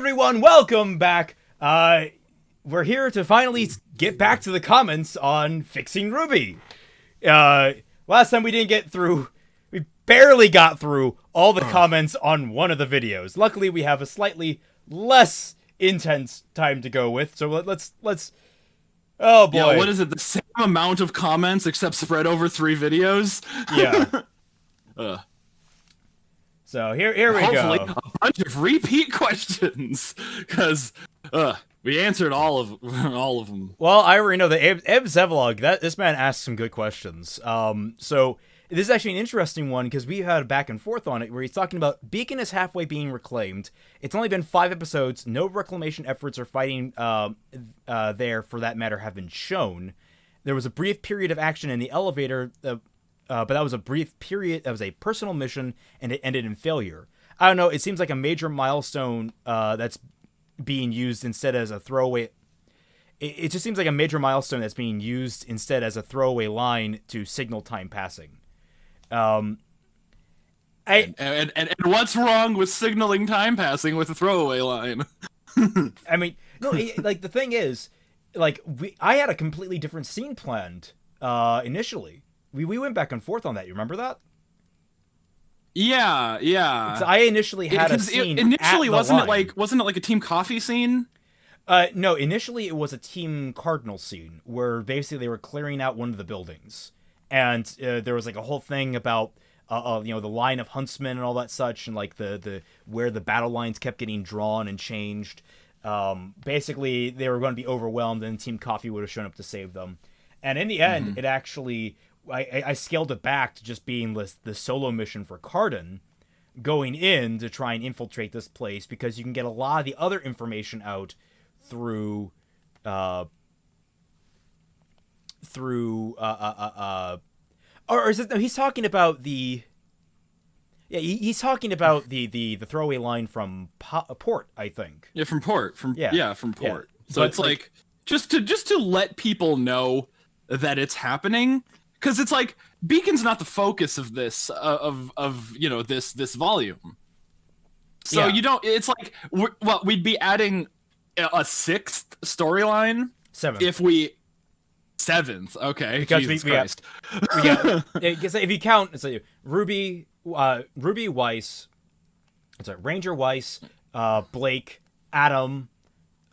everyone, welcome back. We're here to finally get back to the comments on Fixing RWBY. Last time we didn't get through, we barely got through all the comments on one of the videos. Luckily, we have a slightly less intense time to go with, so let's oh boy. Yeah, what is it, the same amount of comments except spread over 3 videos? Yeah. So here we Hopefully, go. a bunch of repeat questions, because we answered all of them. Well, I already know that Eb Zevlog, this man asked some good questions. So this is actually an interesting one because we had a back and forth on it where he's talking about Beacon is halfway being reclaimed. It's only been 5 episodes. No reclamation efforts or fighting there, for that matter, have been shown. There was a brief period of action in the elevator, but that was a brief period. That was a personal mission, and it ended in failure. I don't know. It seems like a major milestone that's being used instead as a throwaway. It just seems like a major milestone that's being used instead as a throwaway line to signal time passing. And what's wrong with signaling time passing with a throwaway line? I mean, no. Like the thing is, like I had a completely different scene planned initially. We went back and forth on that. You remember that? Yeah. I initially had a scene. Initially, wasn't it like a Team Coffee scene? No. Initially, it was a Team Cardinal scene where basically they were clearing out one of the buildings, and there was like a whole thing about the line of huntsmen and all that such, and like the where the battle lines kept getting drawn and changed. Basically, they were going to be overwhelmed, and Team Coffee would have shown up to save them. And in the end, it actually. I scaled it back to just being the solo mission for Cardin, going in to try and infiltrate this place because you can get a lot of the other information out through or is it? No, he's talking about he's talking about the throwaway line from Port, I think. Yeah, from Port. From Port. Yeah. So it's like just to let people know that it's happening. Because it's like Beacon's not the focus of this this volume, so you don't. It's like we'd be adding a 6th storyline. 7th, okay? Because Jesus we Christ. Because if you count, it's like Ruby Weiss, Ranger Weiss, Blake, Adam,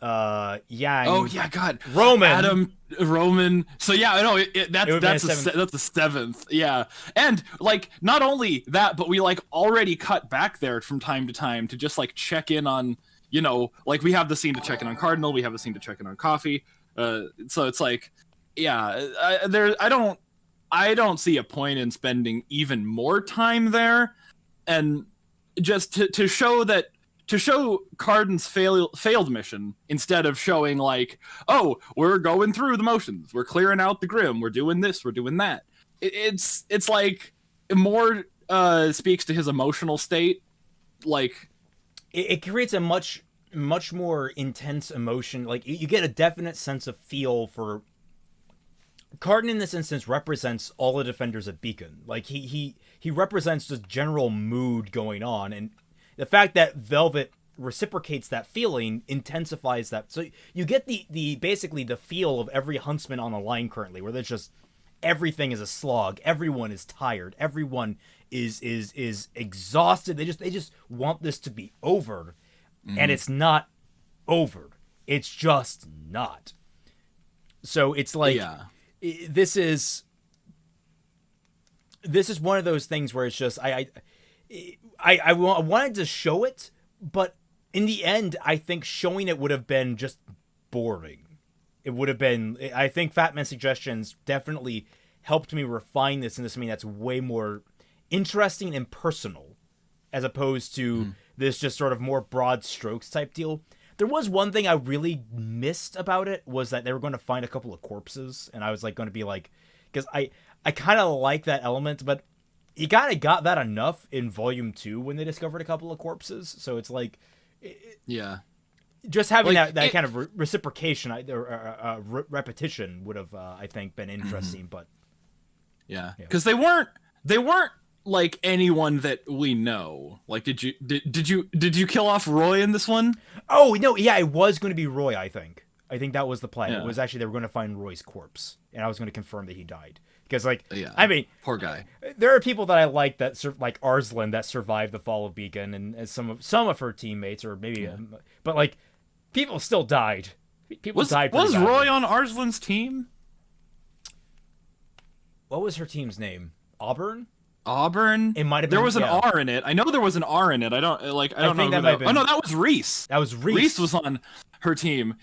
Yang. Oh yeah, God. Roman. So yeah, I know that's the 7th. Yeah, and like not only that, but we like already cut back there from time to time to just like check in on like we have the scene to check in on Cardinal, we have the scene to check in on Coffee. So it's like I don't see a point in spending even more time there, and just to show that. To show Cardin's failed mission, instead of showing like, oh, we're going through the motions, we're clearing out the Grim, we're doing this, we're doing that. It's like more speaks to his emotional state. Like it creates a much more intense emotion. Like you get a definite sense of feel for Cardin in this instance represents all the defenders of Beacon. Like he represents this general mood going on, and the fact that Velvet reciprocates that feeling intensifies that. So you get the basically the feel of every huntsman on the line currently, where there's just everything is a slog. Everyone is tired. Everyone is exhausted. They just want this to be over, and it's not over. It's just not. So it's like this is one of those things where it's just I wanted to show it, but in the end, I think showing it would have been just boring. It would have been. I think Fatman's suggestions definitely helped me refine this into something that's way more interesting and personal, as opposed to this just sort of more broad strokes type deal. There was one thing I really missed about it, was that they were going to find a couple of corpses, and I was like going to be like, because I kind of like that element, but you kind of got that enough in Volume 2 when they discovered a couple of corpses. So it's like, just having like, that kind of reciprocation or repetition would have, I think, been interesting. But because they weren't like anyone that we know. Like, did you kill off Roy in this one? Oh no, yeah, it was going to be Roy. I think that was the plan. Yeah. It was actually they were going to find Roy's corpse, and I was going to confirm that he died. Because, like, Yeah. I mean, Poor guy. there are people that I like that like Arslan that survived the fall of Beacon, and some of her teammates, or maybe, but like, people still died. People died. Was badly. Roy on Arslan's team? What was her team's name? Auburn. It might have been. There was an R in it. I know there was an R in it. I don't know. Who that. Oh no, that was Reese. That was Reese. Reese was on her team.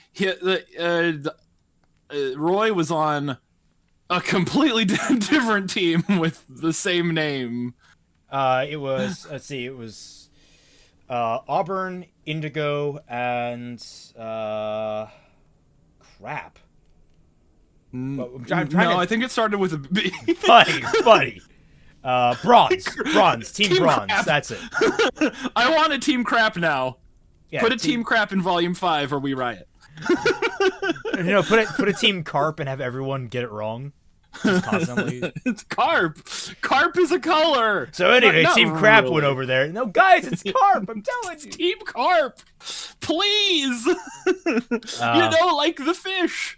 Roy was on a completely different team with the same name. It was. Let's see. It was Auburn, Indigo, and crap. I think it started with a B. buddy. Bronze, team Bronze. Crap. That's it. I want a team crap now. Yeah, put a team crap in Volume 5 or we riot. Put a team Carp and have everyone get it wrong. Just constantly. It's Carp. Carp is a color. So anyway, not Team Crap really. went over there. No, guys, it's Carp. I'm telling you. Team Carp, please. Like the fish.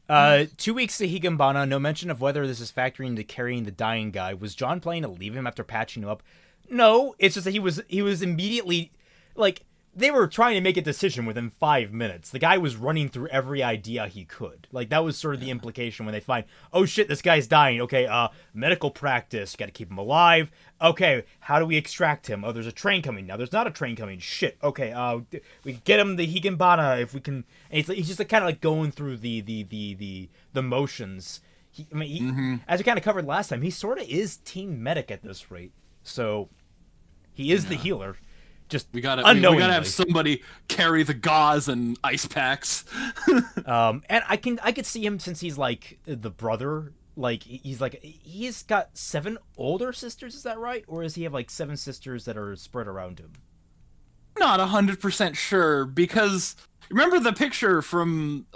2 weeks to Higambana, no mention of whether this is factoring into carrying the dying guy. Was John planning to leave him after patching him up? No, it's just that he was immediately, like, they were trying to make a decision within 5 minutes. The guy was running through every idea he could. Like, that was sort of the implication when they find, oh shit, this guy's dying. Okay, medical practice, gotta keep him alive. Okay, how do we extract him? Oh, there's a train coming. Now there's not a train coming. Shit. Okay, we get him the Higambana if we can. And he's just like, kind of like going through the motions. As we kind of covered last time, he sort of is team medic at this rate. So he is the healer. Just we gotta have somebody carry the gauze and ice packs. And I could see him, since he's like the brother. Like he's got 7 older sisters. Is that right? Or does he have like 7 sisters that are spread around him? Not 100% sure, because remember the picture from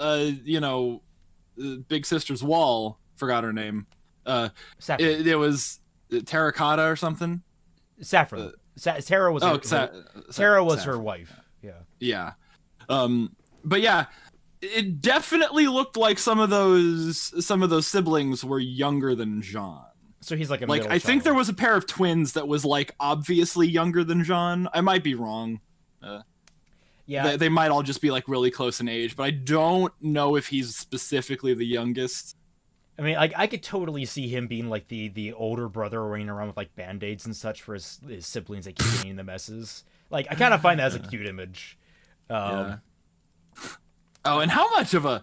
Big Sister's wall. Forgot her name. It was Terracotta or something. Saffron. Tara was Tara was her wife. Yeah. But yeah, it definitely looked like some of those siblings were younger than Jean. So he's like a middle I think there was a pair of twins that was like obviously younger than Jean. I might be wrong. They might all just be like really close in age, but I don't know if he's specifically the youngest. I mean, I could totally see him being like the older brother running around with like band-aids and such for his siblings that keep getting the messes. Like, I kind of find that as a cute image. Oh, and how much of a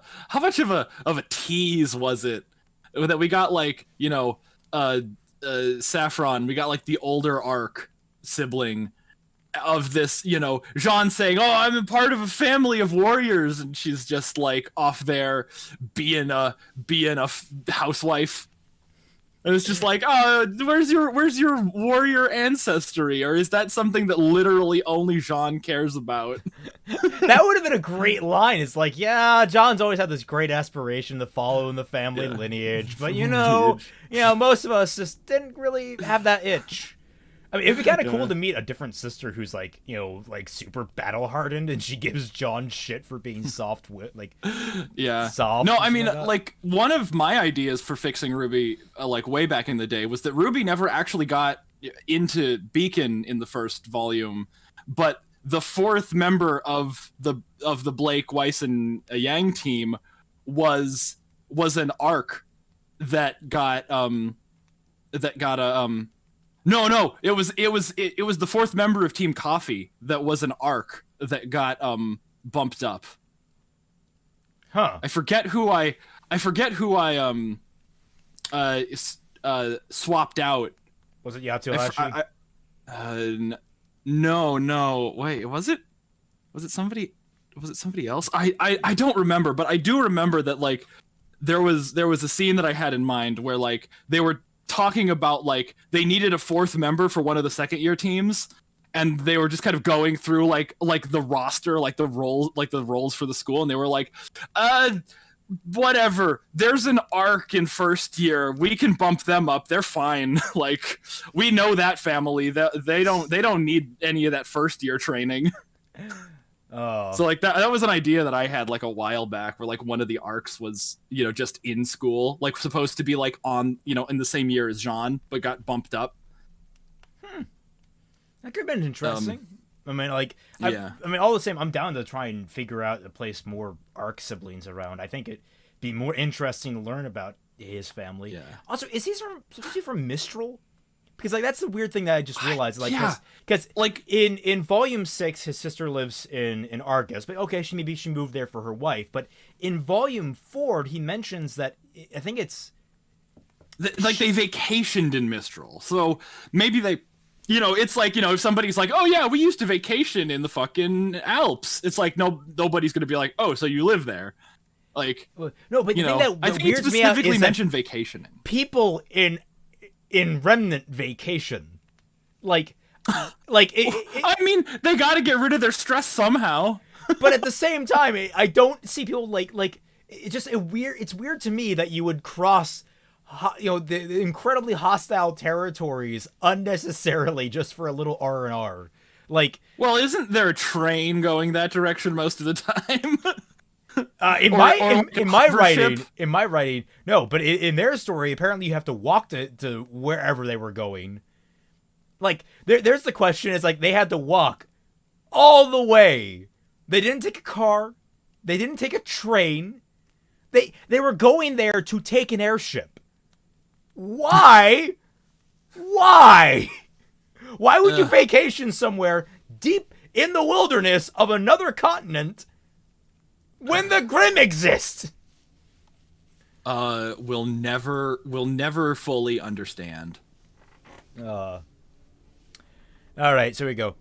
tease was it that we got, like, Saffron, we got like the older Arc sibling of this, Jean saying, "Oh, I'm a part of a family of warriors," and she's just like off there being a housewife. And it's just like, oh, where's your warrior ancestry? Or is that something that literally only Jean cares about? That would have been a great line. It's like, yeah, John's always had this great aspiration to follow in the family lineage, but most of us just didn't really have that itch. I mean, it'd be kind of cool to meet a different sister who's like, like super battle hardened, and she gives John shit for being soft. Soft. No, I mean, like, one of my ideas for fixing RWBY, like way back in the day, was that RWBY never actually got into Beacon in the first volume, but the 4th member of the Blake, Weiss, and Yang team was an Arc that got No, it was the 4th member of Team Coffee that was an Arc that got bumped up. Huh. I forget who I swapped out. Was it Yatsuhashi? No. Wait, was it somebody else? I don't remember, but I do remember that, like, there was a scene that I had in mind where, like, they were talking about, like, they needed a 4th member for one of the second-year teams, and they were just kind of going through like the roster, like the roles for the school, and they were like, whatever. There's an arc in first year. We can bump them up. They're fine. Like, we know that family. They don't need any of that first year training. Oh. So like that was an idea that I had like a while back, where like one of the arcs was, you know, just in school, like supposed to be like on, you know, in the same year as Jean, but got bumped up. That could have been interesting. I mean, like, yeah. I mean, all the same, I'm down to try and figure out to place more arc siblings around. I think it'd be more interesting to learn about his family. Yeah. Also, is he from Mistral? Because like that's the weird thing that I just realized. Like, because like in Volume 6, his sister lives in Argus, but okay, maybe she moved there for her wife. But in Volume 4, he mentions that I think it's like they vacationed in Mistral, so maybe they. You know, it's like, you know, if somebody's like, oh yeah, we used to vacation in the fucking Alps. It's like, nobody's going to be like, oh, so you live there. Like, no, but you the know, thing that I think it weirds me out specifically is mentioned vacationing. People in Remnant vacation. Like I mean, they got to get rid of their stress somehow. But at the same time, I don't see people like it's weird to me that you would cross the incredibly hostile territories unnecessarily just for a little R&R. Like, well, isn't there a train going that direction most of the time? In my writing, no. But in their story, apparently you have to walk to wherever they were going. Like, there's the question: is like they had to walk all the way. They didn't take a car. They didn't take a train. They were going there to take an airship. Why? Why would you vacation somewhere deep in the wilderness of another continent when the Grimm exist? We'll never fully understand. All right, so here we go.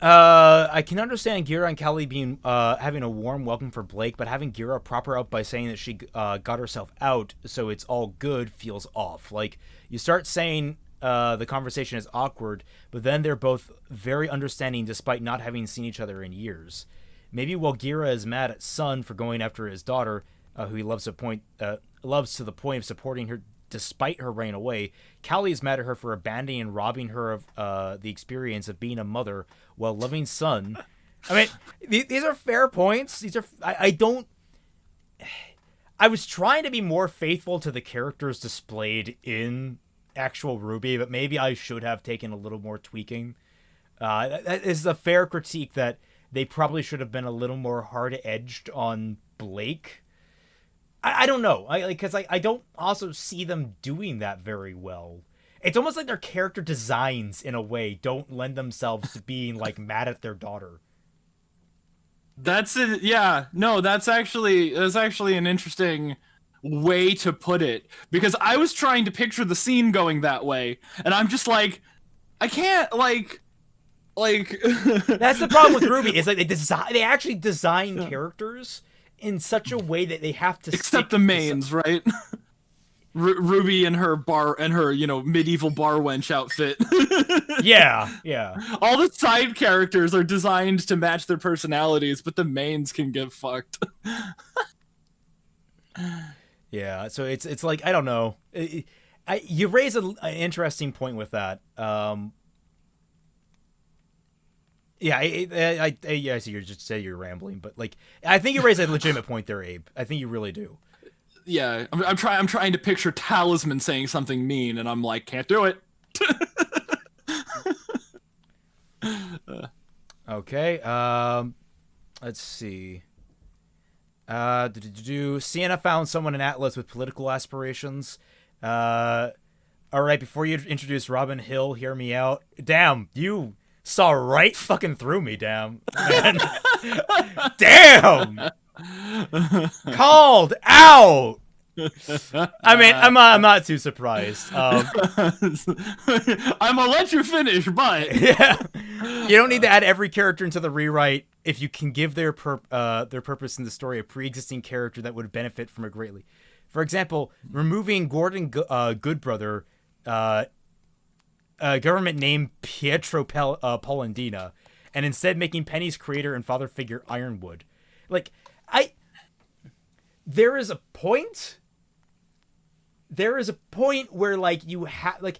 I can understand Gira and Callie being having a warm welcome for Blake, but having Gira prop her up by saying that she got herself out, so it's all good, feels off. Like, you start saying the conversation is awkward, but then they're both very understanding despite not having seen each other in years. Maybe while Gira is mad at Sun for going after his daughter, who he loves to the point of supporting her despite her running away, Callie is mad at her for abandoning and robbing her of the experience of being a mother while loving Sun. I mean, these are fair points. These are I was trying to be more faithful to the characters displayed in actual RWBY, but maybe I should have taken a little more tweaking. That is a fair critique that they probably should have been a little more hard-edged on Blake. I don't know. Because I don't also see them doing that very well. It's almost like their character designs, in a way, don't lend themselves to being, like, mad at their daughter. That's it. Yeah. No, that's actually an interesting way to put it. Because I was trying to picture the scene going that way, and I'm just like, I can't, like... That's the problem with RWBY, is like they actually design characters in such a way that they have to except the mains, right? RWBY and her bar and her, medieval bar wench outfit. Yeah. All the side characters are designed to match their personalities, but the mains can get fucked. Yeah, so it's like, I don't know. You raise an interesting point with that. Yeah, I see you just say you're rambling, but like, I think you raise a legitimate point there, Abe. I think you really do. Yeah, I'm trying to picture Talisman saying something mean, and I'm like, can't do it. Okay, let's see. Sienna found someone in Atlas with political aspirations. All right, before you introduce Robin Hill, hear me out. Damn, you saw right fucking through me, damn. Damn! Called out! I mean, I'm not too surprised. I'm gonna let you finish, but... Yeah. You don't need to add every character into the rewrite if you can give their purpose in the story a pre-existing character that would benefit from it greatly. For example, removing Gordon Goodbrother, government name Pietro Polendina, and instead making Penny's creator and father figure Ironwood. Like, there is a point where, like, you have, like,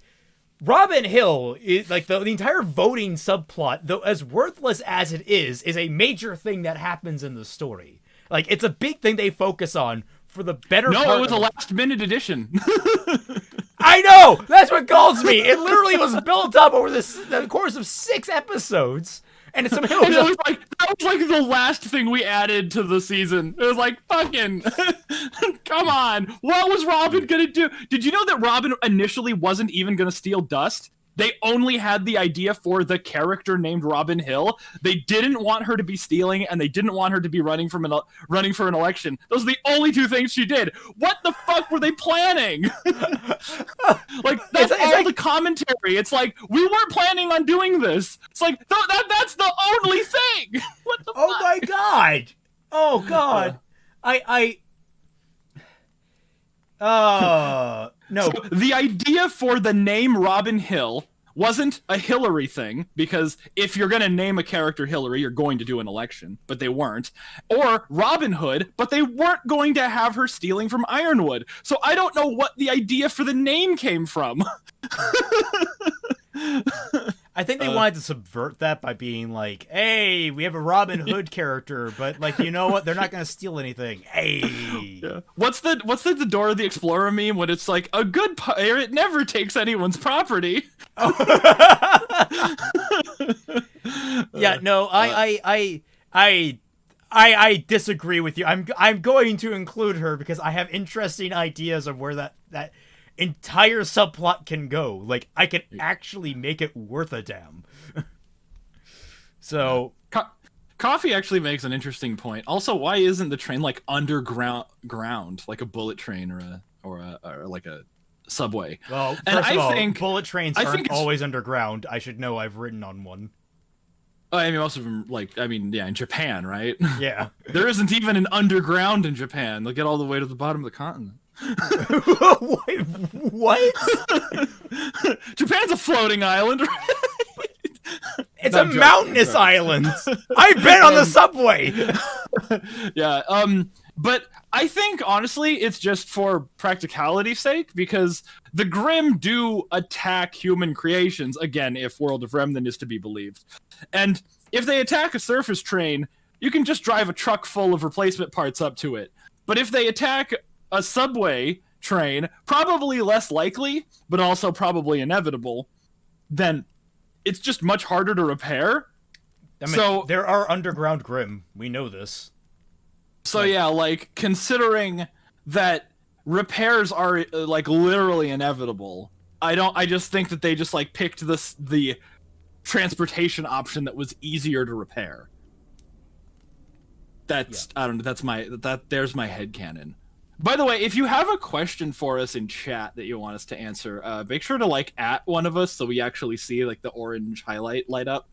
Robin Hill is, like, the entire voting subplot, though as worthless as it is a major thing that happens in the story. Like, it's a big thing they focus on for the better part. No, it was a last-minute addition. I know! That's what galls me! It literally was built up over the course of 6 episodes. And it's somehow and that was like the last thing we added to the season. It was like, fucking, come on. What was Robin gonna do? Did you know that Robin initially wasn't even gonna steal dust? They only had the idea for the character named Robin Hill. They didn't want her to be stealing, and they didn't want her to be running for an election. Those are the only 2 things she did. What the fuck were they planning? Like, that's all the commentary. It's like, we weren't planning on doing this. It's like, that's the only thing. What the fuck? My god. Oh god. No. So the idea for the name Robin Hill wasn't a Hillary thing, because if you're going to name a character Hillary, you're going to do an election, but they weren't. Or Robin Hood, but they weren't going to have her stealing from Ironwood. So I don't know what the idea for the name came from. I think they wanted to subvert that by being like, hey, we have a Robin Hood character, but, like, you know what? They're not going to steal anything. Hey. Yeah. What's the Dora the Explorer meme when it's like, a good pirate never takes anyone's property? Yeah, no, I disagree with you. I'm going to include her because I have interesting ideas of where that entire subplot can go. Like, I can actually make it worth a damn. So Coffee actually makes an interesting point. Also, why isn't the train like underground, like a bullet train or like a subway? Well, first of all, bullet trains aren't always underground. I should know. I've ridden on one. I mean, most of them, in Japan, right? Yeah. There isn't even an underground in Japan. They'll get all the way to the bottom of the continent. Wait, what? Japan's a floating island, right? It's a mountainous island. I've been on the subway. Yeah, but I think, honestly, it's just for practicality's sake, because the Grimm do attack human creations, again, if World of Remnant is to be believed. And if they attack a surface train, you can just drive a truck full of replacement parts up to it. But if they attack a subway train, probably less likely, but also probably inevitable, then it's just much harder to repair. I mean, so there are underground Grimm. We know this. So yeah, like, considering that repairs are like literally inevitable, I just think that they just like picked the transportation option that was easier to repair. That's I don't know, there's my headcanon. By the way, if you have a question for us in chat that you want us to answer, make sure to like at one of us so we actually see like the orange highlight light up.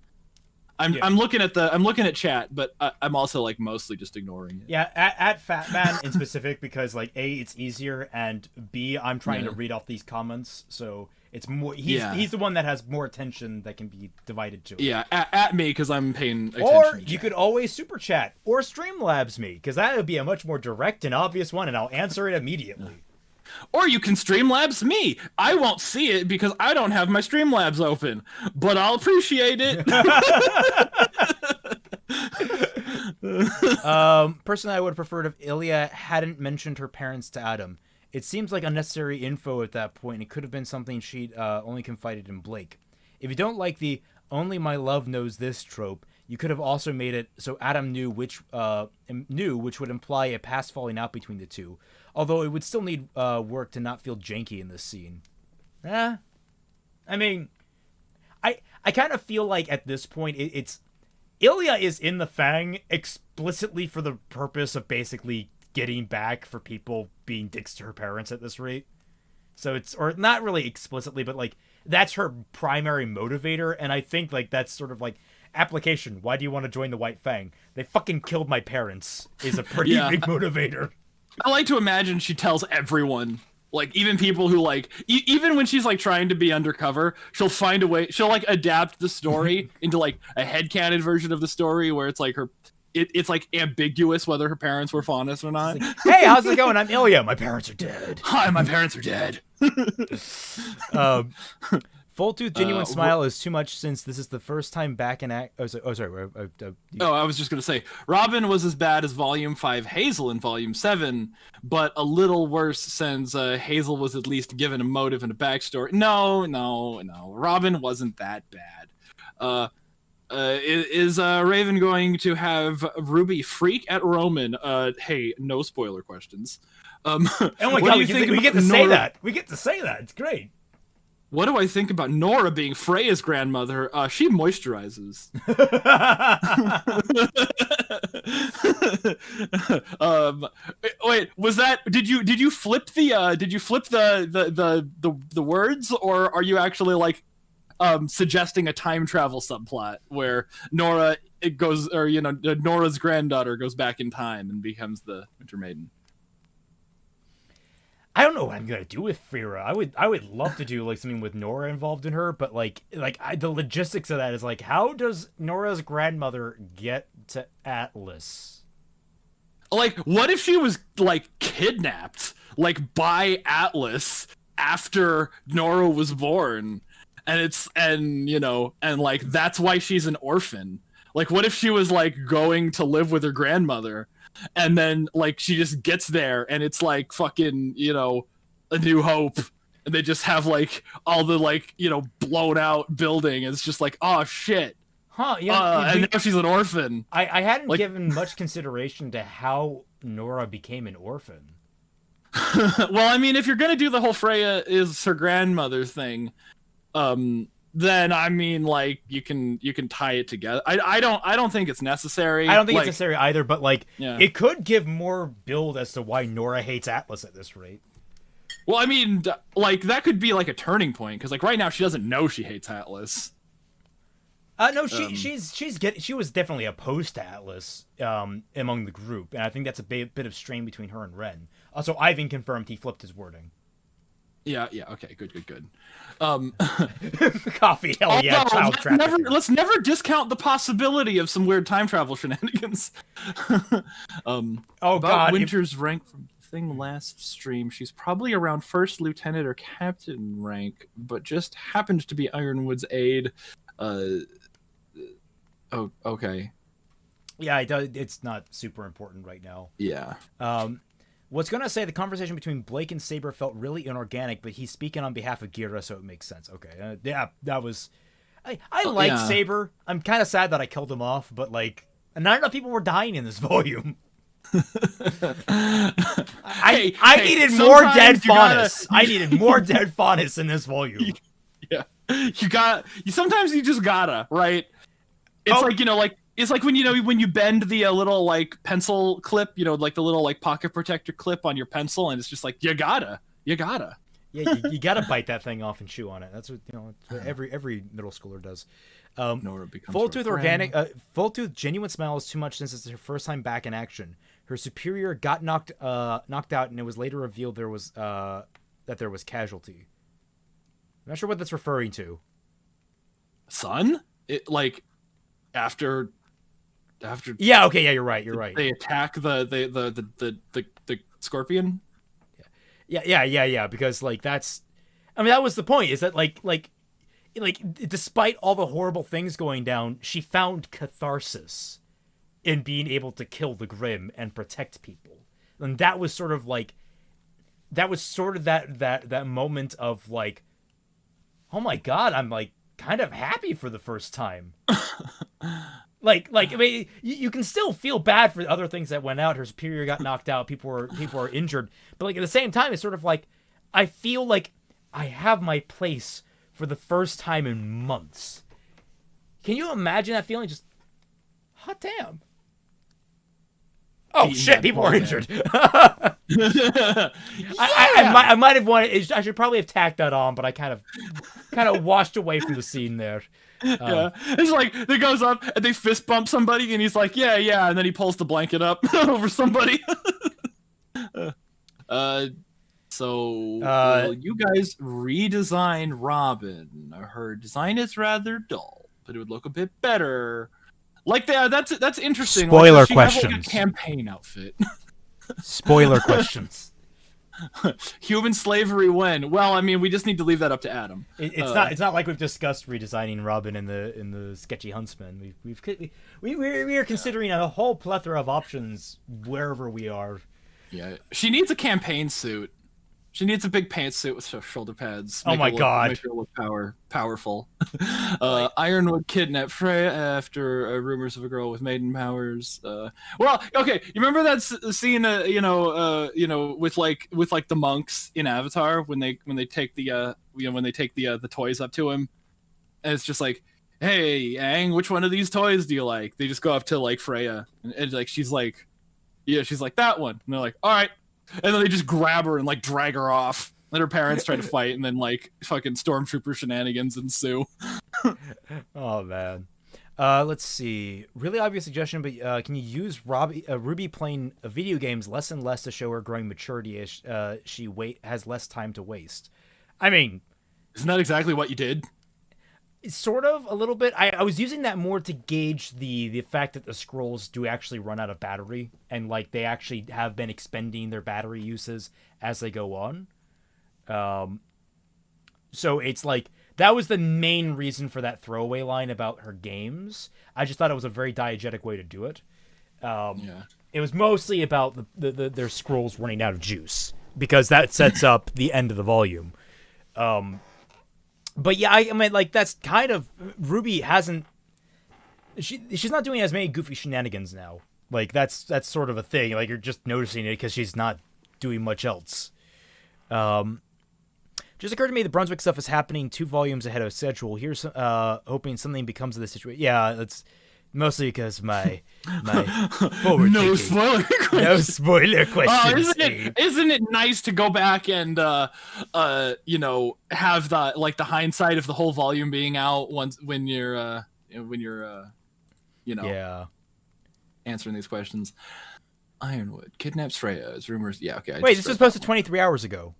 I'm looking at chat, but I'm also like mostly just ignoring it. Yeah, at Fatman in specific, because like A, it's easier, and B, I'm trying to read off these comments, so it's more he's the one that has more attention that can be divided to it. Yeah, at me, because I'm paying attention. Or you could always super chat or Streamlabs me, because that would be a much more direct and obvious one, and I'll answer it immediately. Or you can Streamlabs me. I won't see it because I don't have my Streamlabs open, but I'll appreciate it. Personally, I would have preferred if Ilya hadn't mentioned her parents to Adam. It seems like unnecessary info at that point. It could have been something she'd only confided in Blake. If you don't like the "only my love knows this" trope, you could have also made it so Adam knew, which would imply a past falling out between the two. Although it would still need work to not feel janky in this scene. I mean, I kind of feel like at this point it's Ilya is in the Fang explicitly for the purpose of basically getting back for people being dicks to her parents at this rate. So it's, or not really explicitly, but like that's her primary motivator, and I think like that's sort of like application. Why do you want to join the White Fang? They fucking killed my parents is a pretty big motivator. I like to imagine she tells everyone Like even people who like even when she's like trying to be undercover, she'll find a way. She'll like adapt the story into like a headcanon version of the story where it's like it's like ambiguous whether her parents were Faunus or not. Like, hey, how's it going? I'm Ilya. My parents are dead. Hi, my parents are dead. Full tooth genuine smile is too much since this is the first time back in act. I was just gonna say Robin was as bad as Volume 5 Hazel in Volume 7, but a little worse since Hazel was at least given a motive and a backstory. No, Robin wasn't that bad. Is Raven going to have Ruby freak at Roman? Hey, no spoiler questions. Oh my god, we get to say that. We get to say that. It's great. What do I think about Nora being Freya's grandmother? She moisturizes. Wait, was that? Did you flip the words, or are you actually like suggesting a time travel subplot where Nora Nora's granddaughter goes back in time and becomes the Winter Maiden? I don't know what I'm gonna do with Fira. I would love to do like something with Nora involved in her, but the logistics of that is like, how does Nora's grandmother get to Atlas? Like, what if she was like kidnapped like by Atlas after Nora was born, and like that's why she's an orphan? Like, what if she was like going to live with her grandmother? And then, like, she just gets there, and it's like fucking, A New Hope, and they just have like all the like, blown out building. And it's just like, oh shit, huh? Yeah, and now she's an orphan. I hadn't given much consideration to how Nora became an orphan. Well, I mean, if you're gonna do the whole Freya is her grandmother thing, then I mean, like, you can tie it together. I don't think it's necessary. I don't think it's necessary either, but like, it could give more build as to why Nora hates Atlas at this rate. Well, I mean, like, that could be like a turning point, because like right now she doesn't know she hates Atlas. No, she was definitely opposed to Atlas among the group, and I think that's a bit of strain between her and Ren. Also, Ivan confirmed he flipped his wording. Yeah, okay, good. Coffee, hell yeah, child trafficking. Let's never discount the possibility of some weird time travel shenanigans. God, Winter's rank from the thing last stream, she's probably around first lieutenant or captain rank, but just happened to be Ironwood's aide. Okay. Yeah, it's not super important right now. Yeah. Was gonna say the conversation between Blake and Saber felt really inorganic, but he's speaking on behalf of Gira, so it makes sense. Okay, that was. I like Saber. I'm kind of sad that I killed him off, but like, not enough people were dying in this volume. I needed more dead Faunus. I needed more dead Faunus in this volume. Yeah, sometimes you just gotta, right? It's like, it's like when you bend the little like pencil clip, like the little like pocket protector clip on your pencil, and it's just like you gotta. Yeah, you gotta bite that thing off and chew on it. That's what every middle schooler does. Full tooth genuine smile is too much since it's her first time back in action. Her superior got knocked out, and it was later revealed that there was casualty. I'm not sure what that's referring to. Son, it like after. Yeah. Okay. Yeah. You're right. They attack the scorpion. Yeah. Because like that was the point. Is that like despite all the horrible things going down, she found catharsis in being able to kill the Grimm and protect people, and that was sort of that moment of like, oh my god, I'm like kind of happy for the first time. Like I mean, you can still feel bad for other things that went out. Her superior got knocked out. People are injured. But like at the same time, it's sort of like I feel like I have my place for the first time in months. Can you imagine that feeling? Just hot damn. Oh shit! People are injured. I might have wanted. I should probably have tacked that on, but I kind of washed away from the scene there. Yeah, it's like it goes up and they fist bump somebody, and he's like, yeah, and then he pulls the blanket up over somebody. So will you guys redesign Robin? Her design is rather dull, but it would look a bit better. Like that's interesting. Spoiler like, questions. Have, like, a campaign outfit. Spoiler questions. Human slavery when? Well, I mean, we just need to leave that up to Adam. It's not like we've discussed redesigning Robin in the Sketchy Huntsman. We are considering a whole plethora of options wherever we are. Yeah, she needs a campaign suit. She needs a big pantsuit with shoulder pads. Oh my god! Make her look powerful. Ironwood kidnapped Freya after rumors of a girl with maiden powers. Well, okay, you remember that scene? With the monks in Avatar when they take the toys up to him, and it's just like, hey, Aang, which one of these toys do you like? They just go up to like Freya, and like she's like that one, and they're like, all right. And then they just grab her and like drag her off. Then her parents try to fight, and then like fucking stormtrooper shenanigans ensue. Oh man. Let's see. Really obvious suggestion, but can you use Ruby playing video games less and less to show her growing maturity as she has less time to waste? I mean, isn't that exactly what you did? Sort of, a little bit. I was using that more to gauge the fact that the scrolls do actually run out of battery, and like they actually have been expending their battery uses as they go on. So it's like that was the main reason for that throwaway line about her games. I just thought it was a very diegetic way to do it. It was mostly about their scrolls running out of juice, because that sets up the end of the volume. But yeah, I mean, like, that's kind of... Ruby hasn't... She's not doing as many goofy shenanigans now. Like, that's sort of a thing. Like, you're just noticing it because she's not doing much else. Just occurred to me the Brunswick stuff is happening 2 volumes ahead of schedule. Here's hoping something becomes of the situation. Yeah, that's mostly because my forward no thinking. spoiler questions. No spoiler questions. Isn't it nice to go back and have the hindsight of the whole volume being out when you're answering these questions. Ironwood kidnaps Freya. As rumors. Yeah, okay. Wait, this was posted 23 hours ago.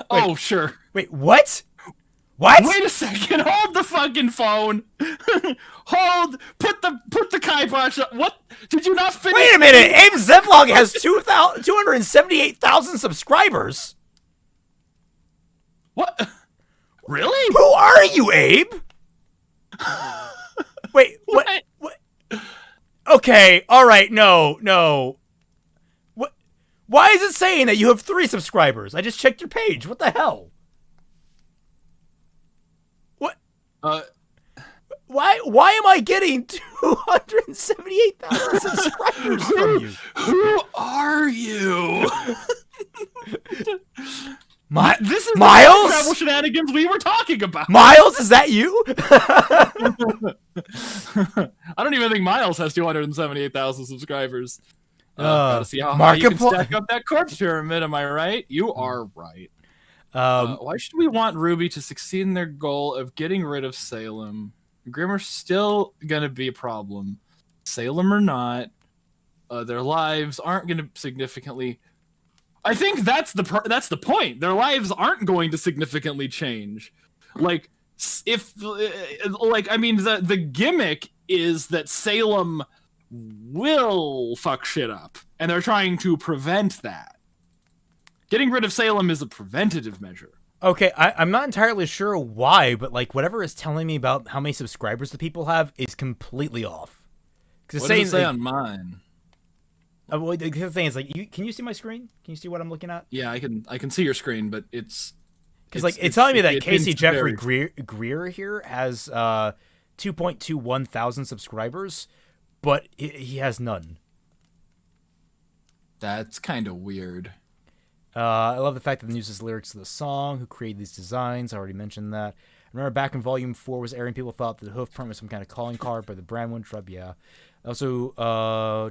Oh, sure. Wait, what? What? Wait a second. Hold the fucking phone. Put the kibosh up. What? Did you not finish? Wait a minute. Abe Zevlog has 278,000 subscribers. What? Really? Who are you, Abe? Wait, what? Okay, all right, no. What? Why is it saying that you have 3 subscribers? I just checked your page. What the hell? What? Why am I getting 278,000 subscribers from you? Who are you? This is Miles? the travel shenanigans we were talking about. Miles, is that you? I don't even think Miles has 278,000 subscribers. Gotta see how high you can stack up that corpse pyramid. Am I right? You are right. Why should we want Ruby to succeed in their goal of getting rid of Salem? Grimmer's still gonna be a problem. Salem or not, their lives aren't gonna significantly. I think that's the point. Their lives aren't going to significantly change. Like, the gimmick is that Salem will fuck shit up, and they're trying to prevent that. Getting rid of Salem is a preventative measure. Okay, I'm not entirely sure why, but like whatever is telling me about how many subscribers the people have is completely off. What does it say on mine? Well, the thing is, like, can you see my screen? Can you see what I'm looking at? Yeah, I can see your screen, but it's telling me that Casey Jeffrey Greer here has 2.21 thousand subscribers, but he has none. That's kind of weird. I love the fact that the news is lyrics to the song. Who created these designs? I already mentioned that. I remember back in Volume 4 was airing, people thought that the hoof print was some kind of calling card, but the brand wouldn't drop. Yeah. Also, I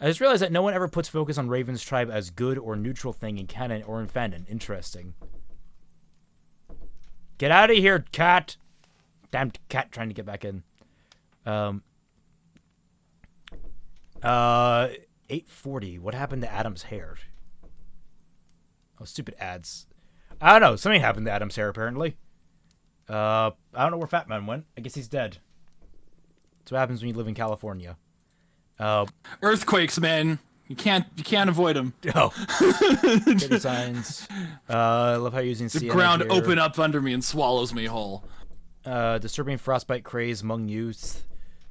just realized that no one ever puts focus on Raven's tribe as good or neutral thing in canon or in fandom. Interesting. Get out of here, cat! Damn cat trying to get back in. 840. What happened to Adam's hair? Oh, stupid ads. I don't know. Something happened to Adam's hair, apparently. I don't know where Fatman went. I guess he's dead. That's what happens when you live in California. Earthquakes, man. You can't avoid them. Oh. Good signs. I love how you're using the ground here. Open up under me and swallows me whole. Disturbing frostbite craze among youths.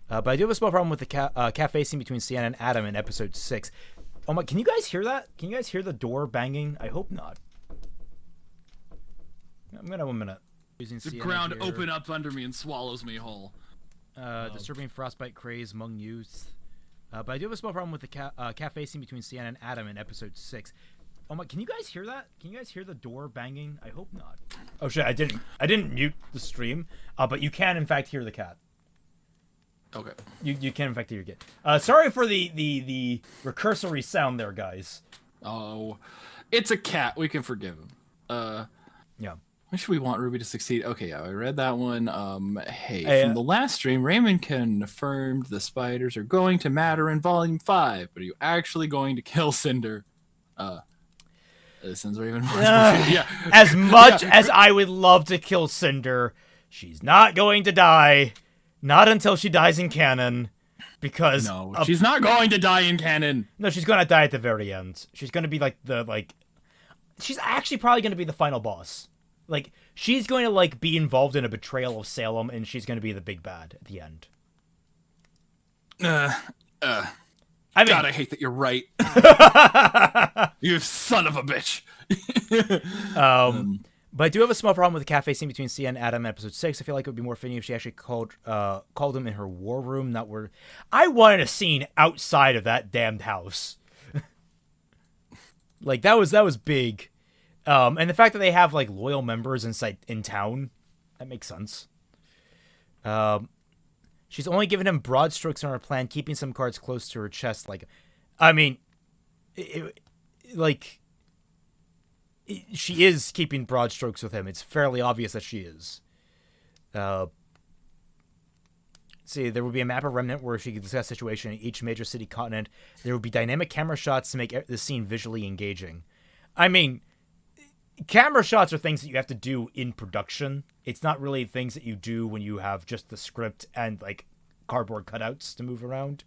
But I do have a small problem with the cafe scene between Sienna and Adam in episode 6. Oh my! Can you guys hear that? Can you guys hear the door banging? I hope not. I'm gonna have a minute. Using the ground here. Open up under me and swallows me whole. Disturbing frostbite craze among youths. But I do have a small problem with the cafe scene between Sienna and Adam in episode 6. Oh my! Can you guys hear that? Can you guys hear the door banging? I hope not. Oh shit! I didn't mute the stream. But you can in fact hear the cat. Okay. You can in fact hear your cat. Sorry for the recursory sound there, guys. Oh, it's a cat. We can forgive him. Yeah. When should we want Ruby to succeed? Okay, yeah, I read that one. Hey, from the last stream, Raymond confirmed the spiders are going to matter in Volume 5, but are you actually going to kill Cinder? Since Raymond yeah. As much as I would love to kill Cinder, she's not going to die. Not until she dies in canon. Because... No, she's not going to die in canon. No, she's going to die at the very end. She's going to be she's actually probably going to be the final boss. Like, she's going to, be involved in a betrayal of Salem, and she's going to be the big bad at the end. God, I hate that you're right. You son of a bitch. But I do have a small problem with the cafe scene between Sia and Adam in episode 6. I feel like it would be more fitting if she actually called him in her war room, not where... I wanted a scene outside of that damned house. That was big. And the fact that they have loyal members in town, that makes sense. She's only given him broad strokes on her plan, keeping some cards close to her chest. She is keeping broad strokes with him. It's fairly obvious that she is. See, there would be a map of Remnant where she could discuss the situation in each major city continent. There would be dynamic camera shots to make the scene visually engaging. I mean, camera shots are things that you have to do in production. It's not really things that you do when you have just the script and cardboard cutouts to move around.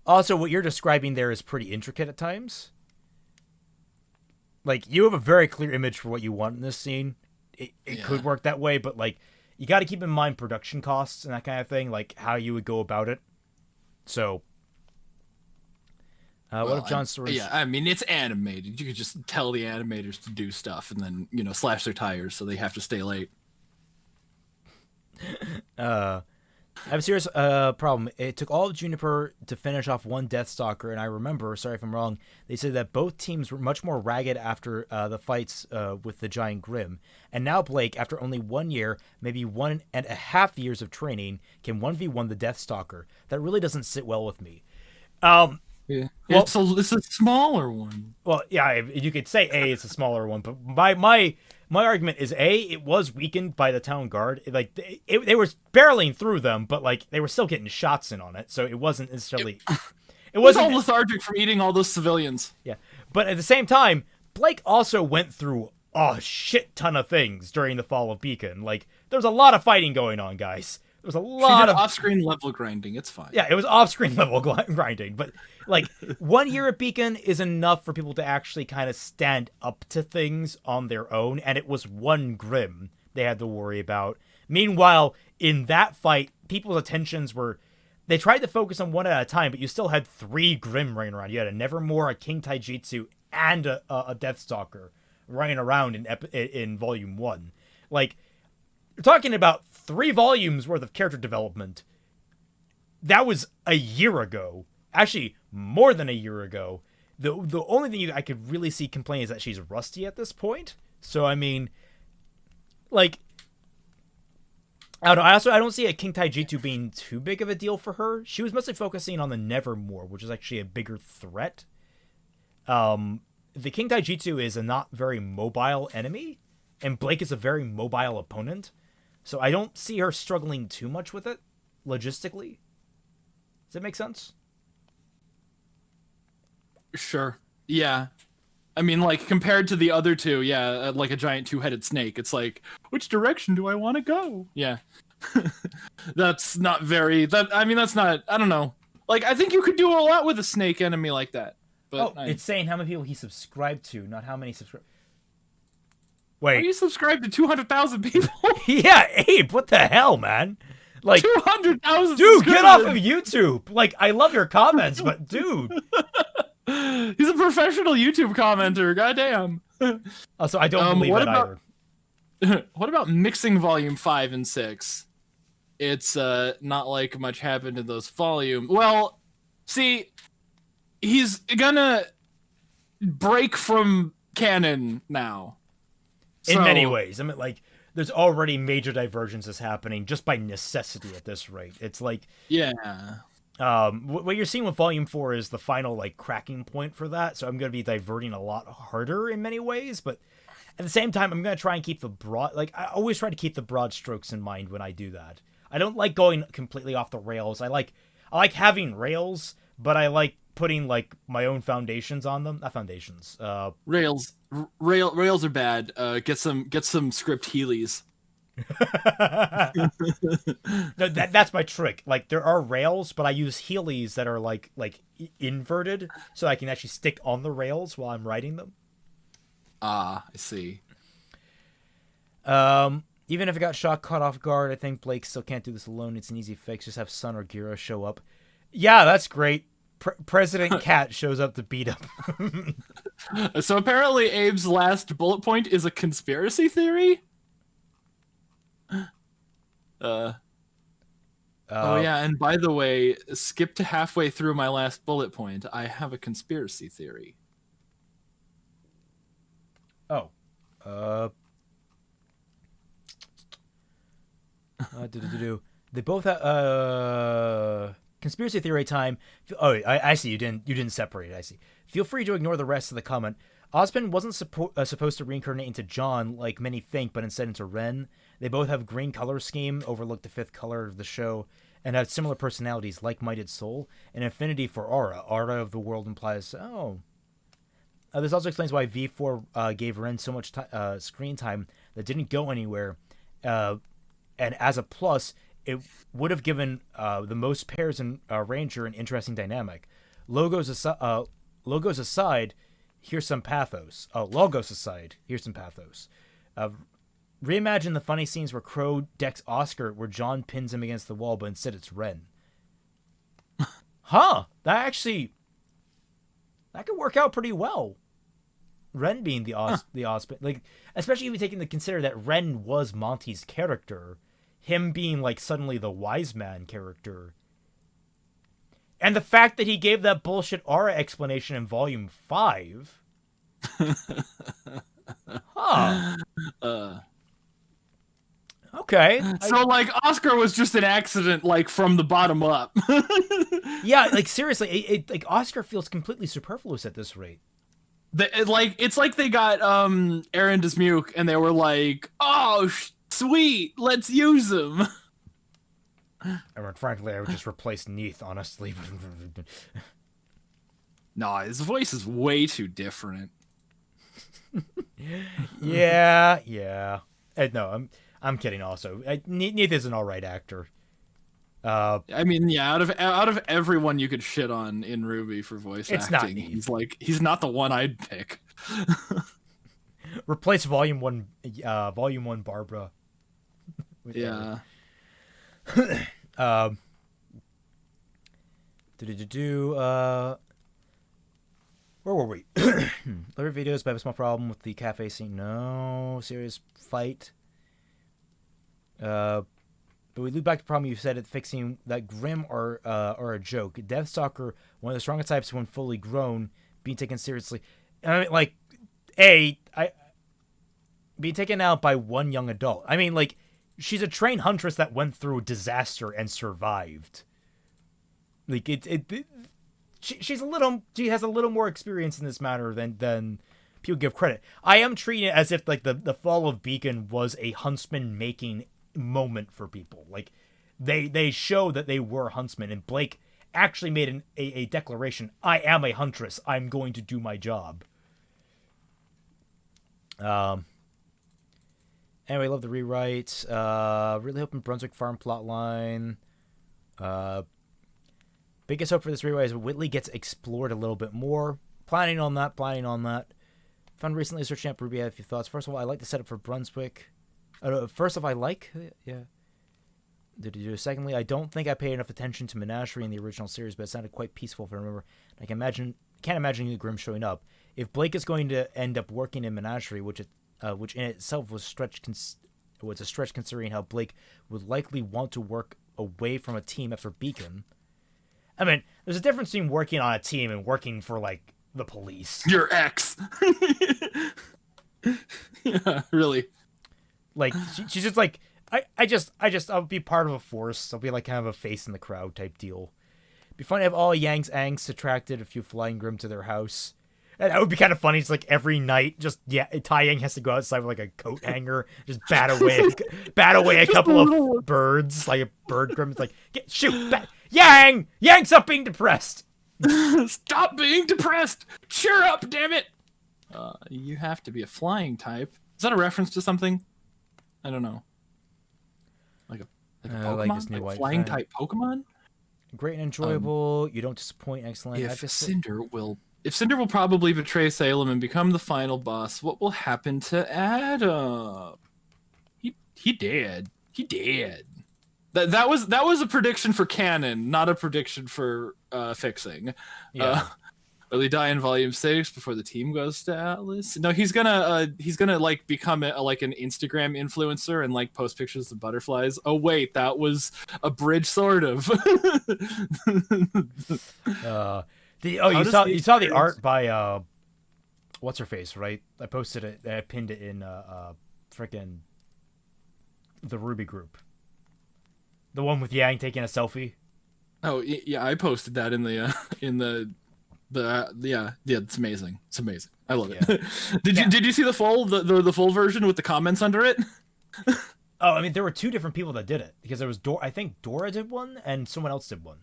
Also, what you're describing there is pretty intricate at times. You have a very clear image for what you want in this scene. It could work that way, but you got to keep in mind production costs and that kind of thing, how you would go about it. So. What if John's story? Yeah, I mean, it's animated. You could just tell the animators to do stuff and then, slash their tires so they have to stay late. I have a serious problem. It took all of Juniper to finish off one Deathstalker, and I remember, sorry if I'm wrong, they said that both teams were much more ragged after the fights with the Giant Grim. And now Blake, after only 1 year, maybe 1.5 years of training, can 1v1 the Deathstalker. That really doesn't sit well with me. Yeah. Well, it's a smaller one. Well, yeah, you could say A, it's a smaller one, but my argument is A, it was weakened by the town guard. They were barreling through them, but they were still getting shots in on it, so it wasn't necessarily. It wasn't all lethargic from eating all those civilians. Yeah, but at the same time, Blake also went through a shit ton of things during the fall of Beacon. There's a lot of fighting going on, guys. There was a lot of off-screen level grinding. It's fine. Yeah, it was off-screen level grinding, but 1 year at Beacon is enough for people to actually kind of stand up to things on their own, and it was one Grim they had to worry about. Meanwhile, in that fight, people's attentions they tried to focus on one at a time, but you still had 3 Grim running around. You had a Nevermore, a King Taijutsu, and a Deathstalker running around in Volume 1. You're talking about 3 volumes worth of character development. That was a year ago. Actually, more than a year ago. The only thing I could really see complain is that she's rusty at this point. So, I mean, I don't know. I don't see a King Taijutsu being too big of a deal for her. She was mostly focusing on the Nevermore, which is actually a bigger threat. The King Taijutsu is a not very mobile enemy, and Blake is a very mobile opponent. So I don't see her struggling too much with it, logistically. Does that make sense? Sure. Yeah. I mean, like, compared to the other two, yeah, like a giant two-headed snake, it's like, which direction do I want to go? Yeah. That's not very, I mean, that's not, I don't know. Like, I think you could do a lot with a snake enemy like that. But it's saying how many people he subscribed to, not how many subscribe. Wait. Are you subscribed to 200,000 people? Yeah, Abe, what the hell, man? Like 200,000. Dude, get off of YouTube. Like, I love your comments, but dude. He's a professional YouTube commenter. Goddamn. Also, I don't believe that either. What about mixing volume 5 and 6? It's not like much happened in those volumes. Well, see, he's gonna break from canon now. In many ways. I mean, like, there's already major divergences happening just by necessity at this rate. It's like... Yeah. What you're seeing with Volume 4 is the final, like, cracking point for that, so I'm going to be diverting a lot harder in many ways, but at the same time, I'm going to try and keep the broad... Like, I always try to keep the broad strokes in mind when I do that. I don't like going completely off the rails. I like having rails, but I like putting, like, my own foundations on them. Not foundations. Rails are bad. Get some script Heelys. No, that's my trick. Like, there are rails, but I use Heelys that are like inverted, so I can actually stick on the rails while I'm writing them. Ah, I see. Even if it got shot caught off guard, I think Blake still can't do this alone. It's an easy fix. Just have Sun or Gira show up. Yeah, that's great. President Cat shows up to beat up. So apparently Abe's last bullet point is a conspiracy theory? Oh yeah, and by the way, skip to halfway through my last bullet point. I have a conspiracy theory. Oh. They both have conspiracy theory time. Oh, I see. You didn't separate it. I see. Feel free to ignore the rest of the comment. Ozpin wasn't supposed to reincarnate into John like many think, but instead into Ren. They both have green color scheme, overlook the fifth color of the show, and have similar personalities, like-minded soul, and affinity for aura. Aura of the world implies... Oh. This also explains why V4 gave Ren so much screen time that didn't go anywhere. And as a plus, it would have given the most pairs in Ranger an interesting dynamic. Logos aside, here's some pathos. Oh, Logos aside, here's some pathos. Reimagine the funny scenes where Crow decks Oscar, where John pins him against the wall, but instead it's Ren. Huh? That could work out pretty well. Ren being the Ozpin, like, especially if you take into consider that Ren was Monty's character, him being like suddenly the wise man character, and the fact that he gave that bullshit aura explanation in Volume 5. Huh. Okay. So, like, Oscar was just an accident, like, from the bottom up. Yeah, like, seriously, like, Oscar feels completely superfluous at this rate. It's like they got Aaron Dismuke, and they were like, oh, sweet, let's use him. I mean, frankly, I would just replace Neath, honestly. Nah, his voice is way too different. Yeah. No, I'm kidding. Also, Neath is an all right actor. I mean, yeah, out of everyone you could shit on in RWBY for voice acting, he's not the one I'd pick. Replace Volume 1 Barbara. Yeah. Where were we? Other videos, but I have a small problem with the cafe scene. No serious fight. But we loop back to the problem you said at fixing that Grimm are a joke. Deathstalker, one of the strongest types when fully grown, being taken seriously. I mean, like, being taken out by one young adult. I mean, like, she's a trained huntress that went through disaster and survived. Like, she has a little more experience in this matter than people give credit. I am treating it as if, like, the fall of Beacon was a huntsman making moment for people. Like, they show that they were huntsmen, and Blake actually made a declaration. I am a huntress. I'm going to do my job. Anyway, love the rewrite. Really hoping Brunswick Farm plotline. Biggest hope for this rewrite is Whitley gets explored a little bit more. Planning on that. Found recently searching up Ruby. I have a few thoughts. First of all, I like the setup for Brunswick. Secondly, I don't think I paid enough attention to Menagerie in the original series, but it sounded quite peaceful if I remember. I can't imagine Grim showing up. If Blake is going to end up working in Menagerie, which in itself was a stretch considering how Blake would likely want to work away from a team after Beacon. I mean, there's a difference between working on a team and working for, like, the police. Your ex. Yeah, really. Like, she's just like, I'll be part of a force. I'll be like kind of a face in the crowd type deal. It'd be fun to have all Yang's angst attracted a few flying Grim to their house. And that would be kind of funny. It's like every night, Tai Yang has to go outside with like a coat hanger, just bat away a couple of birds, like a bird Grim. It's like, shoot, Yang! Stop being depressed! Stop being depressed! Cheer up, damn it! You have to be a flying type. Is that a reference to something? I don't know. Like a Pokemon? Like this new like flying type Pokemon? Great and enjoyable. You don't disappoint. Excellent. If Cinder will probably betray Salem and become the final boss, what will happen to Adam? He did. He did. That was a prediction for canon, not a prediction for fixing. Yeah. Will he die in Volume 6 before the team goes to Atlas? No, he's gonna like become like an Instagram influencer and like post pictures of butterflies. Oh wait, that was a bridge, sort of. You saw the art by what's her face, right? I posted it. I pinned it in frickin' the Ruby group. The one with Yang taking a selfie. Oh yeah, I posted that in the yeah, it's amazing. It's amazing. I love it. Yeah. Did you see the full version with the comments under it? Oh, I mean, there were two different people that did it because there was I think Dora did one and someone else did one.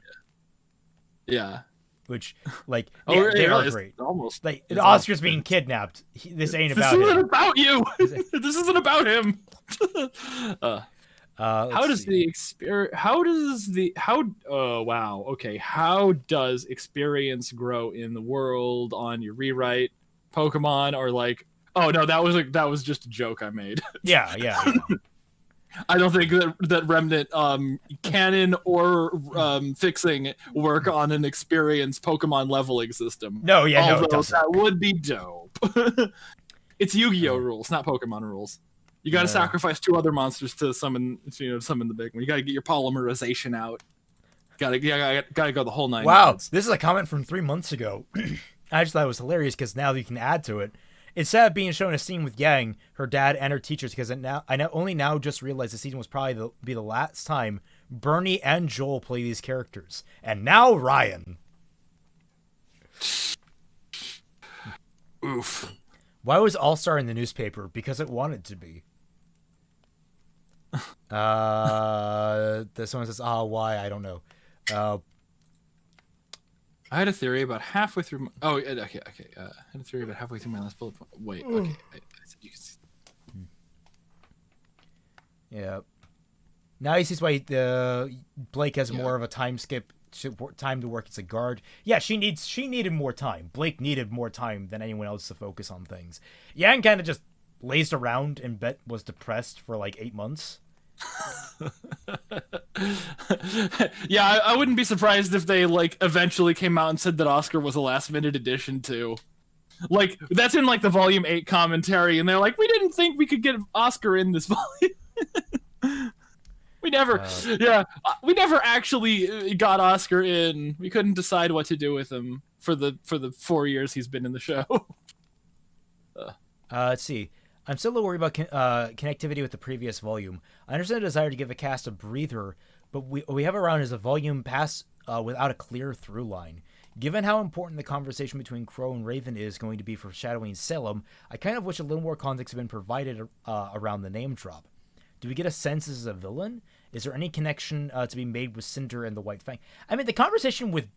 Yeah. Which, like, they are great. Almost like the Oscar's being kidnapped. This ain't about him. This isn't about you. This isn't about him. How does experience grow in the world on your rewrite Pokemon? Or like, oh no, that was just a joke I made. Yeah. I don't think that Remnant canon or fixing work on an experience Pokemon leveling system. No, yeah, although no, it doesn't. That would be dope. It's Yu-Gi-Oh rules, not Pokemon rules. You got to sacrifice 2 other monsters to summon the big one. You got to get your polymerization out. Got to go the whole 9 Wow, yards. this is a comment from 3 months ago. I just thought it was hilarious because now you can add to it. It's sad being shown a scene with Yang, her dad, and her teachers because only now just realized the season was probably be the last time Bernie and Joel play these characters. And now Ryan. Oof. Why was All-Star in the newspaper? Because it wanted to be. This one says, why? I don't know. I had a theory about halfway through. Okay. I had a theory about halfway through my last bullet point. Wait. Okay. I said you can see. Yeah. Now he sees why Blake has more of a time skip, time to work as a guard. Yeah, she needed more time. Blake needed more time than anyone else to focus on things. Yang kind of just lazed around and was depressed for like 8 months. Yeah, I wouldn't be surprised if they like eventually came out and said that Oscar was a last minute addition too. Like that's in like the Volume 8 commentary, and they're like, we didn't think we could get Oscar in this volume. we never actually got Oscar in. We couldn't decide what to do with him for the 4 years he's been in the show. Let's see. I'm still a little worried about connectivity with the previous volume. I understand the desire to give a cast a breather, but what we have around is a volume pass without a clear through line. Given how important the conversation between Crow and Raven is going to be for shadowing Salem, I kind of wish a little more context had been provided around the name drop. Do we get a sense this is a villain? Is there any connection to be made with Cinder and the White Fang? I mean, the conversation with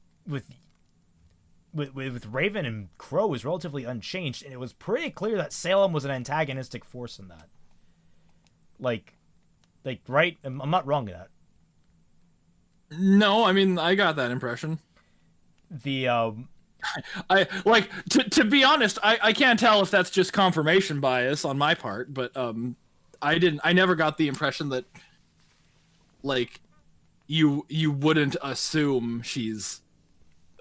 Raven and Crow is relatively unchanged, and it was pretty clear that Salem was an antagonistic force in that. Like, right? I'm not wrong in that. No, I mean, I got that impression. I like to be honest, I can't tell if that's just confirmation bias on my part, but I never got the impression that like you wouldn't assume she's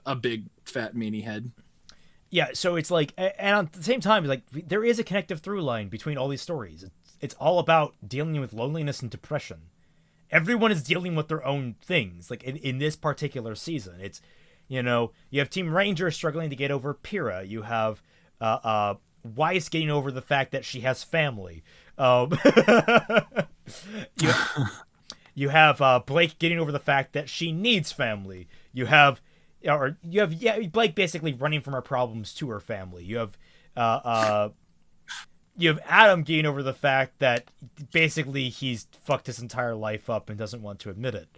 a big fat meanie head. Yeah, so it's like, and at the same time, like, there is a connective through line between all these stories. It's all about dealing with loneliness and depression. Everyone is dealing with their own things. Like in this particular season, it's, you know, you have Team Ranger struggling to get over Pyrrha. You have Weiss getting over the fact that she has family. You have Blake getting over the fact that she needs family. You have Blake basically running from her problems to her family. You have Adam getting over the fact that basically he's fucked his entire life up and doesn't want to admit it.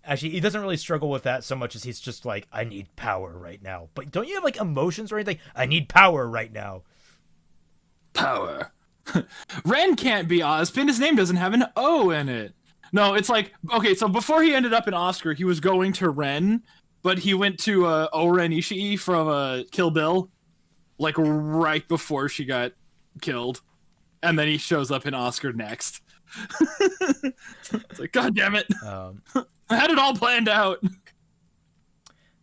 Actually, he doesn't really struggle with that so much as he's just like, I need power right now. But don't you have like emotions or anything? I need power right now. Power. Ren can't be Ozpin. His name doesn't have an O in it. No, it's like, okay, so before he ended up in Oscar, he was going to Ren, but he went to O-Ren Ishii from Kill Bill, like right before she got killed. And then he shows up in Oscar next. It's like, God damn it. I had it all planned out.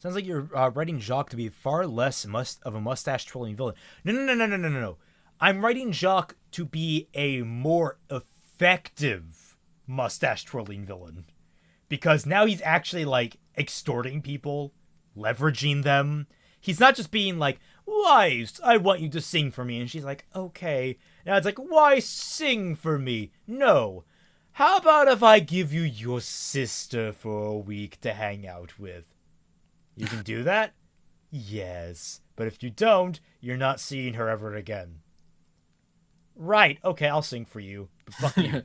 Sounds like you're writing Jacques to be far less of a mustache-twirling villain. No. I'm writing Jacques to be a more effective mustache-twirling villain. Because now he's actually, like, extorting people, leveraging them. He's not just being like, Weiss, I want you to sing for me. And she's like, okay. Now it's like, why sing for me? No. How about if I give you your sister for a week to hang out with? You can do that? Yes. But if you don't, you're not seeing her ever again. Right. Okay, I'll sing for you. But fuck you.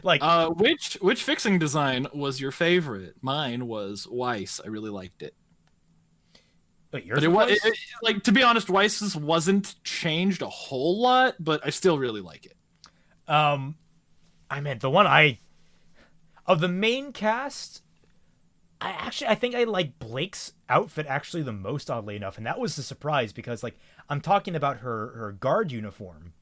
Like, which fixing design was your favorite? Mine was Weiss. I really liked it. But yours but like, to be honest, Weiss's wasn't changed a whole lot, but I still really like it. I mean, of the main cast, I think I like Blake's outfit actually the most, oddly enough, and that was a surprise because, like, I'm talking about her guard uniform.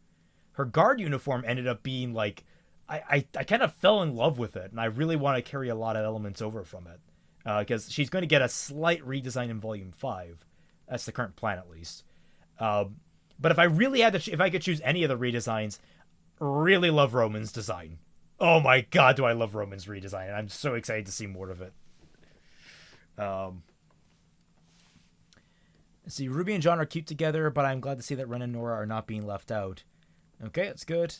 Her guard uniform ended up being like, I kind of fell in love with it, and I really want to carry a lot of elements over from it. Because she's going to get a slight redesign in Volume 5. That's the current plan, at least. But if I really had to, if I could choose any of the redesigns, really love Roman's design. Oh my god, do I love Roman's redesign. I'm so excited to see more of it. Let's see, Ruby and John are cute together, but I'm glad to see that Ren and Nora are not being left out. Okay, that's good.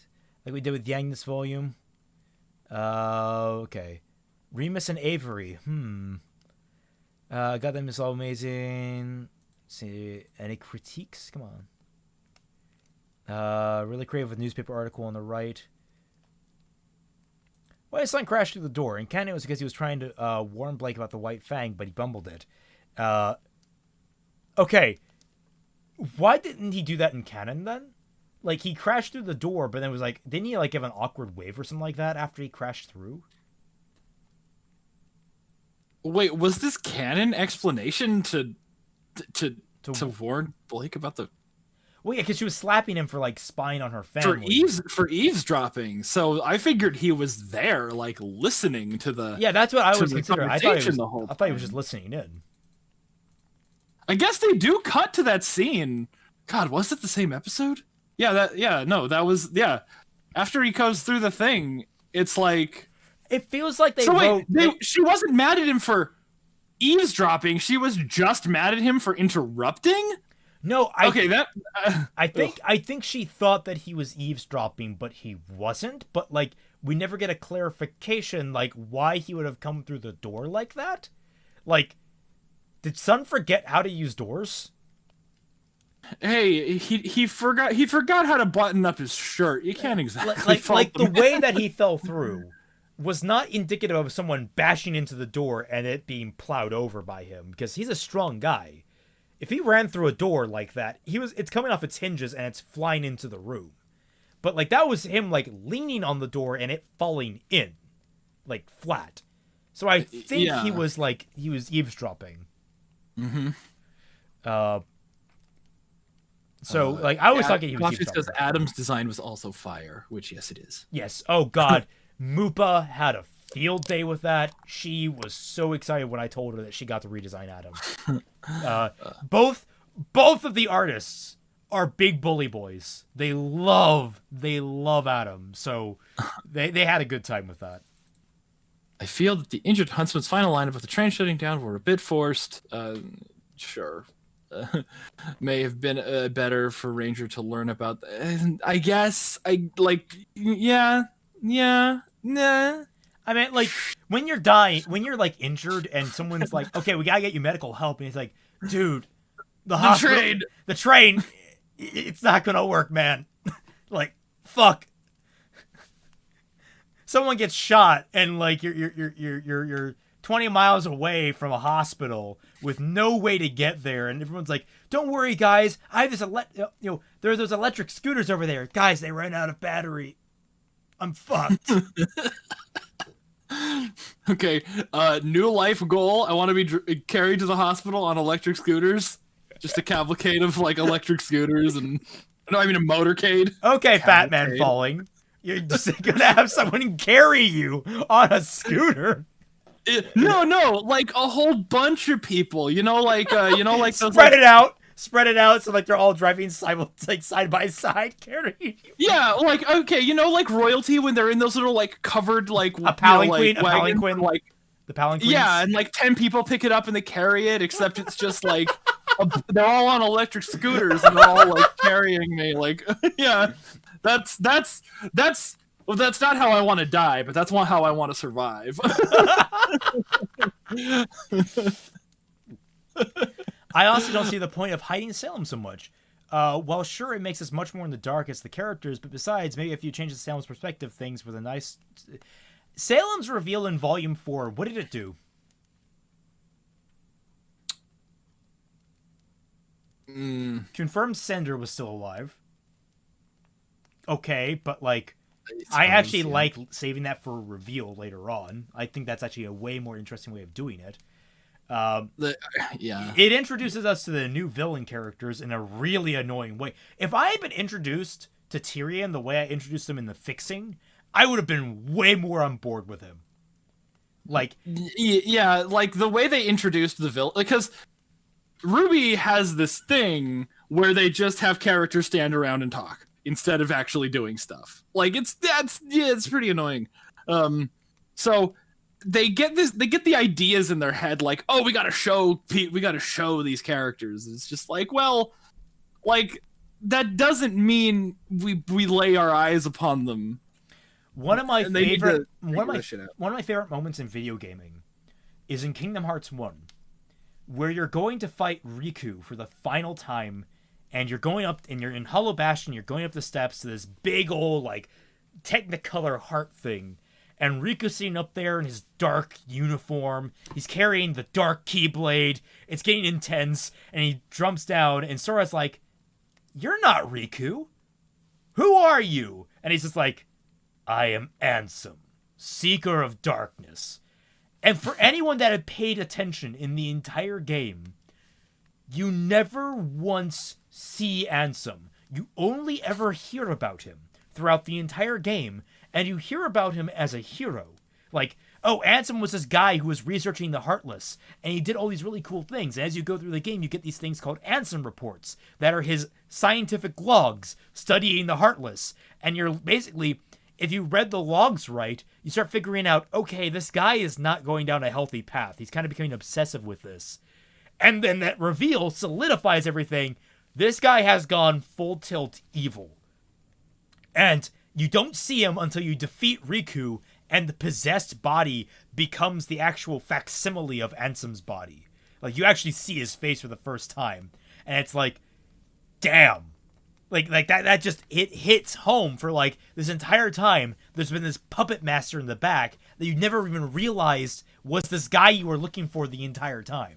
Like we did with Yang this volume. Okay. Remus and Avery. Got them is all amazing. Let's see, any critiques? Come on. Really creative with newspaper article on the right. Why his son crashed through the door? In canon, it was because he was trying to warn Blake about the White Fang, but he bumbled it. Okay. Why didn't he do that in canon then? Like, he crashed through the door, but then was like, didn't he like give an awkward wave or something like that after he crashed through? Wait, was this canon explanation to warn Blake about the? Well, yeah, because she was slapping him for like spying on her family. For eavesdropping. So I figured he was there, like listening to the. Yeah, that's what I was considering. I thought he was just listening in. I guess they do cut to that scene. God, was it the same episode? Yeah, that was after he goes through the thing, it's like it feels like they she wasn't mad at him for eavesdropping, she was just mad at him for interrupting? No, I think she thought that he was eavesdropping, but he wasn't, but like we never get a clarification like why he would have come through the door like that. Like, did Sun forget how to use doors? Hey, he forgot how to button up his shirt. You can't exactly like the way that he fell through. was not indicative of someone bashing into the door and it being plowed over by him, because he's a strong guy. If he ran through a door like that, it's coming off its hinges and it's flying into the room. But like that was him like leaning on the door and it falling in, like flat. So I think he was eavesdropping. Mm-hmm. So like I was talking he was eavesdropping. Because Adam's design was also fire, which yes it is. Yes. Oh God, Moopa had a field day with that. She was so excited when I told her that she got to redesign Adam. Both of the artists are big bully boys. They love Adam, so they had a good time with that. I feel that the injured huntsman's final line about the train shutting down were a bit forced. Sure. May have been better for Ranger to learn about. I guess. Yeah. Nah. I mean, like, when you're dying, when you're, like, injured and someone's like, okay, we gotta get you medical help, and he's like, dude, the train, it's not gonna work, man. Like, fuck. Someone gets shot, and, like, you're 20 miles away from a hospital with no way to get there, and everyone's like, don't worry, guys, I have this, there are those electric scooters over there. Guys, they ran out of battery. I'm fucked. Okay, new life goal. I want to be carried to the hospital on electric scooters. Just a cavalcade of like electric scooters and no, I mean a motorcade. Okay, Fat Man falling. You're just gonna have someone carry you on a scooter. No, like a whole bunch of people. Like those, Spread it out so like they're all driving side by side carrying you. Yeah, like okay, like royalty when they're in those little like covered like a palanquin, like the palanquin. Yeah, and like 10 people pick it up and they carry it, except it's just like they're all on electric scooters and they're all like carrying me. Like, yeah, that's not how I want to die, but that's how I want to survive. I also don't see the point of hiding Salem so much. Well, sure, it makes us much more in the dark as the characters, but besides, maybe if you change Salem's perspective, things with a nice... Salem's reveal in Volume 4, what did it do? Confirmed Sender was still alive. Okay, but like... I actually like saving that for a reveal later on. I think that's actually a way more interesting way of doing it. It introduces us to the new villain characters in a really annoying way. If I had been introduced to Tyrion the way I introduced him in the Fixing, I would have been way more on board with him. Like, yeah, like the way they introduced the villain, because RWBY has this thing where they just have characters stand around and talk instead of actually doing stuff. Like it's pretty annoying. So they get the ideas in their head, like, oh, we gotta show these characters. It's just like, well, like that doesn't mean we lay our eyes upon them. One of my favorite moments in video gaming is in Kingdom Hearts 1, where you're going to fight Riku for the final time, and you're going up, and you're in Hollow Bastion, you're going up the steps to this big old, like, Technicolor heart thing, and Riku's sitting up there in his dark uniform, he's carrying the dark Keyblade, it's getting intense, and he jumps down, and Sora's like, you're not Riku. Who are you? And he's just like, I am Ansem, Seeker of Darkness. And for anyone that had paid attention in the entire game, you never once see Ansem. You only ever hear about him throughout the entire game, and you hear about him as a hero. Like, oh, Ansem was this guy who was researching the Heartless, and he did all these really cool things. And as you go through the game, you get these things called Ansem reports that are his scientific logs studying the Heartless. And you're basically... if you read the logs right, you start figuring out, okay, this guy is not going down a healthy path. He's kind of becoming obsessive with this. And then that reveal solidifies everything. This guy has gone full tilt evil. And you don't see him until you defeat Riku, and the possessed body becomes the actual facsimile of Ansem's body. Like, you actually see his face for the first time. And it's like, damn. Like that just, it hits home for, like, this entire time. there's been this puppet master in the back that you never even realized was this guy you were looking for the entire time.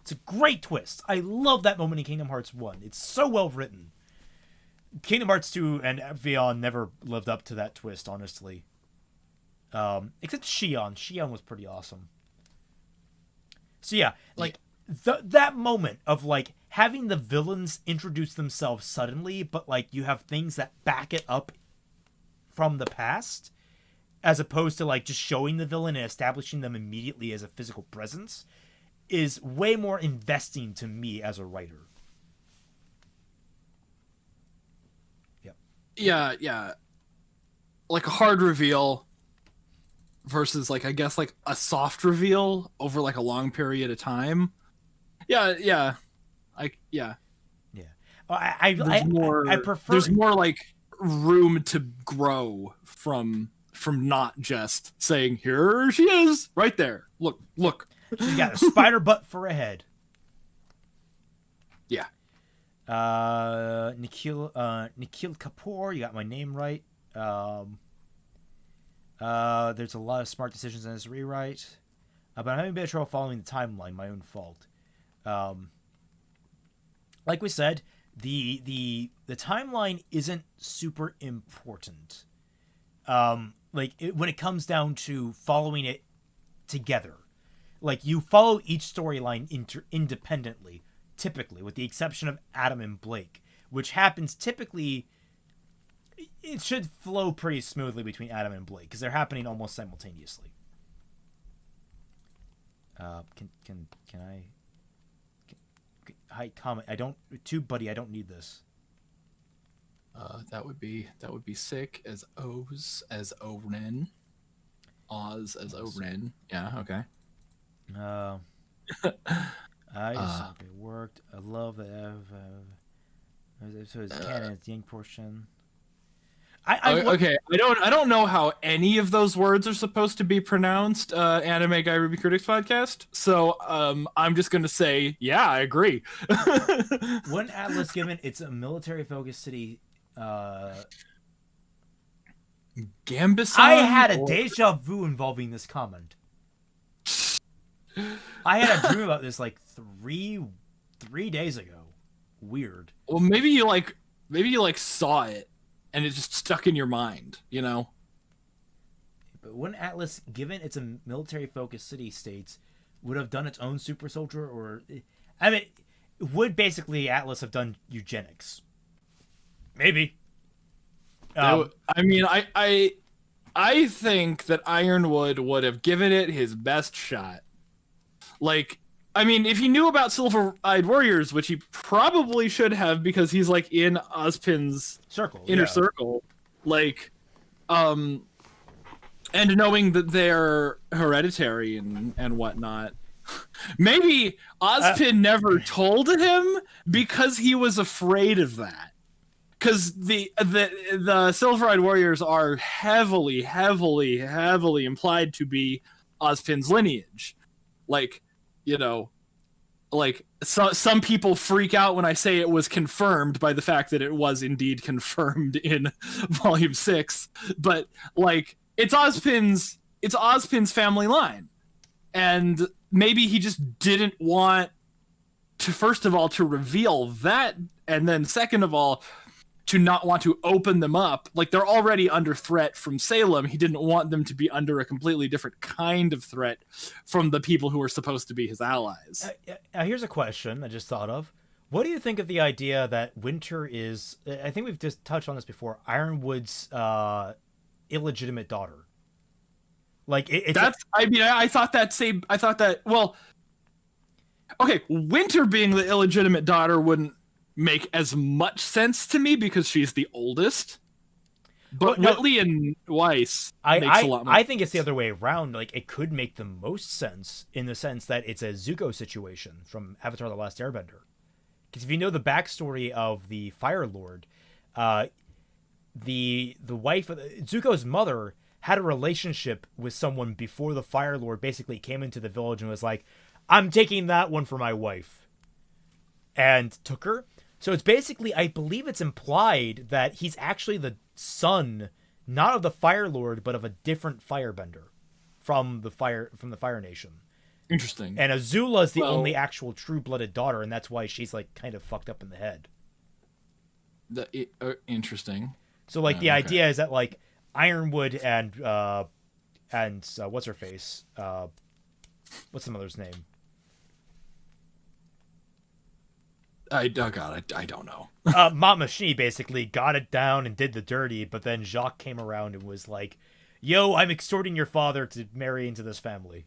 It's a great twist. I love that moment in Kingdom Hearts 1. It's so well written. Kingdom Hearts 2 and Beyond never lived up to that twist, honestly. Except Xion. Xion was pretty awesome. So yeah, like that moment of like having the villains introduce themselves suddenly, but like you have things that back it up from the past, as opposed to like just showing the villain and establishing them immediately as a physical presence, is way more investing to me as a writer. Yeah. Like a hard reveal versus like, I guess, like a soft reveal over like a long period of time. Yeah. I prefer. There's more like room to grow from not just saying, here she is right there. Look. She's got a spider butt for a head. Yeah. Nikhil Kapoor, you got my name right. There's a lot of smart decisions in this rewrite, but I'm having a bit of trouble following the timeline. My own fault. Like we said, the timeline isn't super important. When it comes down to following it together, like you follow each storyline independently. Typically, with the exception of Adam and Blake, which happens typically, it should flow pretty smoothly between Adam and Blake because they're happening almost simultaneously. Can I comment? I don't, buddy. I don't need this. That would be sick as O's as Oren, Oz as Oren. Yeah. Okay. It worked. I love that. So it's canon. It's the ink portion. Okay. I don't know how any of those words are supposed to be pronounced. Anime Guy Ruby Critics podcast. So I'm just gonna say, yeah, I agree. When Atlas given, it's a military focused city. Gambisan. I had a deja vu involving this comment. I had a dream about this like three days ago. Weird. Well, maybe you saw it and it just stuck in your mind, you know? But when Atlas, given it's a military-focused city-states, would have done its own super soldier, or... I mean, would basically Atlas have done eugenics? Maybe. I mean, I think that Ironwood would have given it his best shot. Like, I mean, if he knew about Silver-Eyed Warriors, which he probably should have because he's, like, in Ozpin's inner circle, like, and knowing that they're hereditary and whatnot, maybe Ozpin never told him because he was afraid of that. Because the Silver-Eyed Warriors are heavily implied to be Ozpin's lineage. Like, you know, like some people freak out when I say it was confirmed by the fact that it was indeed confirmed in Volume 6. But like, it's Ozpin's family line, and maybe he just didn't want to, first of all, to reveal that, and then second of all, to not want to open them up. Like, they're already under threat from Salem. He didn't want them to be under a completely different kind of threat from the people who were supposed to be his allies. Here's a question I just thought of. What do you think of the idea that Winter is, I think we've just touched on this before, Ironwood's illegitimate daughter? Like, I thought that, well, okay, Winter being the illegitimate daughter wouldn't make as much sense to me because she's the oldest. But Whitley and Weiss makes a lot more I think it's the other way around. Like, it could make the most sense in the sense that it's a Zuko situation from Avatar: The Last Airbender. Because if you know the backstory of the Fire Lord, the wife of Zuko's mother had a relationship with someone before the Fire Lord basically came into the village and was like, I'm taking that one for my wife. And took her. So it's basically, I believe it's implied that he's actually the son not of the Fire Lord, but of a different firebender from the Fire Nation. Interesting. And Azula is the only actual true-blooded daughter, and that's why she's like kind of fucked up in the head. Interesting. So like the idea is that like Ironwood and what's her face? What's the mother's name? I don't know. Mama Shee basically got it down and did the dirty, but then Jacques came around and was like, "Yo, I'm extorting your father to marry into this family."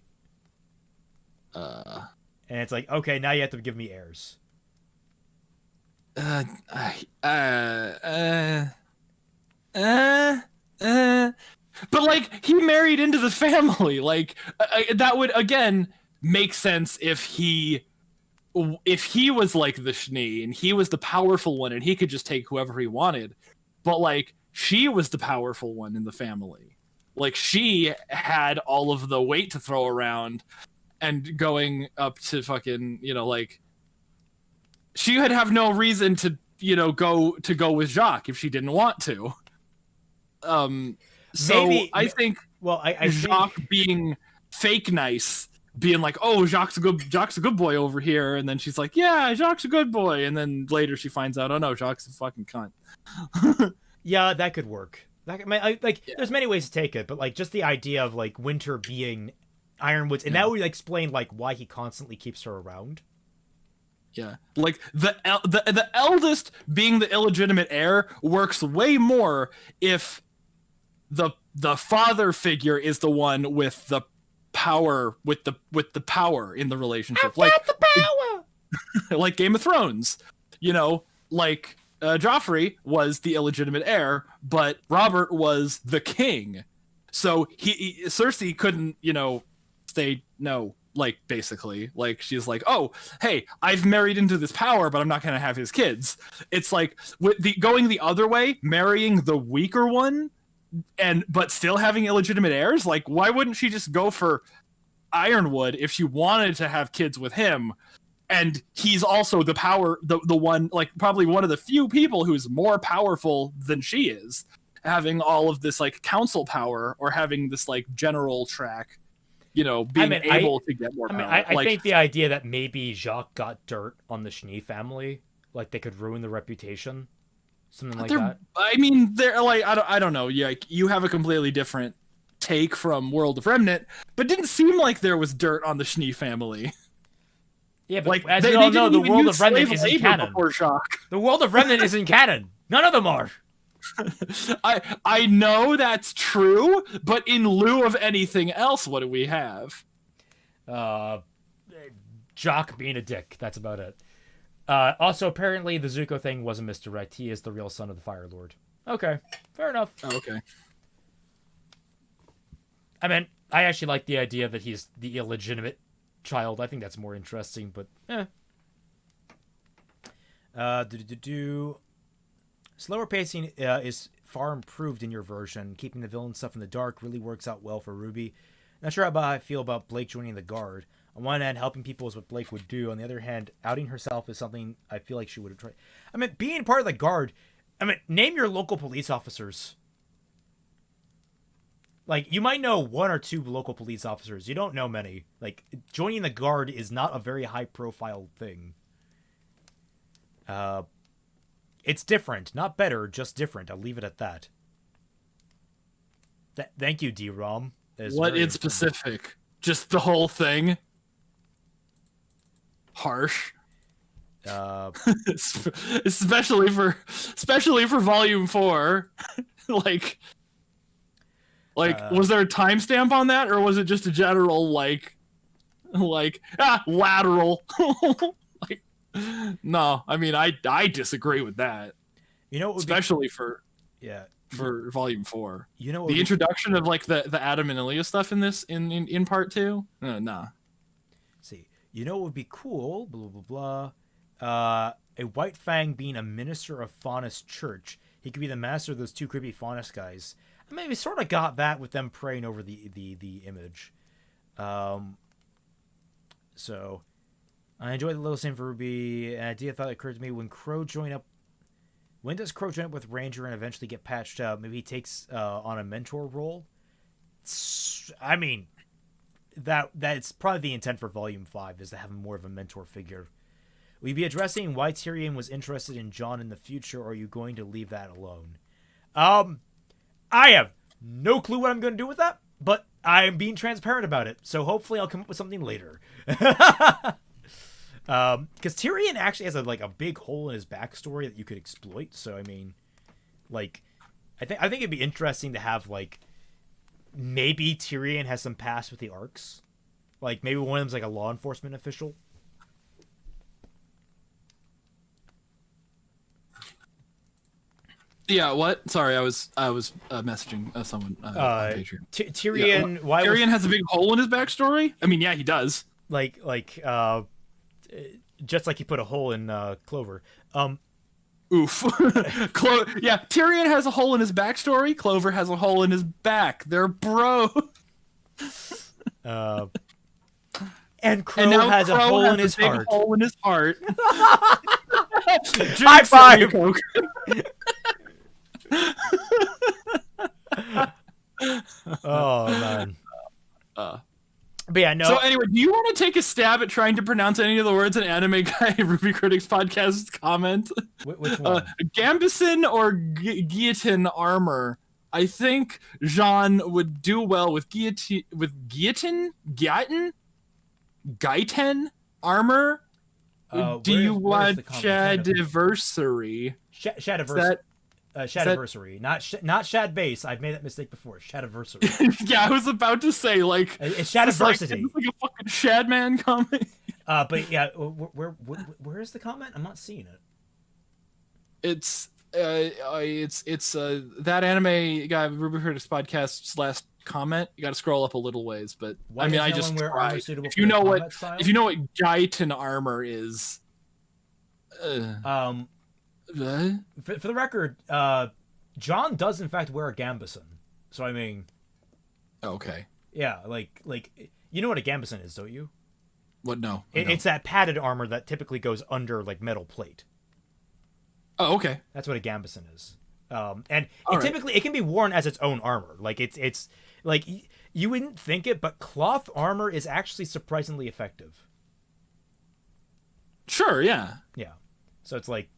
And it's like, okay, now you have to give me heirs. But like he married into the family. Like that would again make sense if he was like the Schnee and he was the powerful one and he could just take whoever he wanted. But like she was the powerful one in the family. Like she had all of the weight to throw around, and going up to fucking, like she would have no reason to, go with Jacques if she didn't want to. So maybe, I think Jacques being fake nice, being like, "Oh, Jacques a good boy over here," and then she's like, "Yeah, Jacques a good boy," and then later she finds out, "Oh no, Jacques a fucking cunt." Yeah, that could work. There's many ways to take it, but like just the idea of like Winter being Ironwood's, and that would explain like why he constantly keeps her around. Yeah, like the eldest being the illegitimate heir works way more if the father figure is the one with the power, with the power in the relationship. I've got the power. Like Game of Thrones, like Joffrey was the illegitimate heir, but Robert was the king. So Cersei couldn't, say no. Like basically, like she's like, "Oh, hey, I've married into this power, but I'm not gonna have his kids." It's like going the other way, marrying the weaker one, but still having illegitimate heirs. Like, why wouldn't she just go for Ironwood if she wanted to have kids with him? And he's also the power, the one, like probably one of the few people who's more powerful than she is, having all of this like council power or having this like general track. Being able to get more power. I think the idea that maybe Jacques got dirt on the Schnee family, like they could ruin the reputation, something like that. I mean, they're like, I don't know. Yeah, you have a completely different take from World of Remnant, but it didn't seem like there was dirt on the Schnee fammy. Yeah, but like, as you all know, the World of Remnant isn't canon. The World of Remnant isn't canon. None of them are. I know that's true, but in lieu of anything else, what do we have? Jacques being a dick. That's about it. Also, apparently, the Zuko thing was a misdirect. He is the real son of the Fire Lord. Okay, fair enough. Oh, okay. I mean, I actually like the idea that he's the illegitimate child. I think that's more interesting, but Slower pacing is far improved in your version. Keeping the villain stuff in the dark really works out well for RWBY. Not sure how I feel about Blake joining the Guard. On one hand, helping people is what Blake would do. On the other hand, outing herself is something I feel like she would have tried. I mean, being part of the Guard, name your local police officers. Like, you might know one or two local police officers. You don't know many. Like, joining the Guard is not a very high-profile thing. It's different. Not better, just different. I'll leave it at that. Thank you, D-Rom. What in specific? Just the whole thing? Harsh. Especially for Volume 4. like, was there a timestamp on that, or was it just a general, lateral? No, I mean, I disagree with that. Especially for Volume 4. The introduction of like the Adam and Ilya stuff in this in part 2. Nah. See, what would be cool? Blah blah blah. A White Fang being a minister of Faunus Church. He could be the master of those two creepy Faunus guys. I mean, we sort of got that with them praying over the image. So. I enjoyed the little scene for RWBY. An idea thought occurred to me when Crow joined up When does Crow join up with Ranger and eventually get patched out? Maybe he takes on a mentor role. I mean, that's probably the intent for Volume 5 is to have more of a mentor figure. Will you be addressing why Tyrion was interested in Jon in the future, or are you going to leave that alone? I have no clue what I'm going to do with that, but I'm being transparent about it. So hopefully I'll come up with something later. Because Tyrion actually has a big hole in his backstory that you could exploit. So I mean, like, I think it'd be interesting to have maybe Tyrion has some past with the Arcs, like maybe one of them's like a law enforcement official. Yeah, what? Sorry, I was messaging someone on Patreon. Tyrion. Yeah, Tyrion has a big hole in his backstory. I mean, yeah, he does. Just like he put a hole in Clover. Oof. Yeah, Tyrion has a hole in his backstory. Clover has a hole in his back. They're bro. And Crow has a hole in his heart. Hole in his heart. High five. Oh man. But yeah, no. So anyway, do you want to take a stab at trying to pronounce any of the words in Anime Guy RWBY Critics Podcast's comment? Which one? Gambison or guillotine armor? I think Jean would do well with guillotine armor. Do you want Shadiversary? Shadiversary. Shadiversary, not Shad Base. I've made that mistake before. Shadiversary. Yeah, I was about to say it's Shadiversity. It's like a fucking Shadman comment. But yeah, where is the comment? I'm not seeing it. It's that Anime Guy RWBY Critics Podcast's last comment. You got to scroll up a little ways, but I mean, I just if you know what Gaitan armor is. For the record, Jon does in fact wear a gambison. So I mean, okay, yeah, like you know what a gambison is, don't you? What? No, it's that padded armor that typically goes under metal plate. Oh, okay, that's what a gambison is. And typically it can be worn as its own armor. Like it's like you wouldn't think it, but cloth armor is actually surprisingly effective. Sure, yeah. So it's like.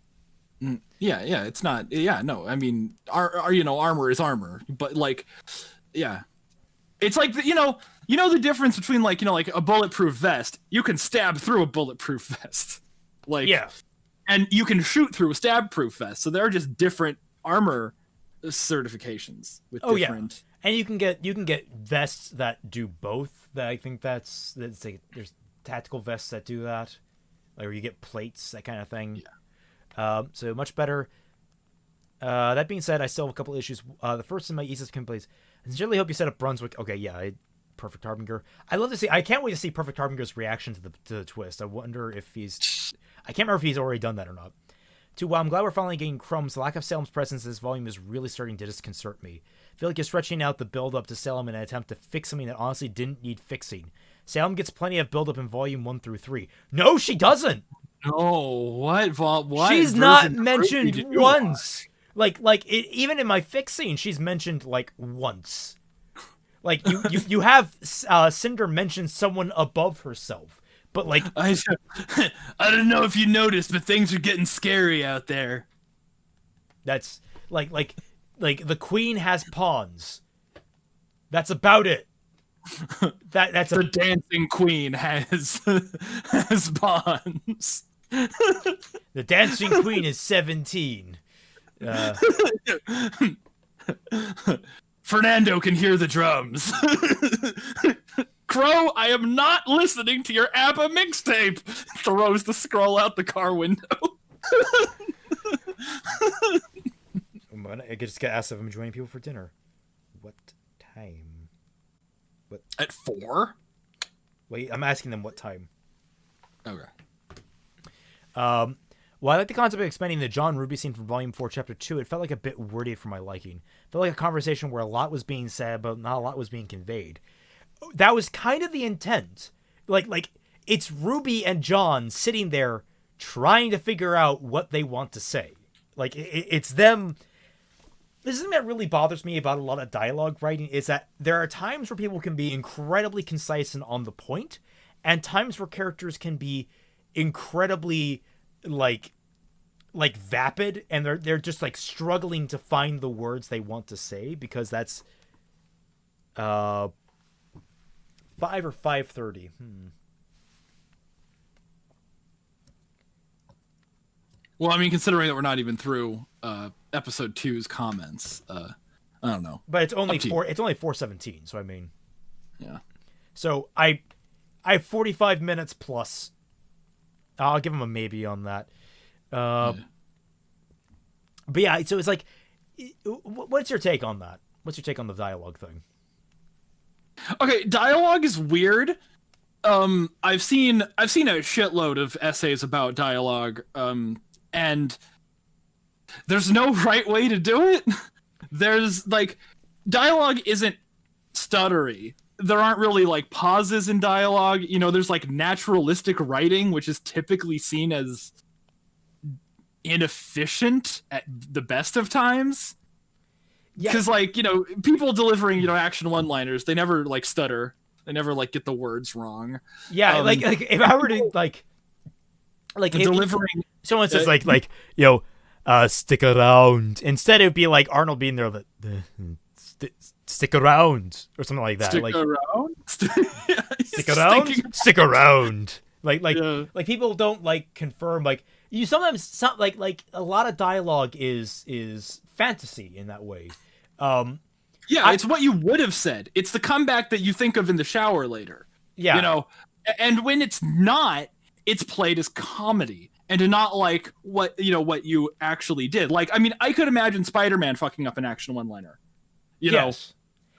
Yeah, it's not. Yeah, no. I mean, armor is armor, but yeah, it's like the difference between a bulletproof vest. You can stab through a bulletproof vest, and you can shoot through a stab-proof vest. So there are just different armor certifications with different. Yeah. And you can get vests that do both. That I think that's there's tactical vests that do that, where you get plates, that kind of thing. Yeah. So much better. That being said, I still have a couple issues. The first in my Aegis complaints. I sincerely hope you set up Brunswick. Okay, yeah, Perfect Harbinger. I can't wait to see Perfect Harbinger's reaction to the twist. I wonder if I can't remember if he's already done that or not. While I'm glad we're finally getting crumbs, the lack of Salem's presence in this volume is really starting to disconcert me. I feel like you're stretching out the build-up to Salem in an attempt to fix something that honestly didn't need fixing. Salem gets plenty of build-up in volume 1 through 3. No, she doesn't! No, what? She's not mentioned once. Even in my fixing, she's mentioned once. You have Cinder mention someone above herself, but I don't know if you noticed, but things are getting scary out there. That's like the queen has pawns. That's about it. That's the dancing queen has pawns. The dancing queen is 17. Fernando can hear the drums. Crow, I am not listening to your ABBA mixtape. Throws the scroll out the car window. I just got asked if I'm joining people for dinner. What time? What? At 4? Wait, I'm asking them what time. Okay. Well, I like the concept of expanding the Jon RWBY scene from Volume 4, Chapter 2. It felt like a bit wordy for my liking. It felt like a conversation where a lot was being said, but not a lot was being conveyed. That was kind of the intent. It's Ruby and Jon sitting there trying to figure out what they want to say. Like it's them. This is something that really bothers me about a lot of dialogue writing is that there are times where people can be incredibly concise and on the point, and times where characters can be incredibly like vapid, and they're just like struggling to find the words they want to say because that's 5 or 5:30. Well, I mean, considering that we're not even through episode 2's comments, I don't know. But it's only 4:17, so I mean, yeah. So I have 45 minutes plus. I'll give him a maybe on that. But yeah, so it's like, what's your take on that? What's your take on the dialogue thing? Okay, dialogue is weird. I've seen a shitload of essays about dialogue, and there's no right way to do it. There's like, dialogue isn't stuttery. There aren't really like pauses in dialogue. You know, there's like naturalistic writing, which is typically seen as inefficient at the best of times. Because like, you know, people delivering, you know, action one-liners, they never like stutter. They never like get the words wrong. Yeah, like if I were to like delivering, someone says like yo, stick around. Instead, it would be like Arnold being there, like stick around or something like that. Stick like around, stick around, stick around. Like people don't like confirm. Like you sometimes like a lot of dialogue is fantasy in that way. It's what you would have said. It's the comeback that you think of in the shower later. Yeah, you know, and when it's not, it's played as comedy and not like what you actually did. Like, I mean, I could imagine Spider-Man fucking up an action one-liner. You know,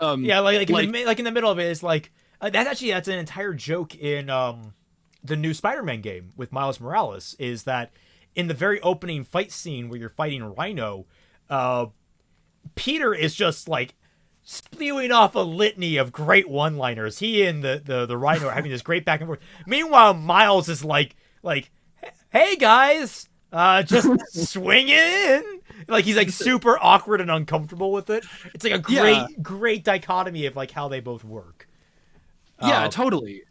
like in the middle of it is like that's an entire joke in the new Spider-Man game with Miles Morales. Is that in the very opening fight scene where you're fighting Rhino, Peter is just like spewing off a litany of great one-liners. He and the Rhino are having this great back and forth. Meanwhile, Miles is like, hey guys, just swing in. Like he's like super awkward and uncomfortable with it. It's like a great dichotomy of like how they both work. Yeah, totally.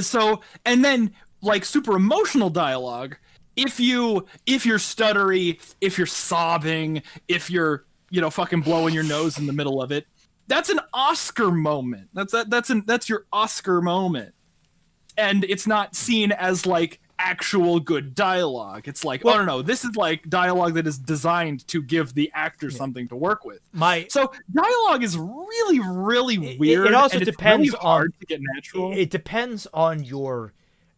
So and then like super emotional dialogue. If you're stuttery, if you're sobbing, if you're fucking blowing your nose in the middle of it, that's an Oscar moment. That's your Oscar moment, and it's not seen as like actual good dialogue. It's like, well, I don't know, this is like dialogue that is designed to give the actor something to work with. So dialogue is really, really weird. It also and depends it's really hard to get natural. It depends on your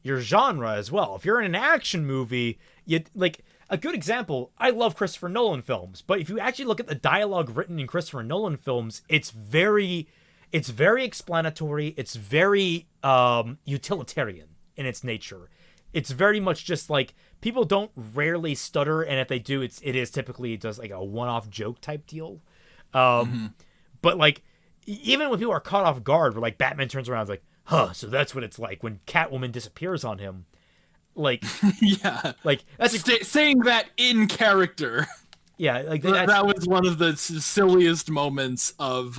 genre as well. If you're in an action movie, you like a good example. I love Christopher Nolan films, but if you actually look at the dialogue written in Christopher Nolan films, it's very explanatory. It's very utilitarian in its nature. It's very much just like people don't rarely stutter, and if they do, it is typically just like a one-off joke type deal. But like even when people are caught off guard, where like Batman turns around and is like, huh, so that's what it's like when Catwoman disappears on him. Like like that's saying that in character. Yeah, like that was one of the silliest moments of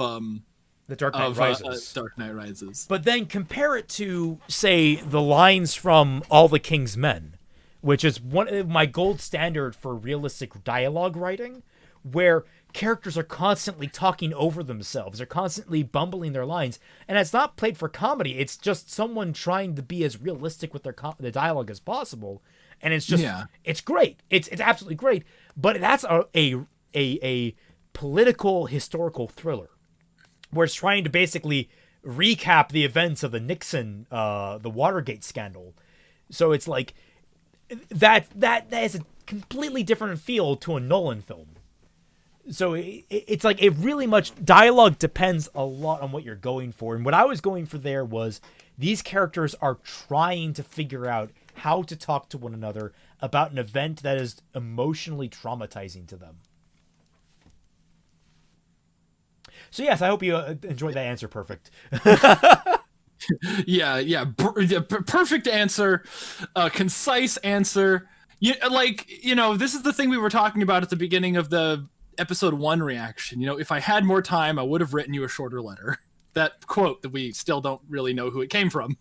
The Dark Knight Rises. Dark Knight Rises. But then compare it to, say, the lines from All the King's Men, which is one of my gold standard for realistic dialogue writing, where characters are constantly talking over themselves. They're constantly bumbling their lines. And it's not played for comedy. It's just someone trying to be as realistic with the dialogue as possible. And it's just, it's great. It's absolutely great. But that's a political historical thriller, where it's trying to basically recap the events of the Nixon, the Watergate scandal. So it's like that has a completely different feel to a Nolan film. So it's like it really much dialogue depends a lot on what you're going for. And what I was going for there was these characters are trying to figure out how to talk to one another about an event that is emotionally traumatizing to them. So yes, I hope you enjoyed that answer. Perfect. Yeah. Perfect answer. Concise answer. This is the thing we were talking about at the beginning of the episode 1 reaction. If I had more time, I would have written you a shorter letter. That quote that we still don't really know who it came from.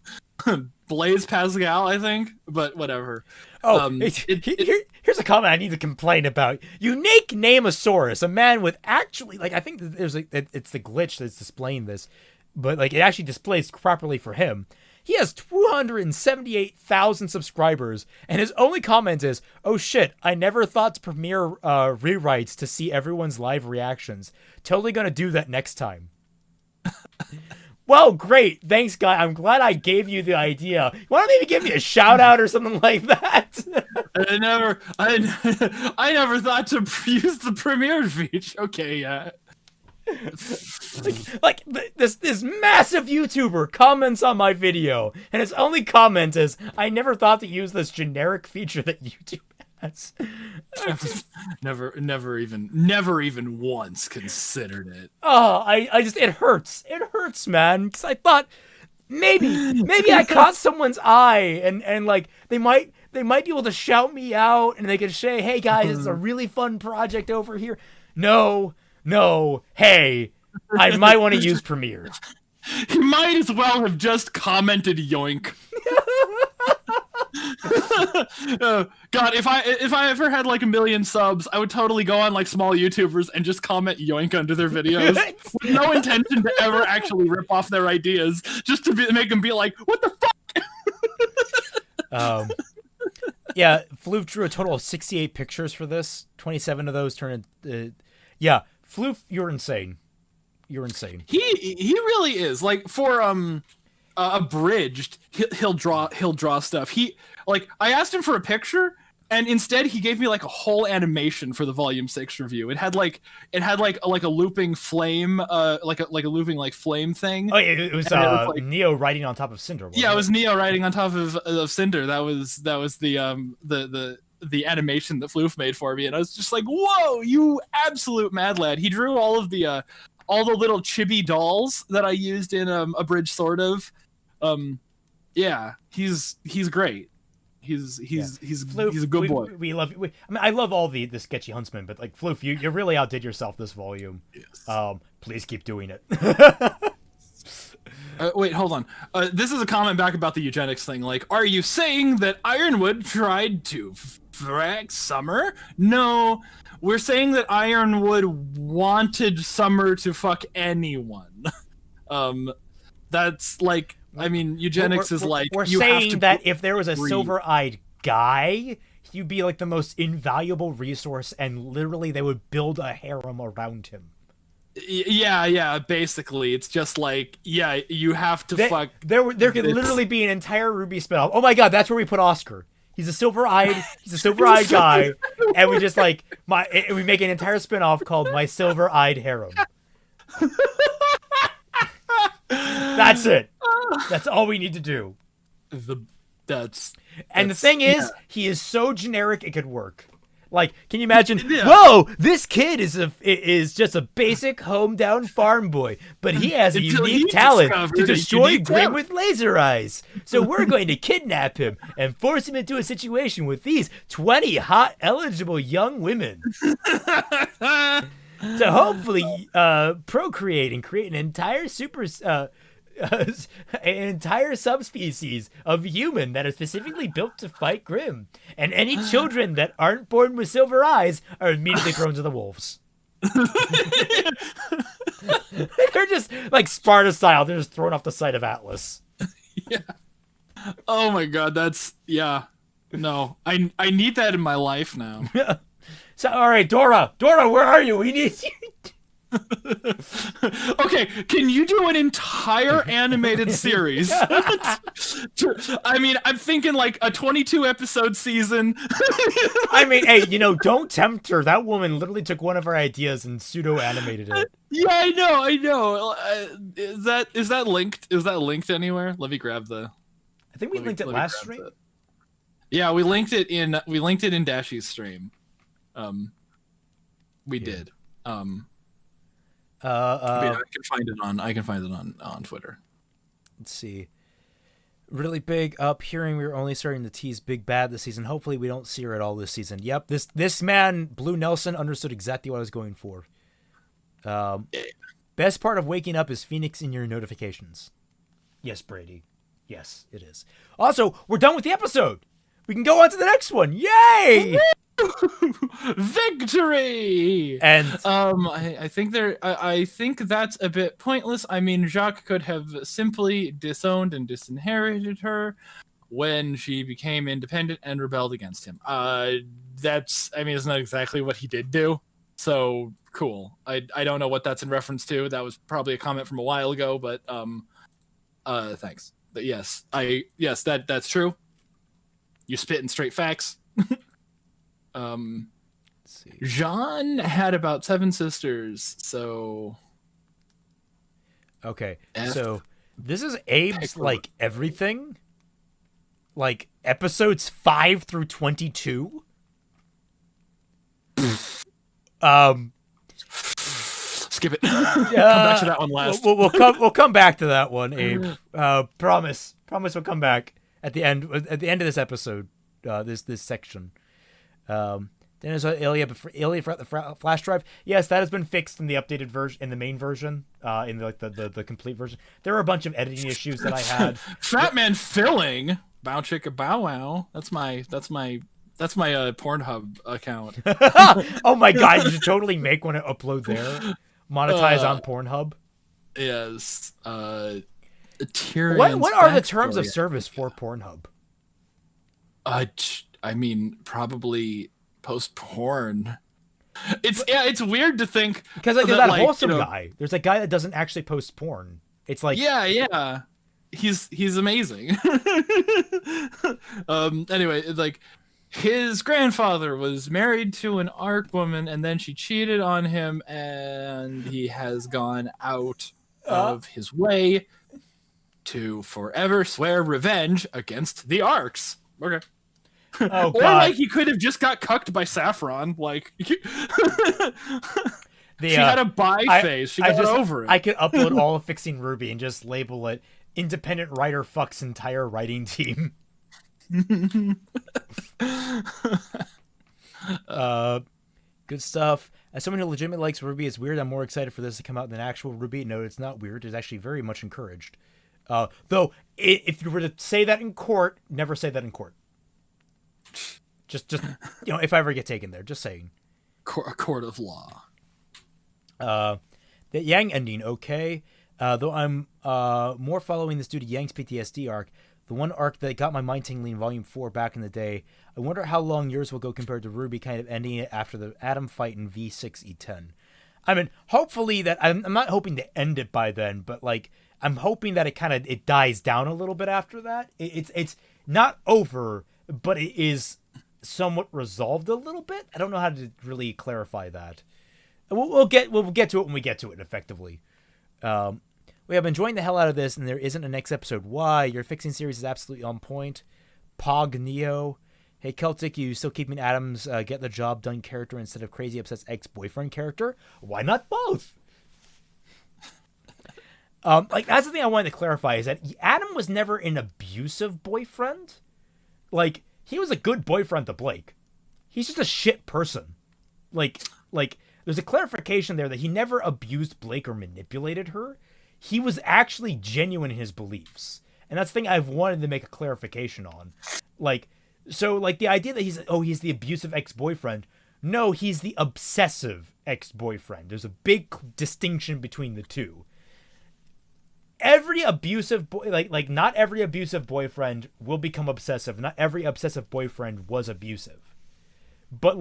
Blaise Pascal, I think, but whatever. Here's a comment I need to complain about. Unique Namosaurus, a man with actually, I think there's it's the glitch that's displaying this, but it actually displays properly for him. He has 278,000 subscribers, and his only comment is, "Oh shit, I never thought to premiere rewrites to see everyone's live reactions. Totally gonna do that next time." Well, great. Thanks, guy. I'm glad I gave you the idea. You want to maybe give me a shout out or something like that? I never thought to use the premiere feature. Okay, yeah. This massive YouTuber comments on my video, and his only comment is, "I never thought to use this generic feature that YouTube has." never even once considered it. Oh, it hurts. It hurts, man. Because I thought maybe I caught someone's eye, and they might be able to shout me out, and they could say, "Hey guys, it's a really fun project over here." No, hey, I might want to use Premiere. He might as well have just commented yoink. God, if I ever had 1 million subs, I would totally go on small YouTubers and just comment yoink under their videos with no intention to ever actually rip off their ideas, just to make them be like, "What the fuck?" Yeah, Floof drew a total of 68 pictures for this. 27 of those turned into... yeah, Floof, you're insane. You're insane. He really is. For abridged, he'll draw stuff. I asked him for a picture, and instead he gave me a whole animation for the Volume 6 review. It had a looping flame, like a looping flame thing. Oh, it was Neo riding on top of Cinder. Yeah, it was Neo riding on top of Cinder. That was the animation that Floof made for me, and I was just like, "Whoa, you absolute mad lad!" He drew all the little chibi dolls that I used in Abridged sort of. Yeah, he's great. He's Floof, a good boy. We love you. I love all the sketchy huntsmen, but Floof, you really outdid yourself this volume. Yes. Please keep doing it. Wait, hold on. This is a comment back about the eugenics thing. Are you saying that Ironwood tried to frack Summer? No, we're saying that Ironwood wanted Summer to fuck anyone. That's eugenics is we're you saying have to that if there was a silver-eyed guy, he'd be the most invaluable resource, and literally they would build a harem around him. Yeah, basically it's just you have to fuck. There could literally be an entire RWBY spinoff. Oh my god, that's where we put Oscar. He's a silver-eyed guy, and we just we make an entire spinoff called My Silver-Eyed Harem. That's it. That's all we need to do. The thing is, he is so generic it could work. Can you imagine? Yeah. Whoa, this kid is just a basic hometown farm boy, but he has a unique talent to destroy Grim with laser eyes. So we're going to kidnap him and force him into a situation with these 20 hot, eligible young women to hopefully procreate and create an entire an entire subspecies of human that is specifically built to fight Grim, and any children that aren't born with silver eyes are immediately thrown to the wolves. They're just Sparta style. They're just thrown off the side of Atlas. Yeah. Oh my god, no. I need that in my life now. So all right, Dora, where are you? We need you. Okay, can you do an entire animated series? I'm thinking a 22 episode season. Hey, don't tempt her. That woman literally took one of our ideas and pseudo animated it. Yeah, I know. Is that linked? Is that linked anywhere? Let me grab the. I think we linked it last stream. Yeah, we linked it in Dashy's stream. We did. I can find it on Twitter. Let's see. Really big up hearing we were only starting to tease Big Bad this season. Hopefully we don't see her at all this season. Yep, this man, Blue Nelson, understood exactly what I was going for. Best part of waking up is Phoenix in your notifications. Yes, Brady. Yes, it is. Also, we're done with the episode. We can go on to the next one. Yay! Victory! And I think that's a bit pointless. I mean, Jacques could have simply disowned and disinherited her when she became independent and rebelled against him. It's not exactly what he did do. So cool. I don't know what that's in reference to. That was probably a comment from a while ago, but thanks. But yes, that's true. You spit in straight facts. Jean had about 7 sisters, so okay. So this is Abe's like everything, like episodes 5 through 22. Skip it. Come back to that one last. We'll come back to that one, Abe. Promise we'll come back at the end of this episode. This section. Then there's Ilya for the flash drive. Yes, that has been fixed in the updated version, in the main version, in the complete version. There were a bunch of editing issues that I had. Fatman filling bow chicka bow wow. That's my Pornhub account. Oh my god, you should totally make one and upload there. Monetize on Pornhub. Yes. What are the terms of service for Pornhub? I mean, probably post porn. It's weird to think because like, there's that wholesome guy. There's a guy that doesn't actually post porn. It's like yeah. He's amazing. Anyway, it's like his grandfather was married to an ARC woman, and then she cheated on him, and he has gone out of his way to forever swear revenge against the ARCs. Okay. Oh, or God. like he could have just got cucked by Saffron. Like she had a phase. She got over it. I could upload all of Fixing RWBY and just label it "Independent Writer Fucks Entire Writing Team." Good stuff. As someone who legitimately likes RWBY, it's weird. I'm more excited for this to come out than actual RWBY. No, it's not weird. It's actually very much encouraged. Though, if you were to say that in court, never say that in court. Just if I ever get taken there, just saying. A court of law. The Yang ending, okay. Though I'm more following this due to Yang's PTSD arc, the one arc that got my mind tingling in Volume 4 back in the day. I wonder how long yours will go compared to RWBY kind of ending it after the Atom fight in V6E10. I mean, hopefully that I'm not hoping to end it by then, but like I'm hoping that it dies down a little bit after that. It's not over, but it is somewhat resolved a little bit. I don't know how to really clarify that. We'll get to it when we get to it effectively. We have enjoying the hell out of this, and there isn't a next episode. Why? Your Fixing series is absolutely on point. Pog Neo. Hey, Celtic, you still keeping Adam's get the job done character instead of crazy obsessed ex-boyfriend character? Why not both? That's the thing I wanted to clarify is that Adam was never an abusive boyfriend. Like, he was a good boyfriend to Blake. He's just a shit person. Like, there's a clarification there that he never abused Blake or manipulated her. He was actually genuine in his beliefs. And that's the thing I've wanted to make a clarification on. So the idea that he's the abusive ex-boyfriend. No, he's the obsessive ex-boyfriend. There's a big distinction between the two. Every abusive not every abusive boyfriend will become obsessive. Not every obsessive boyfriend was abusive. But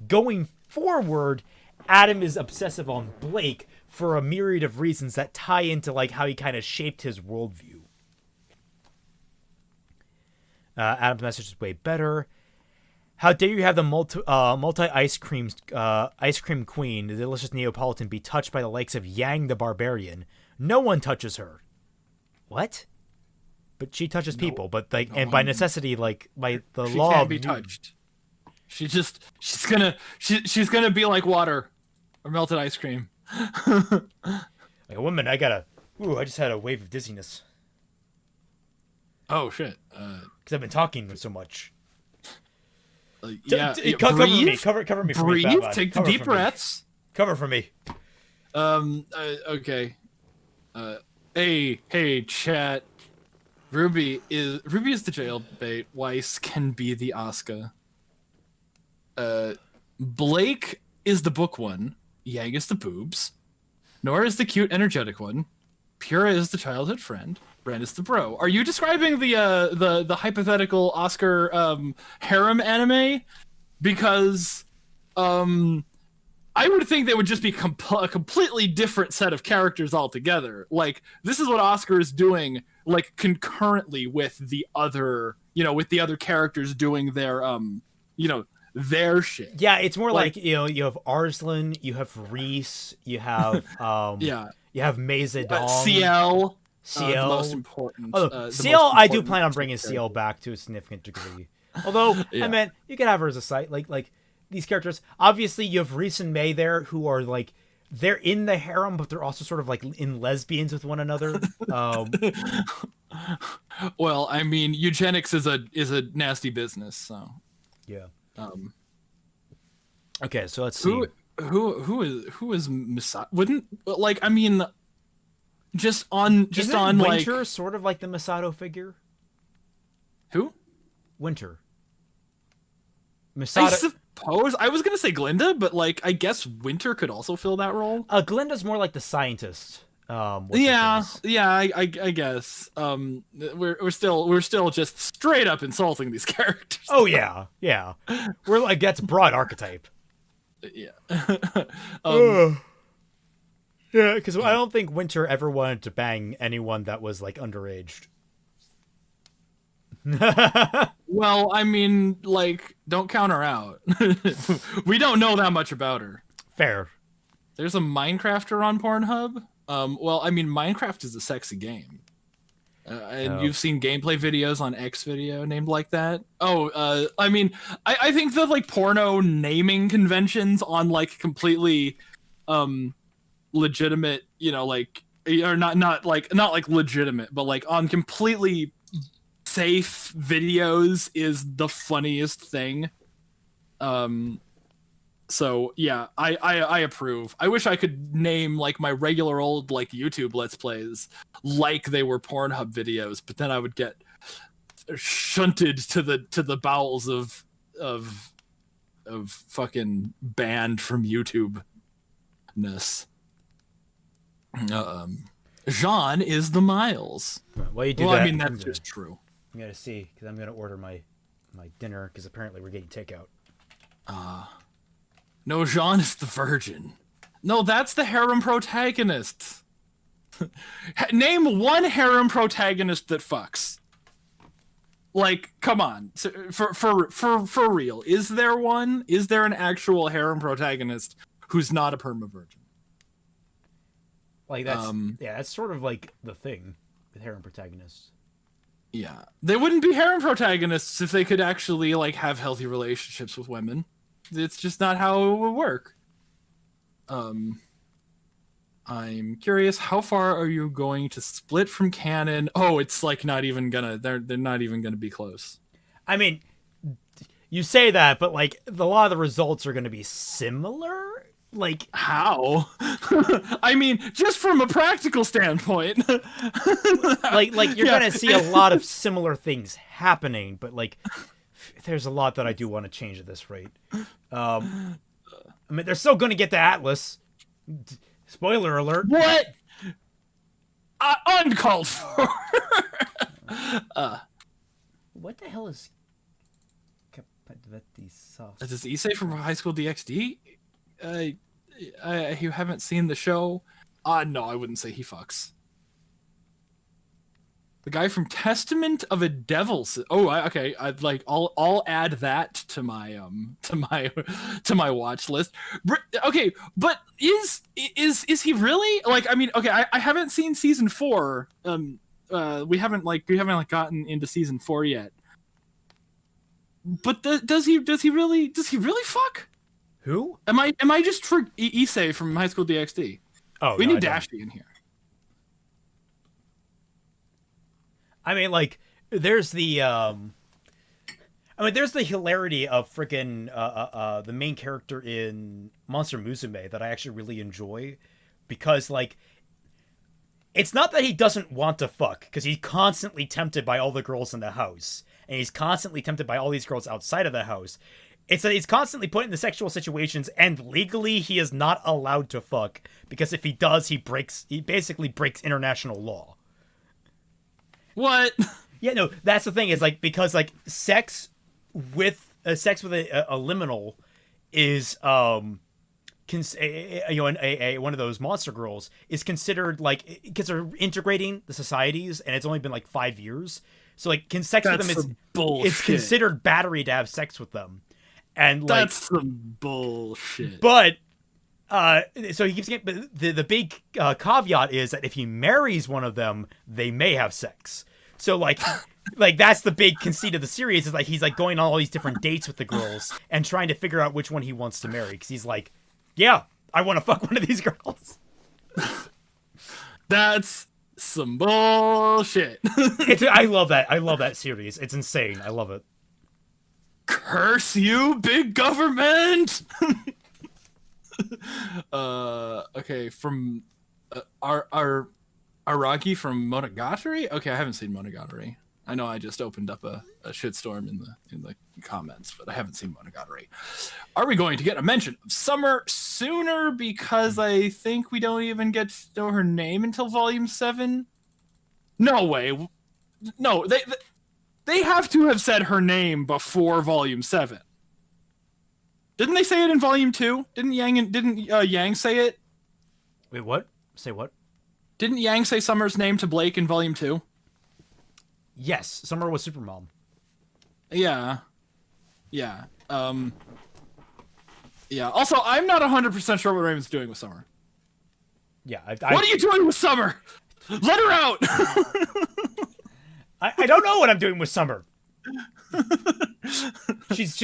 going forward, Adam is obsessive on Blake for a myriad of reasons that tie into how he kind of shaped his worldview. Adam's message is way better. How dare you have the multi ice cream queen, the delicious Neapolitan, be touched by the likes of Yang the Barbarian? No one touches her. What? But she touches people. But by necessity, by the she law, can't be touched. She's gonna be like water or melted ice cream. Like a woman, I just had a wave of dizziness. Oh shit. Because I've been talking so much. Yeah. Cover breathe. me. Cover me. For Breathe. me, Fatman. Take the Cover deep for me. breaths. Cover for me. Okay. Hey, chat. Ruby is the jailbait. Weiss can be the Asuka. Blake is the book one. Yang is the boobs. Nora is the cute, energetic one. Pura is the childhood friend. Ren is the bro. Are you describing the hypothetical Oscar harem anime? Because I would think they would just be a completely different set of characters altogether. Like, this is what Oscar is doing, like, concurrently with the other, with the other characters doing their, their shit. Yeah, it's more like you have Arslan, you have Reese, you have you have Mazedong, CL. CL, the most important. Oh, CL, I do plan on bringing CL back to a significant degree. Although, I meant you could have her as a side, like these characters. Obviously, you have Reese and May there, who are like they're in the harem, but they're also sort of like in lesbians with one another. Well, I mean, eugenics is a nasty business, so yeah. Okay, so let's see. Who is Messiah? Wouldn't like I mean, just on Isn't like Winter sort of like the Masato figure? Who? Winter. I Masato. suppose I was gonna say Glinda, but like I guess Winter could also fill that role. Glinda's more like the scientist. Yeah, I guess. We're still just straight up insulting these characters. Oh yeah. We're like that's broad archetype. Yeah. Yeah, because I don't think Winter ever wanted to bang anyone that was like underaged. Well, I mean, like, don't count her out. We don't know that much about her. Fair. There's a Minecrafter on Pornhub. Well, I mean, Minecraft is a sexy game. And you've seen gameplay videos on X video named like that. Oh, I mean, I think the like porno naming conventions on like completely legitimate, like or not like legitimate, but like on completely safe videos is the funniest thing. So yeah, I approve. I wish I could name like my regular old like YouTube Let's Plays like they were Pornhub videos, but then I would get shunted to the bowels of fucking banned from YouTube-ness. Jean is the Miles. Well, you do well that. I mean that's just true. I'm gonna see because I'm gonna order my dinner because apparently we're getting takeout. No, Jean is the virgin. No, that's the harem protagonist. Name one harem protagonist that fucks. Like, come on, for real. Is there one? Is there an actual harem protagonist who's not a perma virgin? Like that's that's sort of like the thing with harem protagonists. Yeah, they wouldn't be harem protagonists if they could actually like have healthy relationships with women. It's just not how it would work. I'm curious, how far are you going to split from canon? Oh, it's like not even gonna. They're not even gonna be close. I mean, you say that, but like a lot of the results are going to be similar. Like how? I mean, just from a practical standpoint. like you're gonna see a lot of similar things happening, but like there's a lot that I do want to change at this rate. I mean, they're still gonna get the Atlas. Spoiler alert. What? Uncalled for. What the hell is sauce? Is this Issei from High School DxD? You haven't seen the show? No, I wouldn't say he fucks. The guy from Testament of a Devil. Okay. I'll add that to my watch list. Okay, but is he really like? I mean, okay, I haven't seen season 4. We haven't gotten into season 4 yet. But does he really fuck? Who? Am I just for Issei from High School DxD? Oh, we need Dashi in here. I mean, like, there's the there's the hilarity of freaking the main character in Monster Musume that I actually really enjoy, because like it's not that he doesn't want to fuck, because he's constantly tempted by all the girls in the house, and he's constantly tempted by all these girls outside of the house. It's that he's constantly put into sexual situations, and legally he is not allowed to fuck, because if he does, he basically breaks international law. What? Yeah, no, that's the thing, is like, because like sex with a liminal is one of those monster girls is considered like, because they're integrating the societies, and it's only been like 5 years, so like sex with them is bullshit. It's considered battery to have sex with them, and like that's some bullshit. But so he keeps getting the big caveat is that if he marries one of them, they may have sex. So like that's the big conceit of the series, is like he's like going on all these different dates with the girls and trying to figure out which one he wants to marry, because he's like, yeah, I want to fuck one of these girls. That's some bullshit. I love that series. It's insane. I love it. Curse you, big government. Okay, from Araki from Monogatari. Okay, I haven't seen Monogatari. I know I just opened up a shitstorm in the comments, but I haven't seen Monogatari. Are we going to get a mention of Summer sooner? Because I think we don't even get to know her name until Volume 7. No way. No, they have to have said her name before Volume 7. Didn't they say it in Volume 2? Didn't Yang say it? Wait, what? Say what? Didn't Yang say Summer's name to Blake in Volume 2? Yes, Summer was Supermom. Yeah. Yeah. Yeah. Also, I'm not 100% sure what Raven's doing with Summer. Yeah. What are you doing with Summer? Let her out! I don't know what I'm doing with Summer. She's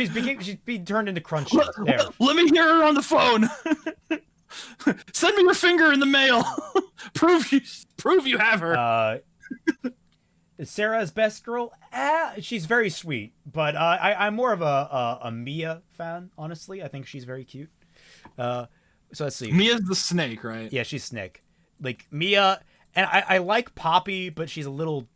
being turned into Crunchy. There. Let me hear her on the phone. Send me your finger in the mail. Prove you have her. Sarah's best girl. She's very sweet, but I'm more of a Mia fan. Honestly, I think she's very cute. So let's see. Mia's the snake, right? Yeah, she's Snake. Like Mia, and I like Poppy, but she's a little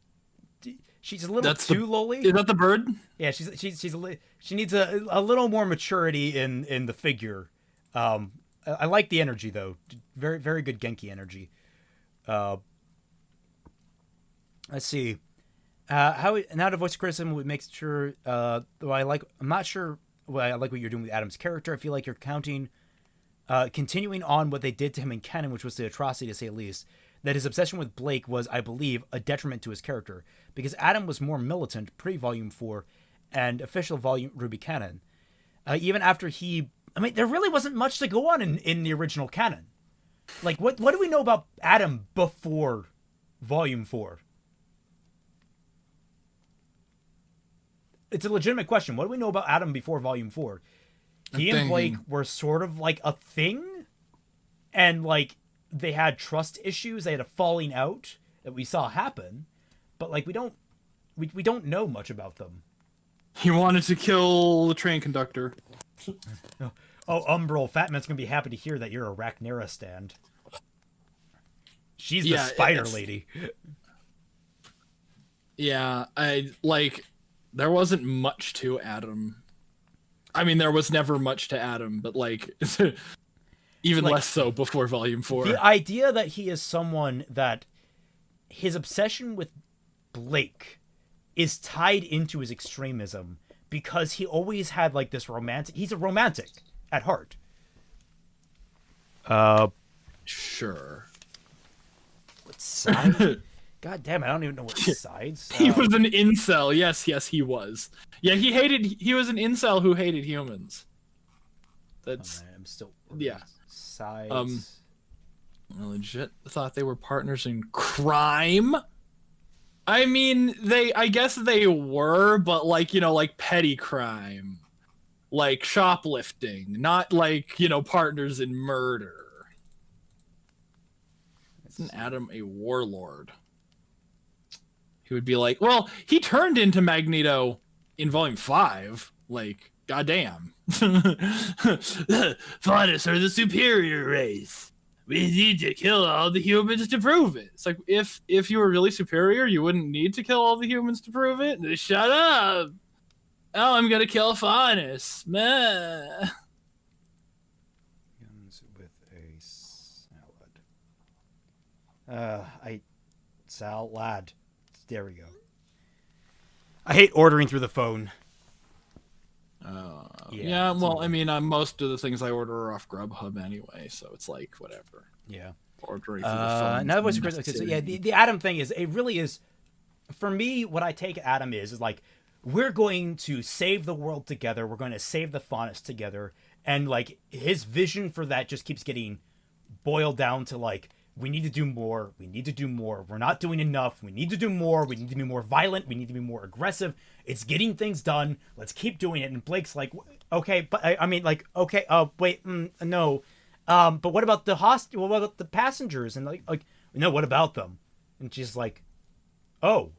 too lowly. Is that the bird? Yeah, she needs a little more maturity in the figure. I like the energy though. Very very good Genki energy. Let's see. How now to voice criticism would make sure. I'm not sure. Well, I like what you're doing with Adam's character. I feel like you're continuing on what they did to him in canon, which was the atrocity to say the least. That his obsession with Blake was, I believe, a detriment to his character, because Adam was more militant pre-Volume 4 and official Volume RWBY canon. Even after there really wasn't much to go on in the original canon. Like, what do we know about Adam before Volume 4? It's a legitimate question. What do we know about Adam before Volume 4? He and Blake were sort of like a thing, and like they had trust issues. They had a falling out that we saw happen, but like we don't know much about them. He wanted to kill the train conductor. Oh, Umbral, Fatman's gonna be happy to hear that you're a Rhaenyra stand. She's the spider lady. Yeah, there wasn't much to Adam. I mean, there was never much to Adam, but like even less so before Volume 4. The idea that he is someone that his obsession with Blake is tied into his extremism, because he always had like this romantic. He's a romantic at heart. Sure. What side? God damn it, I don't even know what sides. He was an incel. Yes, he was. Yeah, he was an incel who hated humans. That's I'm still sides. I legit thought they were partners in crime. I mean, I guess they were, but like, like petty crime. Like shoplifting, not like, partners in murder. Isn't Adam a warlord? He would be like, well, he turned into Magneto in Volume 5. Like, goddamn. Faunus are the superior race. We need to kill all the humans to prove it. It's like, if you were really superior, you wouldn't need to kill all the humans to prove it. Shut up. Oh, I'm gonna kill Faunus. Meh. Guns with a salad. There we go. I hate ordering through the phone. Yeah, well, I mean, most of the things I order are off Grubhub anyway, so it's like, whatever. Yeah. Ordering through the phone. Another was so yeah, the Atom thing is, it really is, for me, what I take Atom is like, we're going to save the world together, we're going to save the Faunus together, and like, his vision for that just keeps getting boiled down to like, we need to do more, we're not doing enough, we need to do more, we need to be more violent, we need to be more aggressive, it's getting things done, let's keep doing it. And Blake's like, okay, but I mean, like, okay, wait, no, but what about the what about the passengers? And like, no, what about them? And she's like, oh,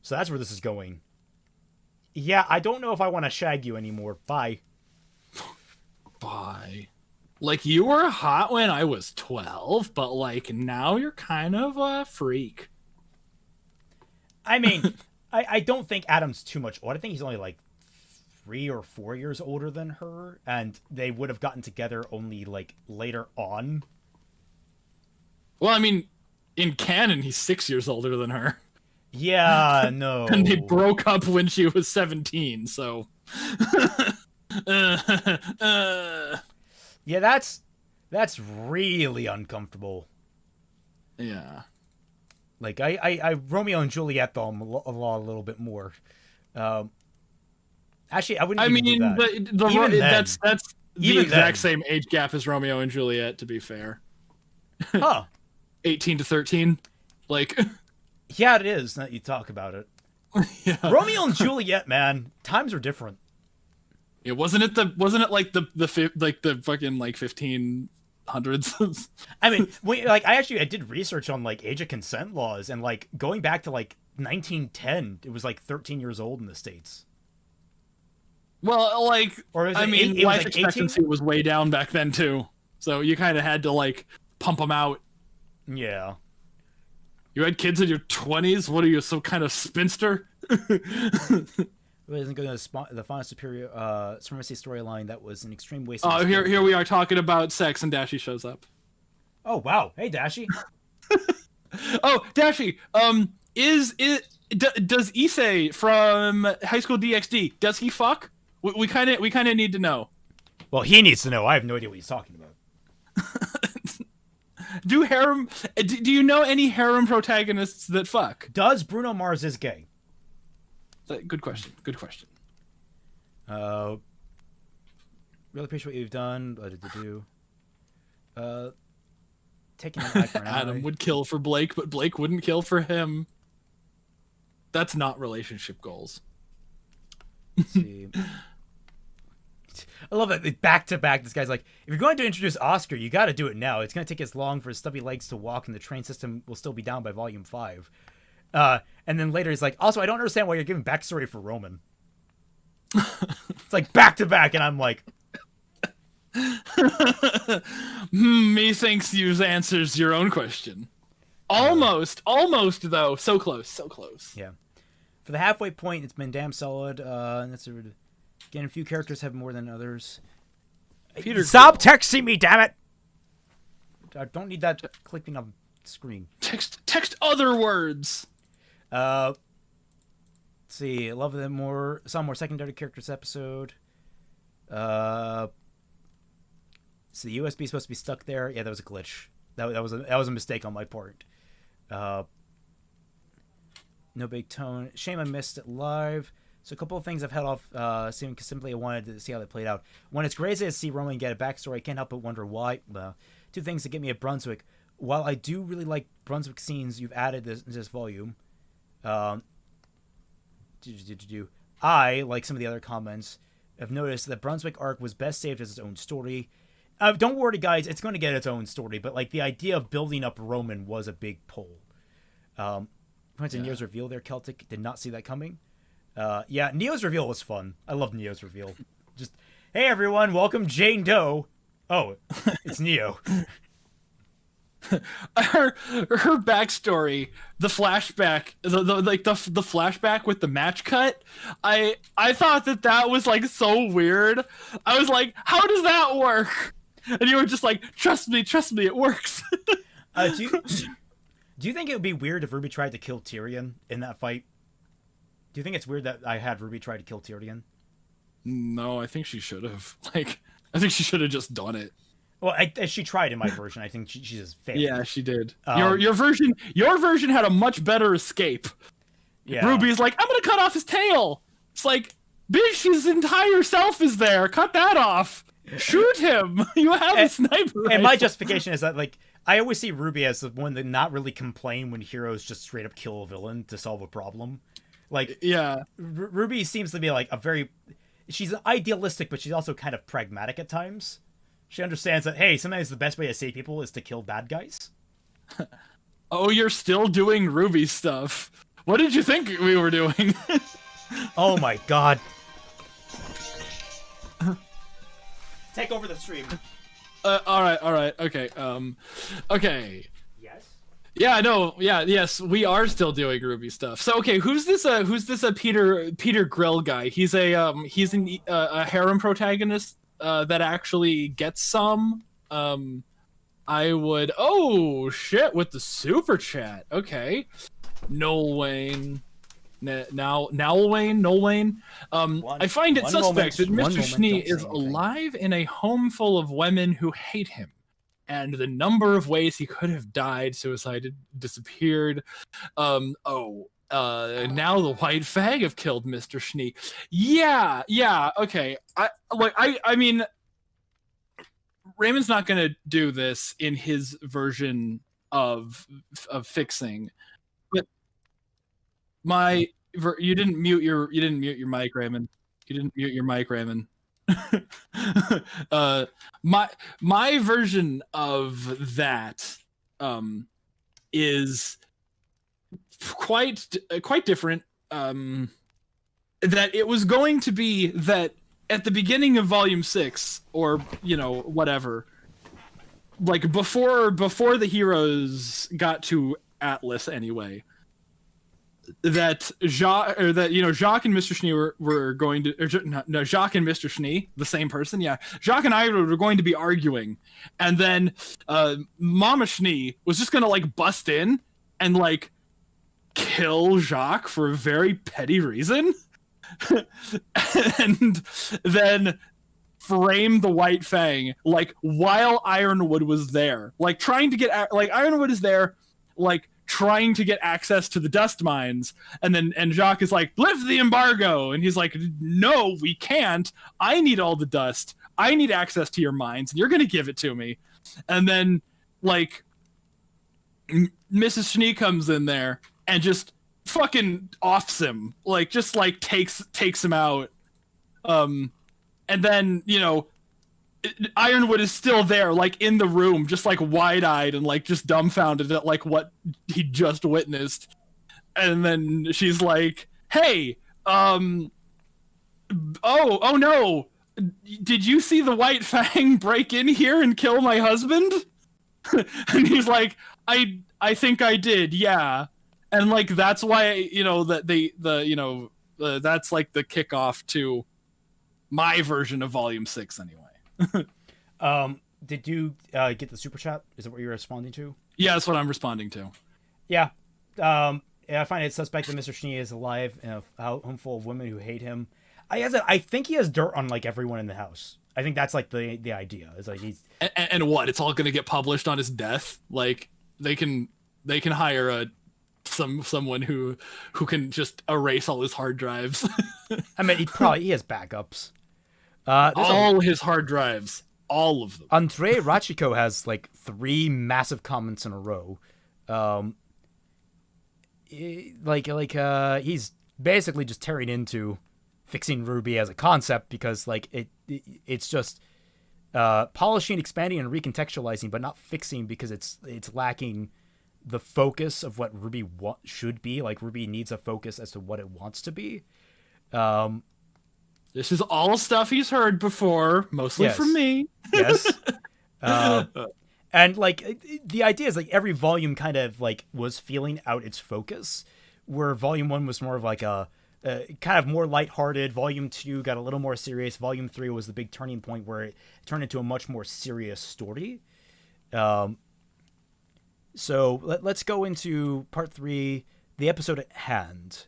so that's where this is going. Yeah, I don't know if I want to shag you anymore, bye. Bye. Like, you were hot when I was 12, but, like, now you're kind of a freak. I mean, I don't think Adam's too much old. I think he's only, like, 3 or 4 years older than her, and they would have gotten together only, like, later on. Well, I mean, in canon, he's 6 years older than her. Yeah, no. And they broke up when she was 17, so... Yeah, that's really uncomfortable. Yeah. Like, I Romeo and Juliet them a little bit more. Actually, I wouldn't even do that. That's the exact same age gap as Romeo and Juliet, to be fair. Huh. 18 to 13. Like... Yeah, it is, now that you talk about it. Yeah. Romeo and Juliet, man, times are different. It wasn't it like the fucking like 1500s. I mean, I did research on like age of consent laws, and like going back to like 1910, it was like 13 years old in the States. Well, like, I mean, life expectancy was way down back then too, so you kind of had to like pump them out. Yeah. You had kids in your 20s. What are you, some kind of spinster? Really isn't going to the Faunus Superior supremacy storyline. That was an extreme waste. Oh, here we are talking about sex, and Dashi shows up. Oh wow! Hey, Dashi. Oh, Dashi. Does Issei from High School DxD, does he fuck? We kind of need to know. Well, he needs to know. I have no idea what he's talking about. Do you know any harem protagonists that fuck? Does Bruno Mars is gay? Good question. Good question. Really appreciate what you've done. Taking an eye for an Adam eye. would kill for Blake, but Blake wouldn't kill for him. That's not relationship goals. Let's see. I love that back to back. This guy's like, if you're going to introduce Oscar, you got to do it now. It's going to take as long for his stubby legs to walk, and the train system will still be down by Volume 5. And then later he's like, also, I don't understand why you're giving backstory for Roman. It's like back to back, and I'm like, methinks you answers your own question. Almost though. So close. Yeah. For the halfway point, it's been damn solid. And that's again, a few characters have more than others. Peter, stop texting me, damn it! I don't need that clicking on the screen. Text other words. Let's see. I love them more. Some more secondary characters episode. So the USB is supposed to be stuck there. Yeah, that was a glitch. That was a mistake on my part. No big tone. Shame I missed it live. So a couple of things I've held off seeing because simply I wanted to see how they played out. When it's crazy to see Roman get a backstory, I can't help but wonder why. Two things that get me at Brunswick. While I do really like Brunswick scenes you've added this volume, I, like some of the other comments, have noticed that Brunswick arc was best saved as its own story. Don't worry, guys, it's going to get its own story, but like the idea of building up Roman was a big pull. points in Neo's reveal there, Celtic. Did not see that coming. Yeah, Neo's reveal was fun. I love Neo's reveal. Just, hey everyone, welcome Jane Doe. Oh, it's Neo. her backstory, the flashback, the flashback with the match cut. I thought that was like so weird. I was like, how does that work? And you were just like, trust me, it works. Do you think it would be weird if RWBY tried to kill Tyrion in that fight? Do you think it's weird that I had RWBY try to kill Tyrion? No, I think she should have. Like, I think she should have just done it. Well, she tried in my version. I think she just failed. Yeah, she did. Your version had a much better escape. Yeah. RWBY's like, I'm gonna cut off his tail. It's like, bitch, his entire self is there. Cut that off. Shoot him. You have a sniper rifle. And my justification is that, like, I always see RWBY as the one that not really complain when heroes just straight up kill a villain to solve a problem. Like, yeah, RWBY seems to be like she's idealistic, but she's also kind of pragmatic at times. She understands that, hey, sometimes the best way to save people is to kill bad guys. Oh, you're still doing RWBY stuff. What did you think we were doing? Oh my god. Take over the stream. All right, okay, okay. Yes? Yeah, no, yeah, yes, we are still doing RWBY stuff. So, okay, who's this Peter Grill guy? He's a harem protagonist that actually gets some. Oh shit, with the super chat. Okay, Noel Wayne. Noel Wayne. I find it suspect that Mr. Schnee is alive in a home full of women who hate him, and the number of ways he could have died, suicided, disappeared. Now the white fag have killed Mr. Schnee. Yeah, okay. I mean, Raymond's not gonna do this in his version of Fixing, but you didn't mute your mic, Raymond. You didn't mute your mic, Raymond. My version of that is quite different. That it was going to be that at the beginning of Volume 6, or whatever, like before the heroes got to Atlas anyway, that Jacques and Mr. Schnee were going to, no, Jacques and Mr. Schnee, the same person, yeah. Jacques and I were going to be arguing, and then Mama Schnee was just gonna like bust in and like kill Jacques for a very petty reason, and then frame the White Fang like while Ironwood was there, like trying to get Ironwood is there, like trying to get access to the dust mines, and Jacques is like, lift the embargo, and he's like, no, we can't. I need all the dust. I need access to your mines, and you're gonna give it to me. And then like Mrs. Schnee comes in there and just fucking offs him, like just like takes him out. And then Ironwood is still there, like in the room, just like wide-eyed and like just dumbfounded at like what he just witnessed. And then she's like, "Hey, oh no, did you see the White Fang break in here and kill my husband?" And he's like, "I think I did, yeah." And like that's why that's like the kickoff to my version of Volume 6 anyway. Did you get the super chat? Is that what you're responding to? Yeah, that's what I'm responding to. Yeah. I find it suspect that Mr. Schnee is alive in a home full of women who hate him. I think he has dirt on like everyone in the house. I think that's like the idea. It's like he's and what? It's all gonna get published on his death. Like they can hire someone who can just erase all his hard drives. I mean, he has backups. His hard drives, all of them. Andrei Rachiko has like 3 massive comments in a row. He's basically just tearing into Fixing RWBY as a concept, because like it's just polishing, expanding, and recontextualizing, but not fixing, because it's lacking the focus of what RWBY should be. Like RWBY needs a focus as to what it wants to be. This is all stuff he's heard before, mostly from me. Yes. And like the idea is like every volume kind of like was feeling out its focus, where volume 1 was more of like a kind of more lighthearted. Volume 2 got a little more serious. Volume 3 was the big turning point where it turned into a much more serious story. So let's go into part 3, the episode at hand.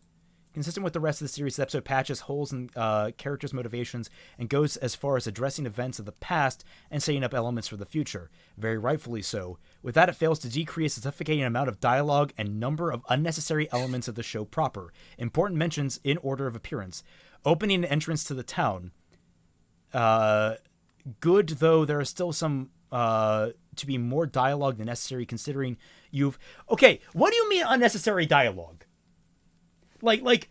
Consistent with the rest of the series, the episode patches holes in characters' motivations and goes as far as addressing events of the past and setting up elements for the future. Very rightfully so. With that, it fails to decrease the suffocating amount of dialogue and number of unnecessary elements of the show proper. Important mentions in order of appearance. Opening and entrance to the town. Good, though there are still some to be more dialogue than necessary, considering you've... Okay, what do you mean unnecessary dialogue? Like,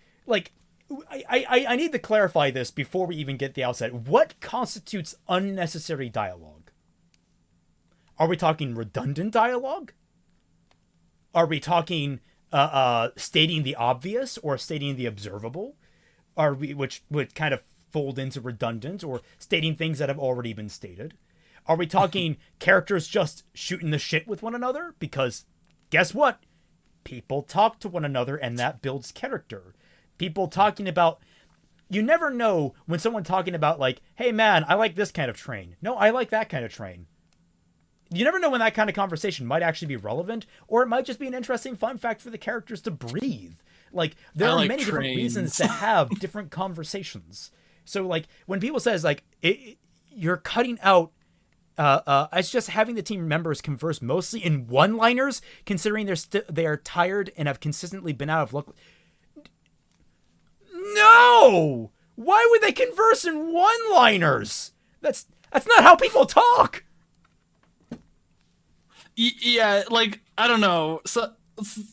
I need to clarify this before we even get the outset. What constitutes unnecessary dialogue? Are we talking redundant dialogue? Are we talking stating the obvious or stating the observable? Are we, which would kind of fold into redundant, or stating things that have already been stated? Are we talking characters just shooting the shit with one another? Because guess what? People talk to one another, and that builds character. People talking about... You never know when someone talking about, like, hey, man, I like this kind of train. No, I like that kind of train. You never know when that kind of conversation might actually be relevant, or it might just be an interesting fun fact for the characters to breathe. Like, there are many different reasons to have different conversations. So, like, when people says, like, you're cutting out... it's just having the team members converse mostly in one-liners, considering they are tired and have consistently been out of luck. No! Why would they converse in one-liners? That's not how people talk. Yeah, like, I don't know. So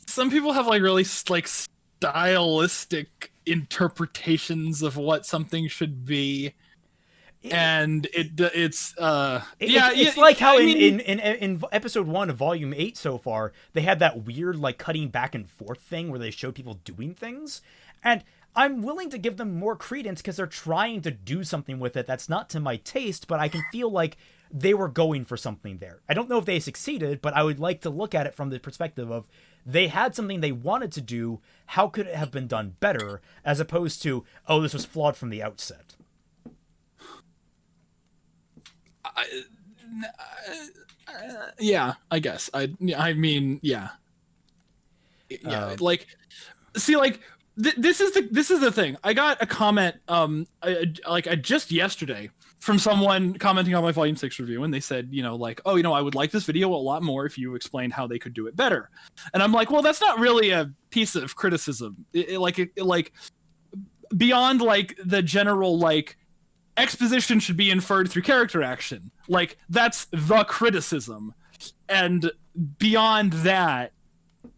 some people have like really like stylistic interpretations of what something should be. And it's like how in episode 1 of volume 8 so far, they had that weird like cutting back and forth thing where they showed people doing things, and I'm willing to give them more credence because they're trying to do something with it that's not to my taste, but I can feel like they were going for something there. I don't know if they succeeded, but I would like to look at it from the perspective of they had something they wanted to do. How could it have been done better, as opposed to, oh, this was flawed from the outset. Yeah, I guess. I mean, yeah. Like, see, like, this is the thing. I got a comment, just yesterday from someone commenting on my Volume 6 review, and they said, like, oh, I would like this video a lot more if you explained how they could do it better. And I'm like, well, that's not really a piece of criticism. Like, beyond, like, the general, like, exposition should be inferred through character action. Like, that's the criticism. And beyond that,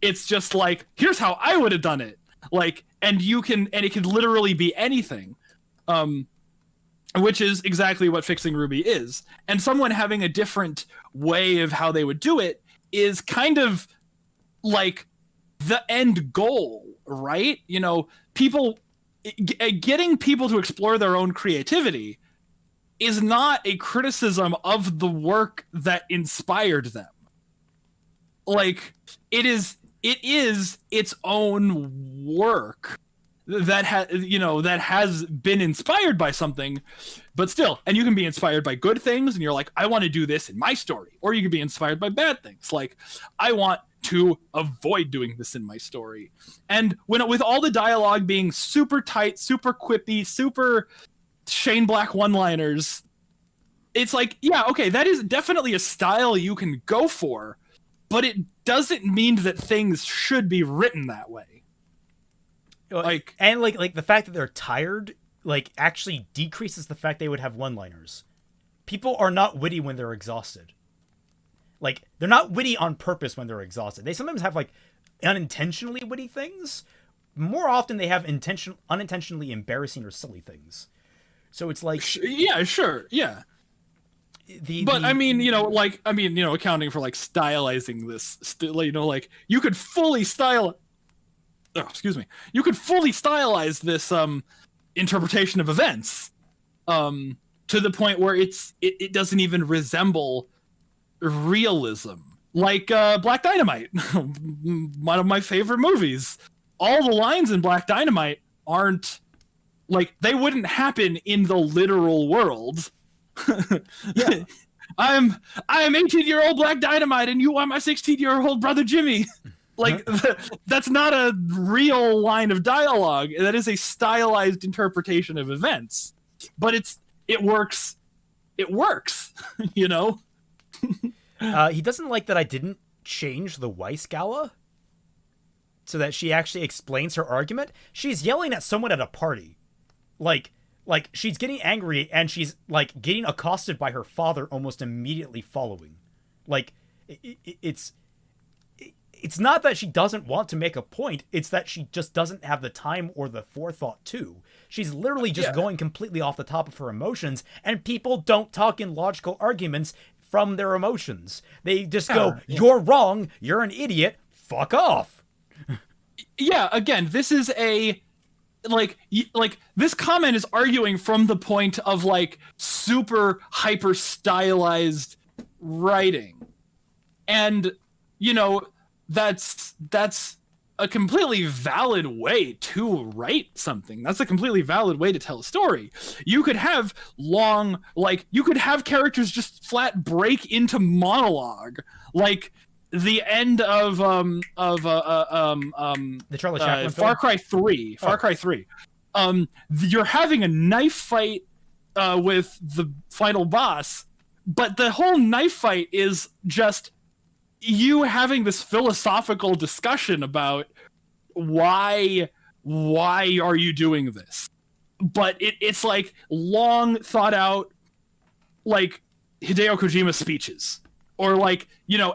it's just like, here's how I would have done it. Like, and it can literally be anything. Which is exactly what Fixing RWBY is. And someone having a different way of how they would do it is kind of like the end goal, right? Getting people to explore their own creativity is not a criticism of the work that inspired them. Like, it is its own work that has been inspired by something, but still, and you can be inspired by good things, and you're like, I want to do this in my story, or you can be inspired by bad things, like, I want to avoid doing this in my story. And with all the dialogue being super tight, super quippy, super Shane Black one-liners, it's like, yeah, okay, that is definitely a style you can go for, but it doesn't mean that things should be written that way. Like, and like the fact that they're tired, like, actually decreases the fact they would have one-liners. People are not witty when they're exhausted. Like, they're not witty on purpose when they're exhausted. They sometimes have, like, unintentionally witty things. More often, they have unintentionally embarrassing or silly things. So it's like... Yeah, sure, yeah. But I mean, accounting for like stylizing this, like you could fully style. Oh, excuse me. You could fully stylize this interpretation of events, to the point where it doesn't even resemble realism. Like Black Dynamite, one of my favorite movies. All the lines in Black Dynamite aren't like, they wouldn't happen in the literal world. Yeah. I'm 18-year-old Black Dynamite, and you are my 16-year-old brother Jimmy. Like, that's not a real line of dialogue. That is a stylized interpretation of events. But it works. It works, you know? He doesn't like that I didn't change the Weiss Gala so that she actually explains her argument. She's yelling at someone at a party. Like she's getting angry, and she's like getting accosted by her father almost immediately following. Like it's not that she doesn't want to make a point, it's that she just doesn't have the time or the forethought to. She's literally just going completely off the top of her emotions, and people don't talk in logical arguments from their emotions. They just go, "You're wrong, you're an idiot, fuck off." Yeah, again, this is a like this comment is arguing from the point of like super hyper stylized writing. And that's a completely valid way to write something. That's a completely valid way to tell a story. You could have you could have characters just flat break into monologue, like the end of the Charlie Chaplin film? Far Cry 3. Far Cry 3. You're having a knife fight with the final boss, but the whole knife fight is just you having this philosophical discussion about why are you doing this? But it's like long thought out, like Hideo Kojima speeches, or like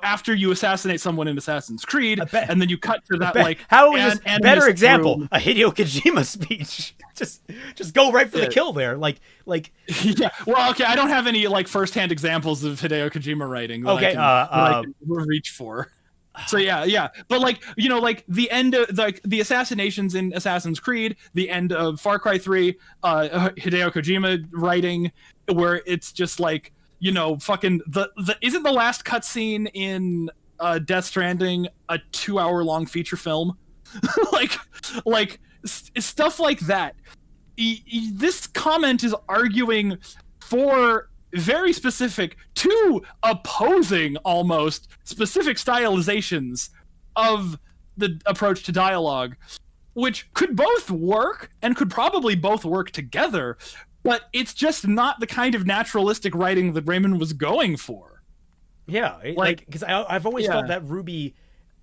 after you assassinate someone in Assassin's Creed, and then you cut to that like how is this better example? A Hideo Kojima speech. Just go right for the kill there. Like yeah. Well, okay, I don't have any like firsthand examples of Hideo Kojima writing that I can reach for. So yeah. But like like the end of like the assassinations in Assassin's Creed, the end of Far Cry 3, Hideo Kojima writing, where it's just like fucking the isn't the last cutscene in Death Stranding a 2-hour-long feature film? like stuff like that. This comment is arguing for very specific, two opposing almost specific stylizations of the approach to dialogue, which could both work and could probably both work together, but it's just not the kind of naturalistic writing that Raymond was going for. Yeah, like because I've always felt that RWBY,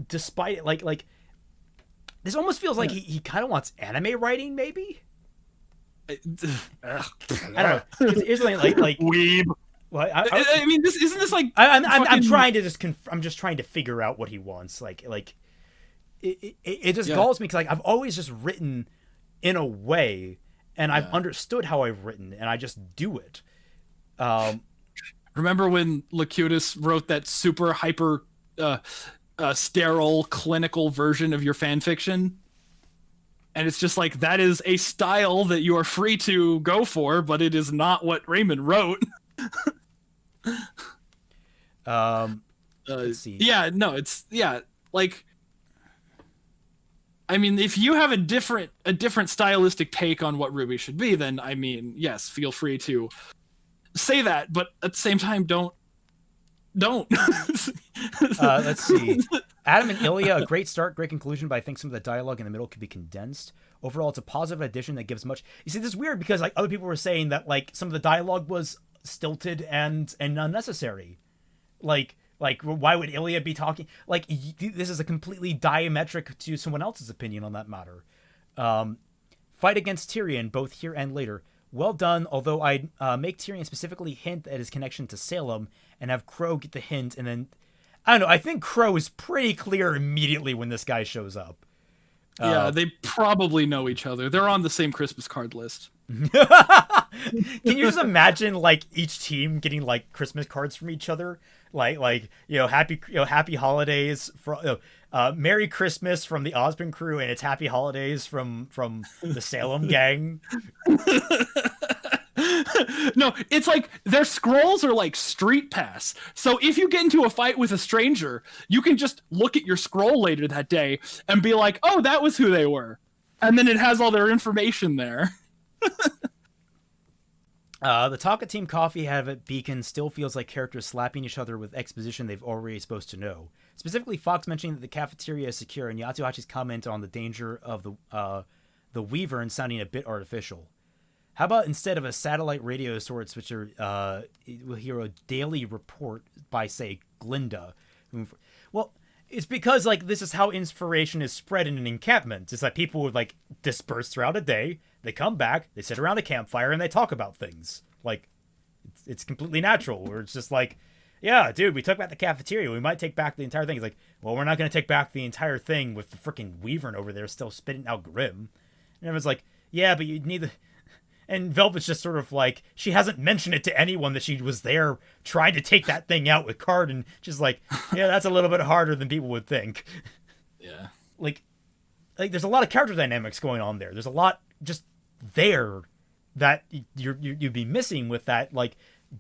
despite it, like this almost feels like he kind of wants anime writing, maybe. I don't know. Here's something like weeb. Well, I mean, isn't this like I'm trying to I'm just trying to figure out what he wants. Like it just galls me because like I've always just written in a way, and I've understood how I've written, and I just do it. Remember when Locutus wrote that super hyper sterile clinical version of your fan fiction? And it's just like, that is a style that you are free to go for, but it is not what Raymond wrote. Let's see. Yeah, no, like, I mean, if you have a different stylistic take on what RWBY should be, then I mean, yes, feel free to say that, but at the same time, don't. Let's see. Adam and Ilya, a great start, great conclusion, but I think some of the dialogue in the middle could be condensed. Overall, it's a positive addition that gives much. You see, this is weird because like other people were saying that like some of the dialogue was stilted and unnecessary. Like why would Ilya be talking? Like this is a completely diametric to someone else's opinion on that matter. Fight against Tyrion, both here and later. Well done, although I'd make Tyrion specifically hint at his connection to Salem and have Crow get the hint, and then I don't know. I think Crow is pretty clear immediately when this guy shows up. Yeah, they probably know each other. They're on the same Christmas card list. Can you just imagine like each team getting like Christmas cards from each other, like happy holidays from Merry Christmas from the Osmond crew, and it's Happy Holidays from the Salem gang. No, it's like their scrolls are like street pass. So if you get into a fight with a stranger, you can just look at your scroll later that day and be like, "Oh, that was who they were," and then it has all their information there. The talk at Team Coffee have at Beacon still feels like characters slapping each other with exposition they've already supposed to know. Specifically, Fox mentioning that the cafeteria is secure, and Yatsuhachi's comment on the danger of the Weaver sounding a bit artificial. How about instead of a satellite radio sorts, which we'll hear a daily report by, say, Glinda? Well, it's because like this is how inspiration is spread in an encampment. It's like people would like disperse throughout a day. They come back, they sit around a campfire, and they talk about things. Like, it's completely natural. Where it's just like, yeah, dude, we took back the cafeteria. We might take back the entire thing. It's like, well, we're not going to take back the entire thing with the freaking Wyvern over there still spitting out Grim. And everyone's like, yeah, but you need the... And Velvet's just sort of like, she hasn't mentioned it to anyone that she was there trying to take that thing out with Card, and she's like, yeah, that's a little bit harder than people would think. Yeah. Like there's a lot of character dynamics going on there. There's a lot just there that you'd be missing with that like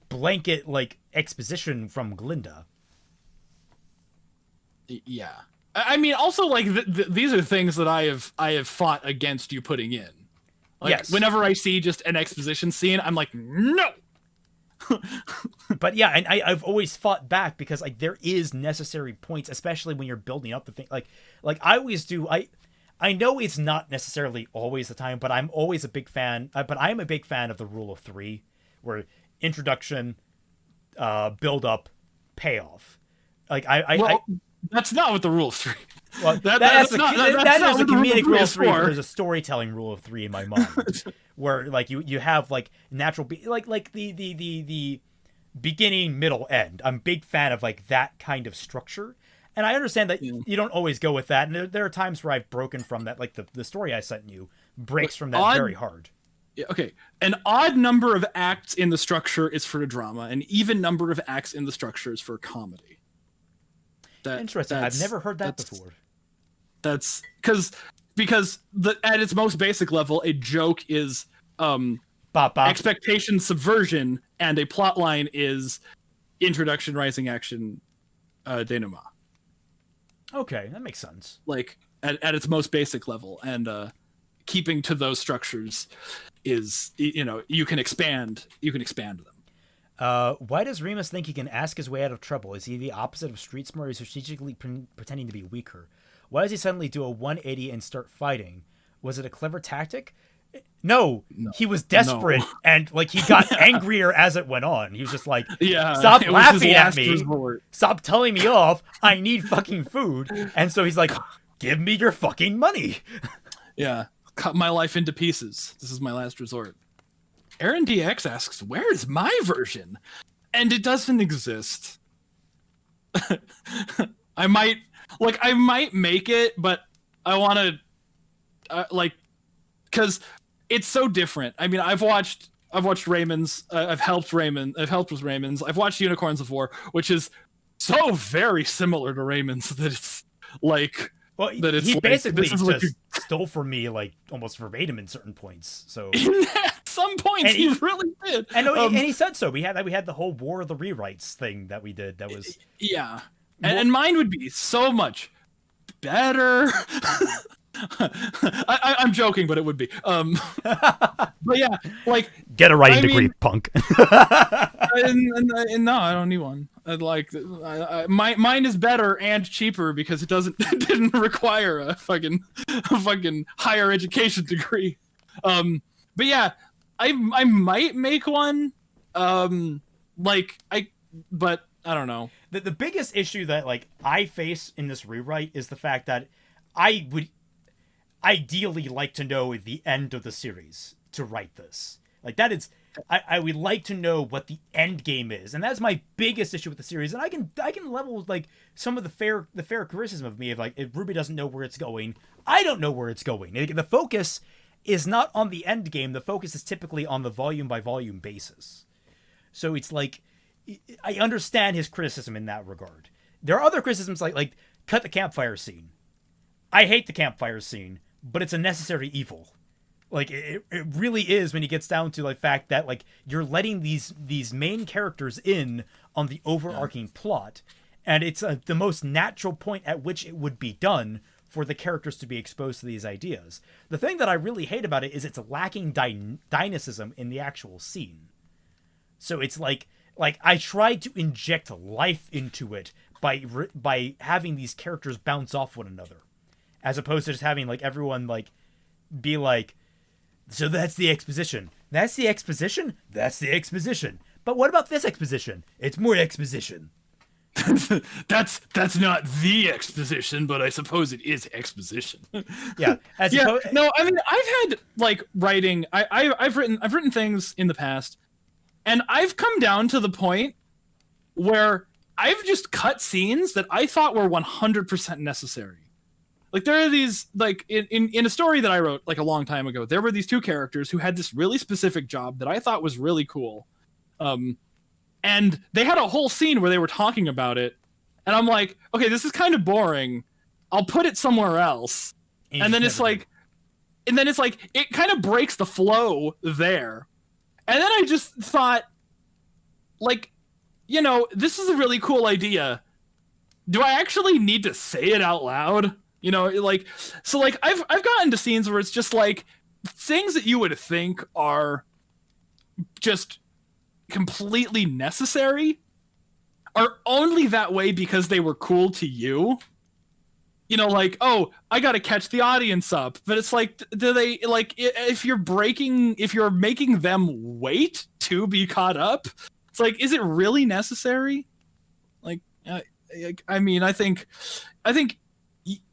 blanket like exposition from Glinda. Yeah. I mean, also like these are things that I have fought against you putting in. Like, yes. Whenever I see just an exposition scene, I'm like, no. But yeah, and I've always fought back because like there is necessary points, especially when you're building up the thing. Like I always do. I know it's not necessarily always the time, but I'm always a big fan. But I am a big fan of the rule of three, where introduction, build up, payoff. Like that's not what the rule of three. Well, that's not a comedic rule of three. There's a storytelling rule of three in my mind, where like you have like natural like the beginning, middle, end. I'm a big fan of like that kind of structure, and I understand that you don't always go with that. And there are times where I've broken from that, like the story I sent you breaks from that very hard. Okay, an odd number of acts in the structure is for a drama, an even number of acts in the structure is for a comedy. Interesting. I've never heard that before. That's because at its most basic level, a joke is expectation subversion, and a plot line is introduction, rising action, denouement. Okay, that makes sense. Like at its most basic level, and keeping to those structures is, you can expand them. Why does Remus think he can ask his way out of trouble? Is he the opposite of street smart, or strategically pretending to be weaker? Why does he suddenly do a 180 and start fighting? Was it a clever tactic? No, he was desperate, and like he got angrier as it went on. He was just like, stop laughing at me. Resort. Stop telling me off. I need fucking food. And so he's like, give me your fucking money. Yeah, cut my life into pieces. This is my last resort. Aaron DX asks, where is my version? And it doesn't exist. I might make it, but I want to, because it's so different. I mean, I've watched Raymond's, I've helped with Raymond's. I've watched Unicorns of War, which is so very similar to Raymond's that it's like, well, he basically just stole from me like almost verbatim in certain points. So at some points he really did. And he said so. We had the whole War of the Rewrites thing that we did. That was and mine would be so much better. I'm joking, but it would be. But yeah, like get a writing degree, punk. and no, I don't need one. Mine is better and cheaper because it didn't require a fucking higher education degree. But yeah, I might make one. But I don't know. The biggest issue that like I face in this rewrite is the fact that I would ideally like to know the end of the series to write this. Like that is, I would like to know what the end game is, and that's my biggest issue with the series. And I can level like some of the fair criticism of me of like if RWBY doesn't know where it's going, I don't know where it's going. The focus is not on the end game. The focus is typically on the volume by volume basis. So it's like, I understand his criticism in that regard. There are other criticisms like cut the campfire scene. I hate the campfire scene, but it's a necessary evil. Like it really is when it gets down to like fact that like you're letting these main characters in on the overarching plot, and it's the most natural point at which it would be done for the characters to be exposed to these ideas. The thing that I really hate about it is it's lacking dynamicism in the actual scene. So it's like I tried to inject life into it by having these characters bounce off one another, as opposed to just having like everyone like be like, so that's the exposition. That's the exposition? That's the exposition. But what about this exposition? It's more exposition. that's not the exposition, but I suppose it is exposition. Yeah. No, I mean, I've had like writing. I've written things in the past, and I've come down to the point where I've just cut scenes that I thought were 100% necessary. Like there are these, like in a story that I wrote like a long time ago, there were these two characters who had this really specific job that I thought was really cool. And they had a whole scene where they were talking about it. And I'm like, okay, this is kind of boring. I'll put it somewhere else. And then it's like, it kind of breaks the flow there. And then I just thought, like, you know, this is a really cool idea. Do I actually need to say it out loud? You know, like, so like I've gotten to scenes where it's just like things that you would think are just completely necessary are only that way because they were cool to you. You know, like, oh, I got to catch the audience up. But it's like, do they, like, if you're making them wait to be caught up, it's like, is it really necessary? Like, I mean, I think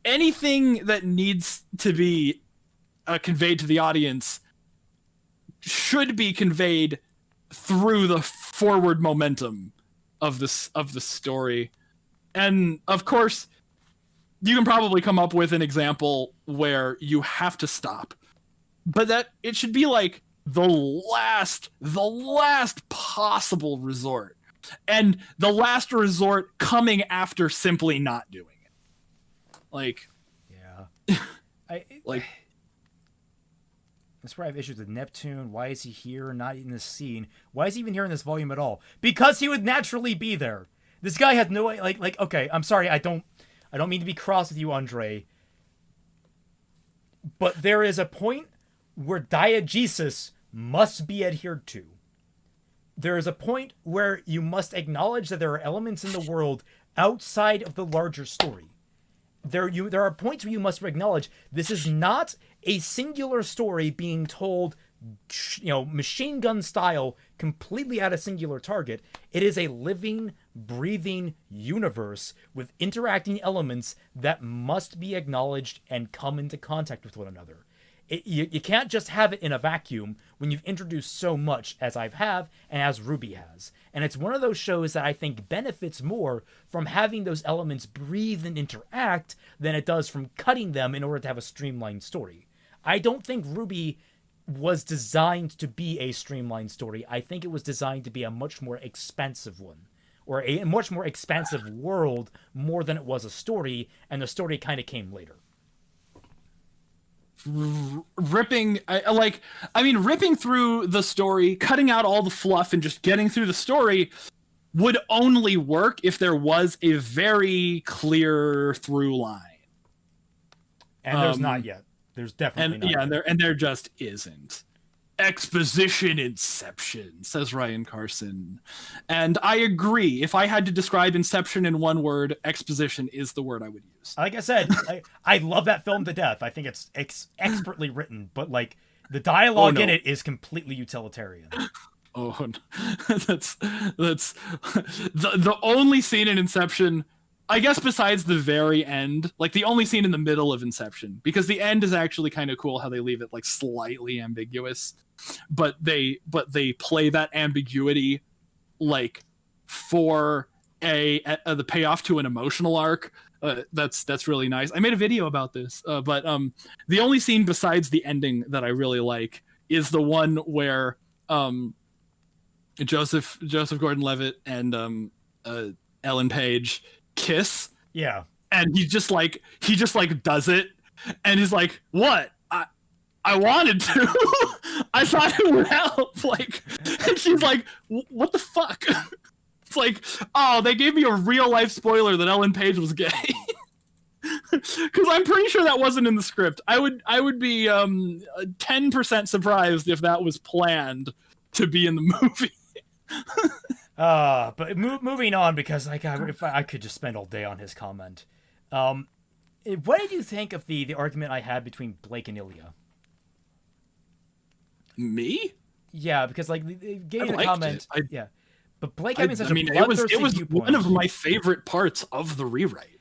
anything that needs to be conveyed to the audience should be conveyed through the forward momentum of the story. And of course, you can probably come up with an example where you have to stop, but that it should be like the last possible resort, and the last resort coming after simply not doing it. Like, yeah, that's where I have issues with Neptune. Why is he here, not in this scene? Why is he even here in this volume at all? Because he would naturally be there. This guy has no like. Okay, I'm sorry. I don't mean to be cross with you, Andre. But there is a point where diegesis must be adhered to. There is a point where you must acknowledge that there are elements in the world outside of the larger story. There are points where you must acknowledge this is not a singular story being told, you know, machine gun style, completely at a singular target. It is a living, breathing universe with interacting elements that must be acknowledged and come into contact with one another. You can't just have it in a vacuum when you've introduced so much as I have and as RWBY has. And it's one of those shows that I think benefits more from having those elements breathe and interact than it does from cutting them in order to have a streamlined story. I don't think RWBY was designed to be a streamlined story. I think it was designed to be a much more expansive one, or a much more expansive world more than it was a story, and the story kind of came later. Ripping through the story, cutting out all the fluff and just getting through the story would only work if there was a very clear through line. And there's not yet. There's definitely not yet. And there just isn't. Exposition inception, says Ryan Carson. And I agree. If I had to describe Inception in one word, exposition is the word I would use. Like I said, I love that film to death. I think it's expertly written, but like the dialogue in it is completely utilitarian. Oh, that's the only scene in Inception, I guess, besides the very end, like the only scene in the middle of Inception, because the end is actually kind of cool how they leave it like slightly ambiguous, but they play that ambiguity like for the payoff to an emotional arc That's really nice. I made a video about this, but the only scene besides the ending that I really like is the one where Joseph Gordon-Levitt and Ellen Page kiss. Yeah. And he just like does it, and he's like, "What? I wanted to. I thought it would help." Like, and she's like, "What the fuck?" It's like, oh, they gave me a real life spoiler that Ellen Page was gay. Because I'm pretty sure that wasn't in the script. I would be 10% surprised if that was planned to be in the movie. But moving on, because if I could just spend all day on his comment. What did you think of the argument I had between Blake and Ilya? Me? Yeah, because like getting the comment, yeah, but Blake having such a bloodthirsty it was viewpoint. One of my favorite parts of the rewrite.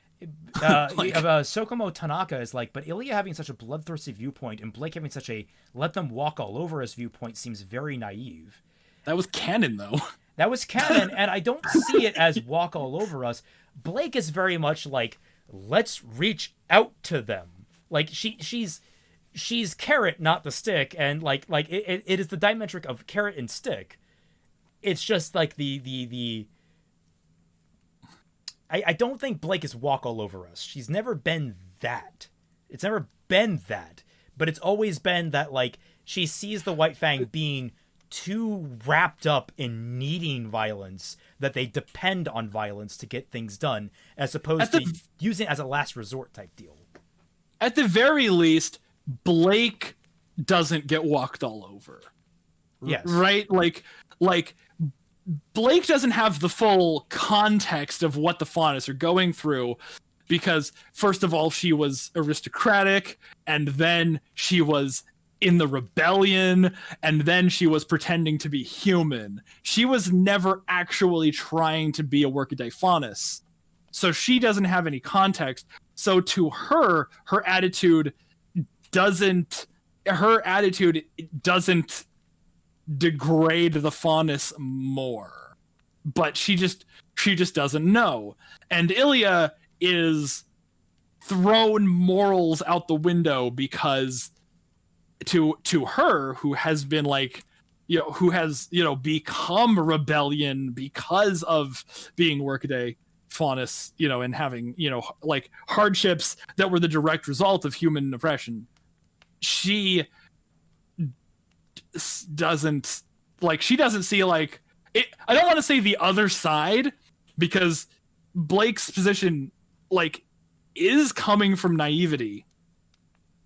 Sokomo Tanaka is like, but Ilya having such a bloodthirsty viewpoint and Blake having such a let them walk all over us viewpoint seems very naive. That was canon, though. That was canon, and I don't see it as walk all over us. Blake is very much like, let's reach out to them. Like she's carrot, not the stick, and like it is the diametric of carrot and stick. It's just like the I don't think Blake is walk all over us. She's never been that. It's never been that. But it's always been that like she sees the White Fang being too wrapped up in needing violence that they depend on violence to get things done, as opposed to using it as a last resort type deal. At the very least, Blake doesn't get walked all over. Yes. Right? Like Blake doesn't have the full context of what the Faunus are going through, because first of all, she was aristocratic, and then she was in the rebellion, and then she was pretending to be human. She was never actually trying to be a workaday Faunus. So she doesn't have any context. So to her attitude doesn't degrade the Faunus more. But she just doesn't know. And Ilya is thrown morals out the window because to her, who has been like, who has, become rebellion because of being workaday Faunus, and having, like hardships that were the direct result of human oppression. She doesn't see like it. I don't want to say the other side, because Blake's position like is coming from naivety,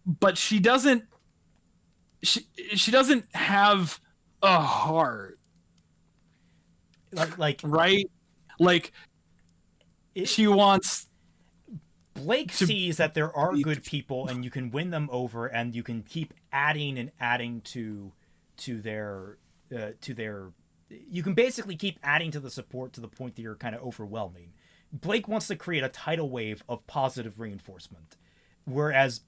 but she doesn't have a heart, like right? Like she wants. Blake sees that there are good people, and you can win them over, and you can keep adding and adding to their. You can basically keep adding to the support to the point that you're kind of overwhelming. Blake wants to create a tidal wave of positive reinforcement, whereas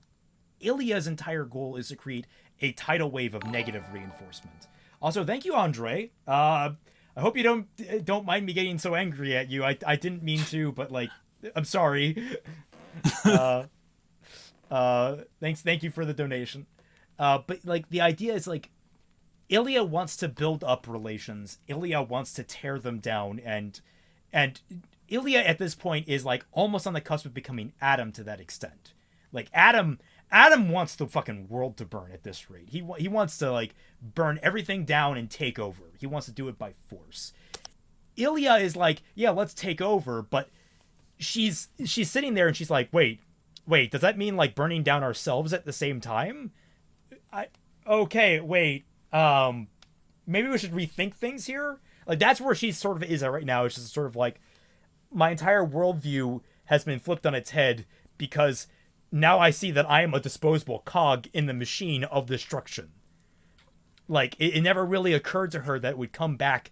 Ilya's entire goal is to create a tidal wave of negative reinforcement. Also, thank you, Andre. I hope you don't mind me getting so angry at you. I didn't mean to, but like, I'm sorry. Thank you for the donation. But like the idea is like Ilya wants to build up relations. Ilya wants to tear them down, and Ilya at this point is like almost on the cusp of becoming Adam to that extent. Like Adam wants the fucking world to burn at this rate. He wants to like burn everything down and take over. He wants to do it by force. Ilya is like, yeah, let's take over, but she's sitting there and she's like, wait, does that mean like burning down ourselves at the same time? Maybe we should rethink things here. Like that's where she sort of is at right now. It's just sort of like my entire worldview has been flipped on its head because now I see that I am a disposable cog in the machine of destruction. Like it never really occurred to her that it would come back,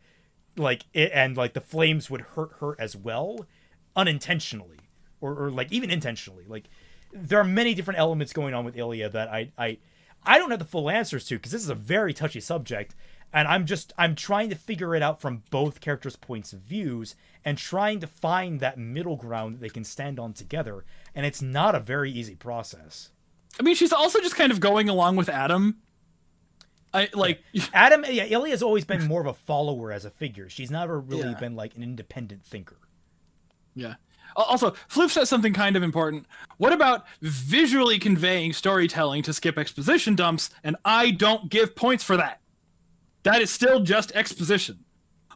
like it, and like the flames would hurt her as well, unintentionally or like even intentionally. Like there are many different elements going on with Ilya that I don't have the full answers to, because this is a very touchy subject, And I'm trying to figure it out from both characters' points of views and trying to find that middle ground that they can stand on together. And it's not a very easy process. I mean, she's also just kind of going along with Adam. Adam, yeah, Ilya's always been more of a follower as a figure. She's never really been like an independent thinker. Yeah. Also, Floof says something kind of important. What about visually conveying storytelling to skip exposition dumps? And I don't give points for that. That is still just exposition.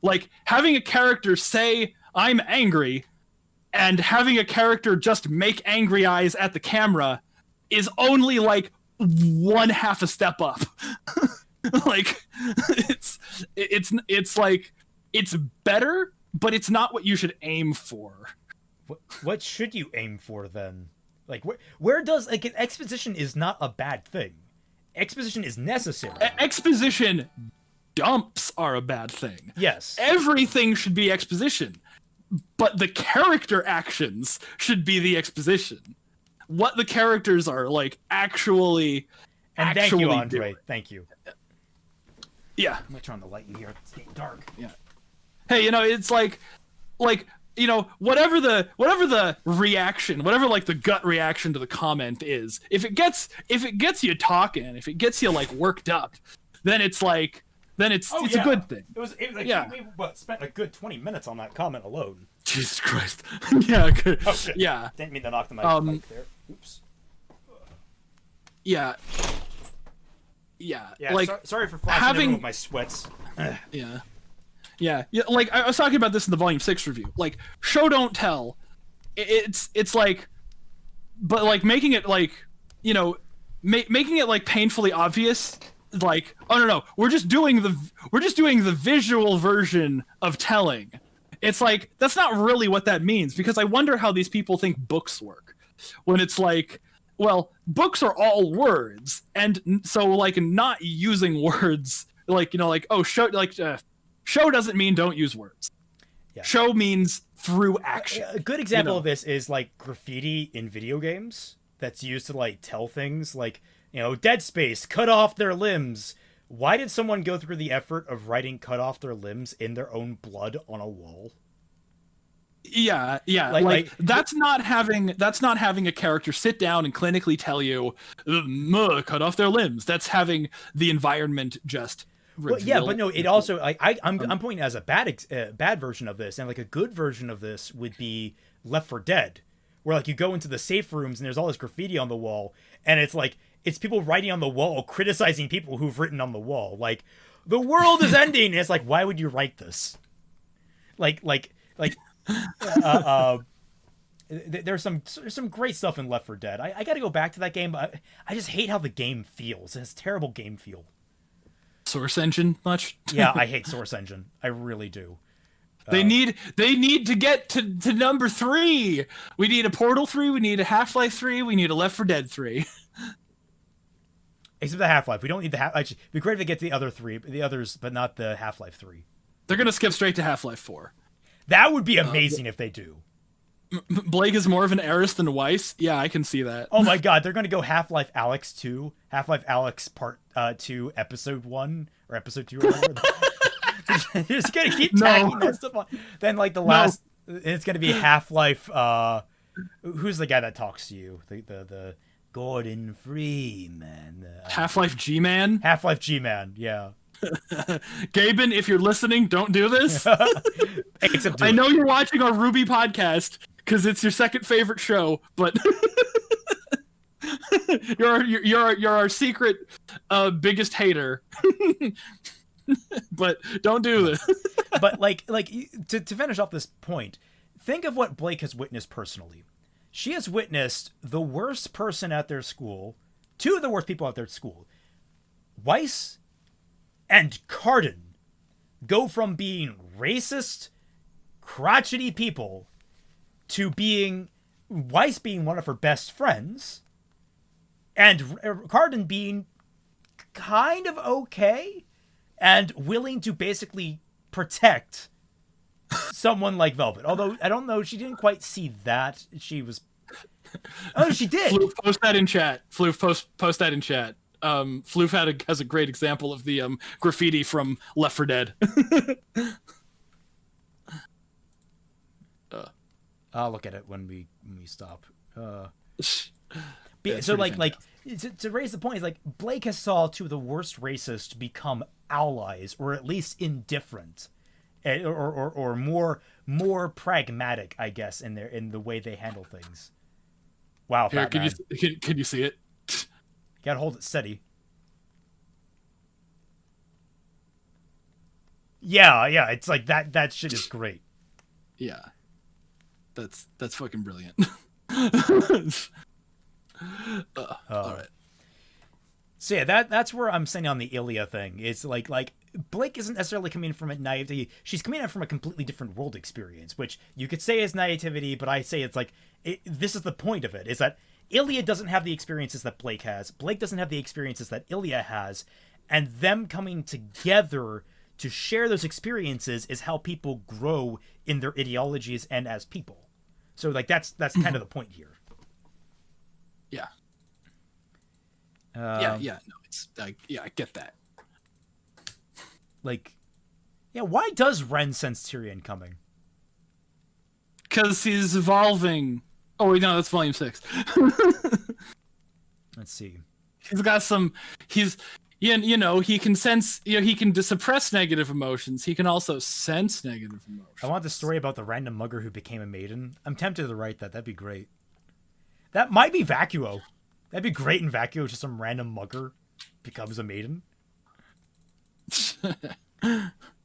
Like, having a character say, I'm angry, and having a character just make angry eyes at the camera is only, like, 1/2 a step up. Like, it's like, it's better, but it's not what you should aim for. What should you aim for, then? Like, where does... Like, exposition is not a bad thing. Exposition is necessary. Exposition dumps are a bad thing. Yes. Everything should be exposition, but the character actions should be the exposition. What the characters are, like, actually thank you, Andre. doing. Thank you. Yeah. I'm gonna turn on the light in here. It's getting dark. Yeah. Hey, it's like, whatever the reaction, whatever, like, the gut reaction to the comment is, if it gets you talking, if it gets you, like, worked up, then it's like, it's a good thing. We spent a good 20 minutes on that comment alone. Jesus Christ. Yeah. Good. Oh, shit. Yeah. Didn't mean to knock the mic there. Oops. Yeah. Yeah. Like, sorry for flashing with my sweats. Yeah. Yeah. Like, I was talking about this in the Volume 6 review. Like, show don't tell. It's like, but, like, making it, like, making it, like, painfully obvious. Like, oh no, we're just doing the visual version of telling. It's like, that's not really what that means, because I wonder how these people think books work. When it's like, well, books are all words, and so, like, not using words, like, oh, show doesn't mean don't use words. Yeah. Show means through action. A good example of this is, like, graffiti in video games that's used to, like, tell things, like, Dead Space, cut off their limbs. Why did someone go through the effort of writing cut off their limbs in their own blood on a wall? Yeah. Like that's not having a character sit down and clinically tell you, cut off their limbs. That's having the environment just reveal. Well, yeah, but no, it also, I'm pointing as a bad version of this, and, like, a good version of this would be Left 4 Dead, where, like, you go into the safe rooms and there's all this graffiti on the wall, and it's like, it's people writing on the wall, criticizing people who've written on the wall. Like, the world is ending. And it's like, why would you write this? There's some great stuff in Left 4 Dead. I got to go back to that game, but I just hate how the game feels. It has terrible game feel. Source Engine much? Yeah, I hate Source Engine. I really do. They need to get to number 3. We need a Portal 3. We need a Half-Life 3. We need a Left 4 Dead 3. Except the Half-Life. We don't need the Half-Life. It'd be great to get the others, but not the Half-Life 3. They're going to skip straight to Half-Life 4. That would be amazing if they do. Blake is more of an heiress than Weiss? Yeah, I can see that. Oh my god, they're going to go Half-Life Alyx 2, Half-Life Alyx Part 2, Episode 1, or Episode 2, or whatever. You're just going to keep tacking that stuff on. Then, like, the last, it's going to be Half-Life, who's the guy that talks to you? The Gordon Freeman. Half-Life G-Man? Half-Life G-Man, yeah. Gaben, if you're listening, don't do this. I know you're watching our RWBY podcast because it's your second favorite show, but you're our secret biggest hater. But don't do this. But like to finish off this point, think of what Blake has witnessed personally. She has witnessed the worst person at their school, 2 of the worst people at their school, Weiss and Cardin, go from being racist, crotchety people to being Weiss being one of her best friends, and Cardin being kind of okay and willing to basically protect someone like Velvet. Although I don't know, she didn't quite see that. She was. Oh, she did. Floof, post that in chat. Floof, post that in chat. Floof has a great example of the graffiti from Left 4 Dead. I'll look at it when we stop. Yeah, so like to raise the point is like Blake has saw two of the worst racists become allies, or at least indifferent, or more pragmatic, I guess, in the way they handle things. Wow, Here, Fatman. can you see it? You gotta hold it steady. Yeah, it's like that shit is great. Yeah. That's fucking brilliant. All right. So yeah, that's where I'm saying on the Ilya thing. It's like Blake isn't necessarily coming from a naivety. She's coming from a completely different world experience, which you could say is naivety, but I say it's like this is the point of it. Is that Ilya doesn't have the experiences that Blake has. Blake doesn't have the experiences that Ilya has, and them coming together to share those experiences is how people grow in their ideologies and as people. So like that's kind of the point here. Yeah. No, it's I get that. Like, yeah, why does Ren sense Tyrion coming? Because he's evolving. Oh wait, no, that's volume 6. Let's see. He's got some. He's he can sense. He can suppress negative emotions. He can also sense negative emotions. I want the story about the random mugger who became a maiden. I'm tempted to write that. That'd be great. That might be Vacuo. That'd be great in Vacuo. Just some random mugger becomes a maiden.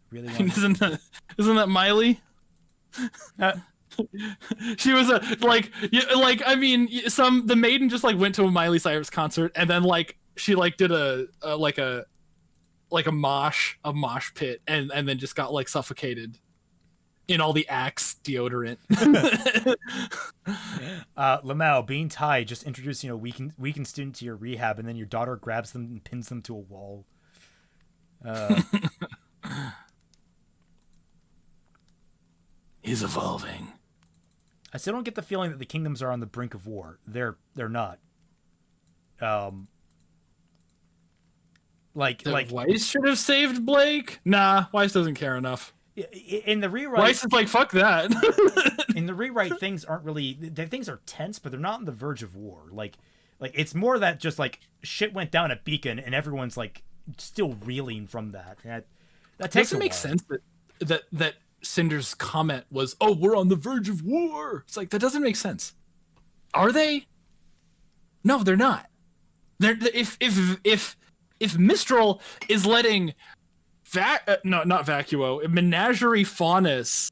Really? Isn't that Miley? She was the maiden just like went to a Miley Cyrus concert and then like she like did a mosh pit and then just got like suffocated in all the Axe deodorant. Lamau, being Thai, just introducing a weakened student to your rehab, and then your daughter grabs them and pins them to a wall. He's evolving. I still don't get the feeling that the kingdoms are on the brink of war. They're not. Like Weiss should have saved Blake. Nah, Weiss doesn't care enough. In the rewrite, Weiss is like, fuck that. In the rewrite, things are tense, but they're not on the verge of war. Like it's more that just like shit went down at Beacon, and everyone's like still reeling from that. That takes doesn't make sense that Cinder's comment was, "Oh, we're on the verge of war." It's like that doesn't make sense. Are they? No, they're not. If Mistral is letting not Vacuo, Menagerie Faunus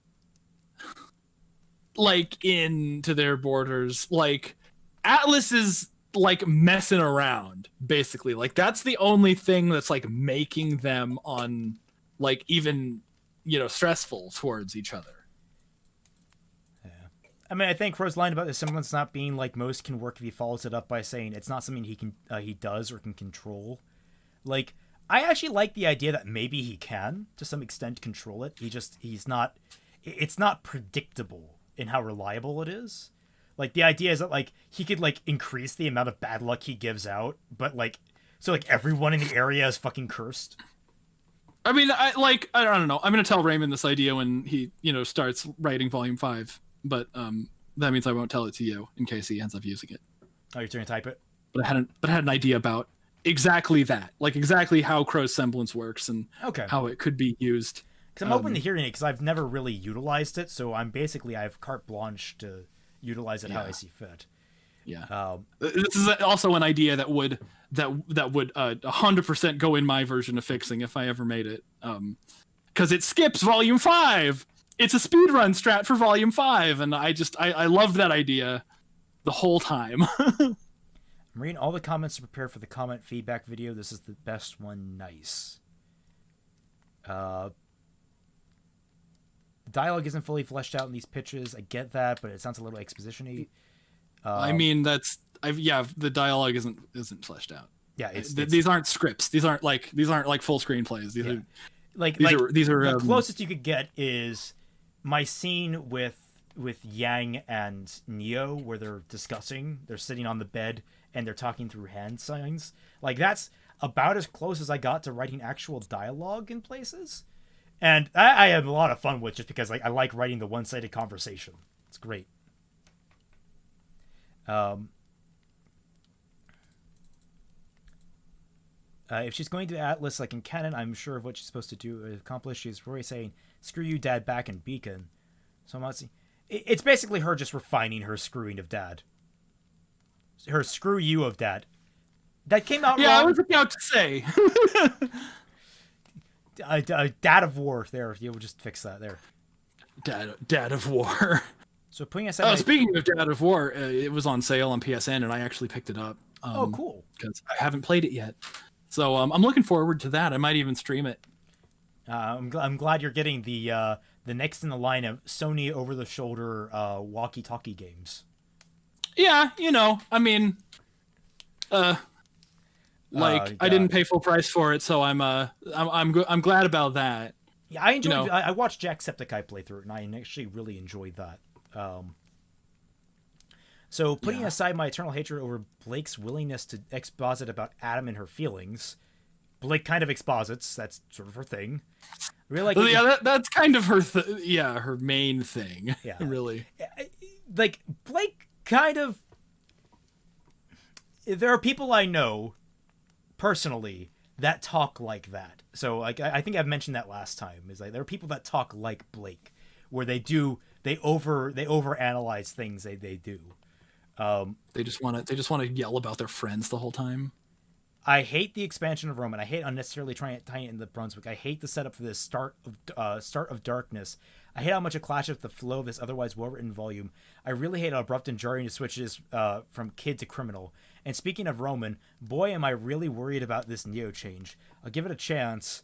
like into their borders, like Atlas is like messing around basically. Like that's the only thing that's like making them on like even stressful towards each other. Yeah. I mean, I think Crow's line about the semblance not being like most can work if he follows it up by saying it's not something he does or can control. Like, I actually like the idea that maybe he can, to some extent, control it. He's not, it's not predictable in how reliable it is. Like, the idea is that, like, he could, like, increase the amount of bad luck he gives out, but, like, so, like, everyone in the area is fucking cursed. I mean, I don't know. I'm going to tell Raymond this idea when he, starts writing Volume 5, but that means I won't tell it to you in case he ends up using it. Oh, you're trying to type it? But I had an idea about exactly that, like exactly how Crow's semblance works and how it could be used. Because I'm open to hearing it, because I've never really utilized it, so I have carte blanche to utilize it how I see fit. Yeah. This is also an idea that would 100% go in my version of Fixing if I ever made it. Because it skips Volume 5. It's a speedrun strat for Volume 5, and I loved that idea the whole time. I'm reading all the comments to prepare for the comment feedback video. This is the best one. Nice. The dialogue isn't fully fleshed out in these pitches. I get that, but it sounds a little exposition-y. I mean, the dialogue isn't fleshed out. Yeah, these aren't scripts. These aren't like full screenplays. These are the closest you could get is my scene with Yang and Neo, where they're sitting on the bed, and they're talking through hand signs. Like, that's about as close as I got to writing actual dialogue in places. And I have a lot of fun with, just because like I like writing the one-sided conversation. It's great. If she's going to Atlas like in canon, I'm sure of what she's supposed to do accomplish. She's really saying, "Screw you, Dad," back in Beacon. So I'm not seeing. It's basically her just refining her screwing of Dad. Her screw you of Dad. That came out wrong. I was about to say. Dad of War. There, you'll just fix that there. Dad of War. So putting aside. Speaking of Dad of War, it was on sale on PSN, and I actually picked it up. Oh, cool. Because I haven't played it yet. So I'm looking forward to that. I might even stream it. I'm glad you're getting the next in the line of Sony over-the-shoulder walkie-talkie games. Yeah, I mean, I didn't pay full price for it, so I'm glad about that. Yeah, I enjoyed. I watched Jacksepticeye play through it, and I actually really enjoyed that. So putting aside my eternal hatred over Blake's willingness to exposit about Adam and her feelings, Blake kind of exposits. That's sort of her thing. Really, that's kind of her. Her main thing. Yeah, really. Like Blake, kind of. There are people I know, personally, that talk like that. So, like, I think I've mentioned that last time. Is like there are people that talk like Blake, where they overanalyze things they do. They just want to yell about their friends the whole time. I hate the expansion of Roman. I hate unnecessarily trying to tie it into Brunswick. I hate the setup for this start of darkness. I hate how much it clashes with the flow of this otherwise well-written volume. I really hate how abrupt and jarring the switches from kid to criminal. And speaking of Roman, boy, am I really worried about this Neo change. I'll give it a chance.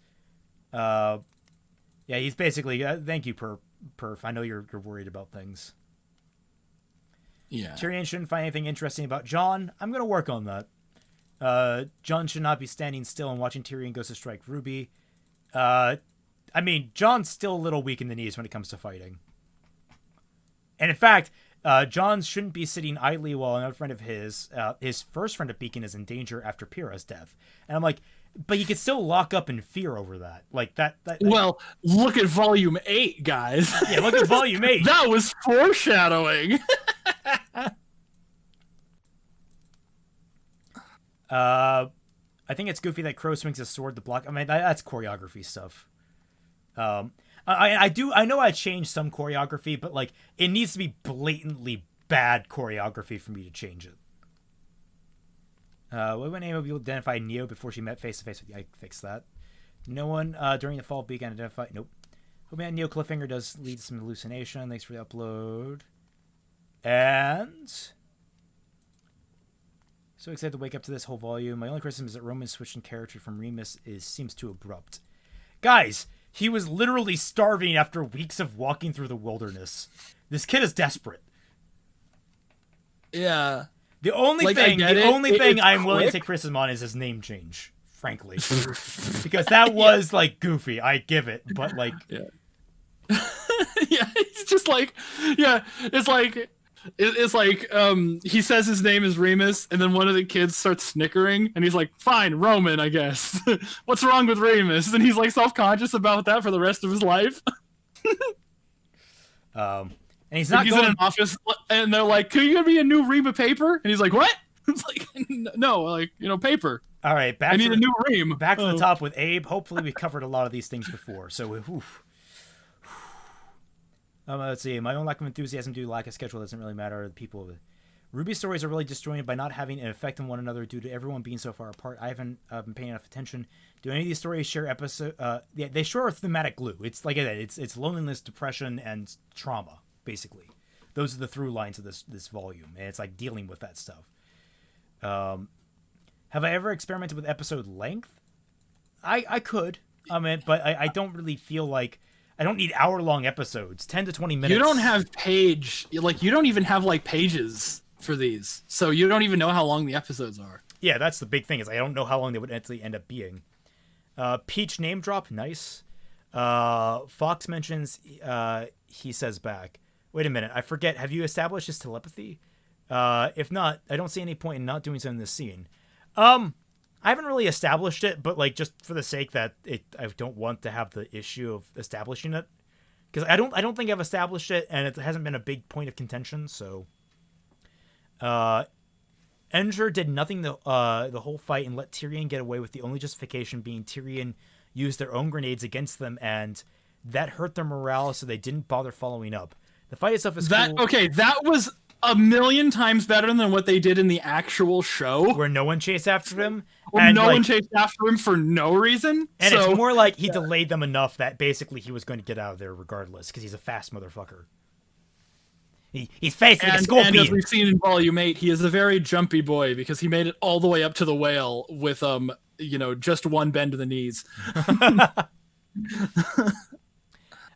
Yeah, he's basically thank you, Perf. I know you're worried about things. Yeah. Tyrion shouldn't find anything interesting about Jon. I'm gonna work on that. Jon should not be standing still and watching Tyrion goes to strike Ruby. I mean, Jon's still a little weak in the knees when it comes to fighting. And in fact, Jon shouldn't be sitting idly while another friend of his first friend of Beacon, is in danger after Pyrrha's death. And I'm like, but you could still lock up in fear over that. Like that well, look at Volume 8, guys. Yeah, look at Volume 8. That was foreshadowing. I think it's goofy that Crow swings his sword to block. I mean, that's choreography stuff. I know I changed some choreography, but like it needs to be blatantly bad choreography for me to change it. What would Amy be able to identify Neo before she met face to face with you? I fixed that. No one during the fall of Beacon identified. Nope. Hoping Neo Cliffhanger does lead to some hallucination. Thanks for the upload. And so excited to wake up to this whole volume. My only criticism is that Roman's switch in character from Remus seems too abrupt. Guys, he was literally starving after weeks of walking through the wilderness. This kid is desperate. Yeah. The only thing I'm willing to take criticism on is his name change, frankly. Because that was like goofy. I give it, but like yeah. Yeah, it's just like it's like he says his name is Remus, and then one of the kids starts snickering, and he's like, "Fine, Roman, I guess." What's wrong with Remus? And he's like self-conscious about that for the rest of his life. And he's not in an office, and they're like, "Can you give me a new ream of paper?" And he's like, "What?" It's like, "No, like, paper." All right, I need a new ream. Back to the top with Abe. Hopefully, we covered a lot of these things before. So, let's see. My own lack of enthusiasm due to lack of schedule doesn't really matter. The people, Ruby's stories are really disjointed by not having an effect on one another due to everyone being so far apart. I haven't been paying enough attention. Do any of these stories share episode? Yeah, they share a thematic glue. It's like that. It's loneliness, depression, and trauma. Basically, those are the through lines of this volume, and it's like dealing with that stuff. Have I ever experimented with episode length? I could. But I don't really feel like I don't need hour-long episodes. 10 to 20 minutes. You don't have you don't even have like pages for these, so you don't even know how long the episodes are. Yeah, that's the big thing, is I don't know how long they would actually end up being. Peach name drop, nice. Fox mentions he says back. Wait a minute, I forget. Have you established his telepathy? If not, I don't see any point in not doing so in this scene. I haven't really established it, but like just for the sake that I don't want to have the issue of establishing it, because I don't think I've established it, and it hasn't been a big point of contention. So, Ender did nothing the whole fight and let Tyrion get away with the only justification being Tyrion used their own grenades against them, and that hurt their morale, so they didn't bother following up. The fight itself is cool. Okay, that was a million times better than what they did in the actual show, where no one chased after him. Well, and no one chased after him for no reason. And it's more like he delayed them enough that basically he was going to get out of there regardless, because he's a fast motherfucker. He's facing a scorpion. And as we've seen in Volume 8, he is a very jumpy boy because he made it all the way up to the whale with just one bend to the knees.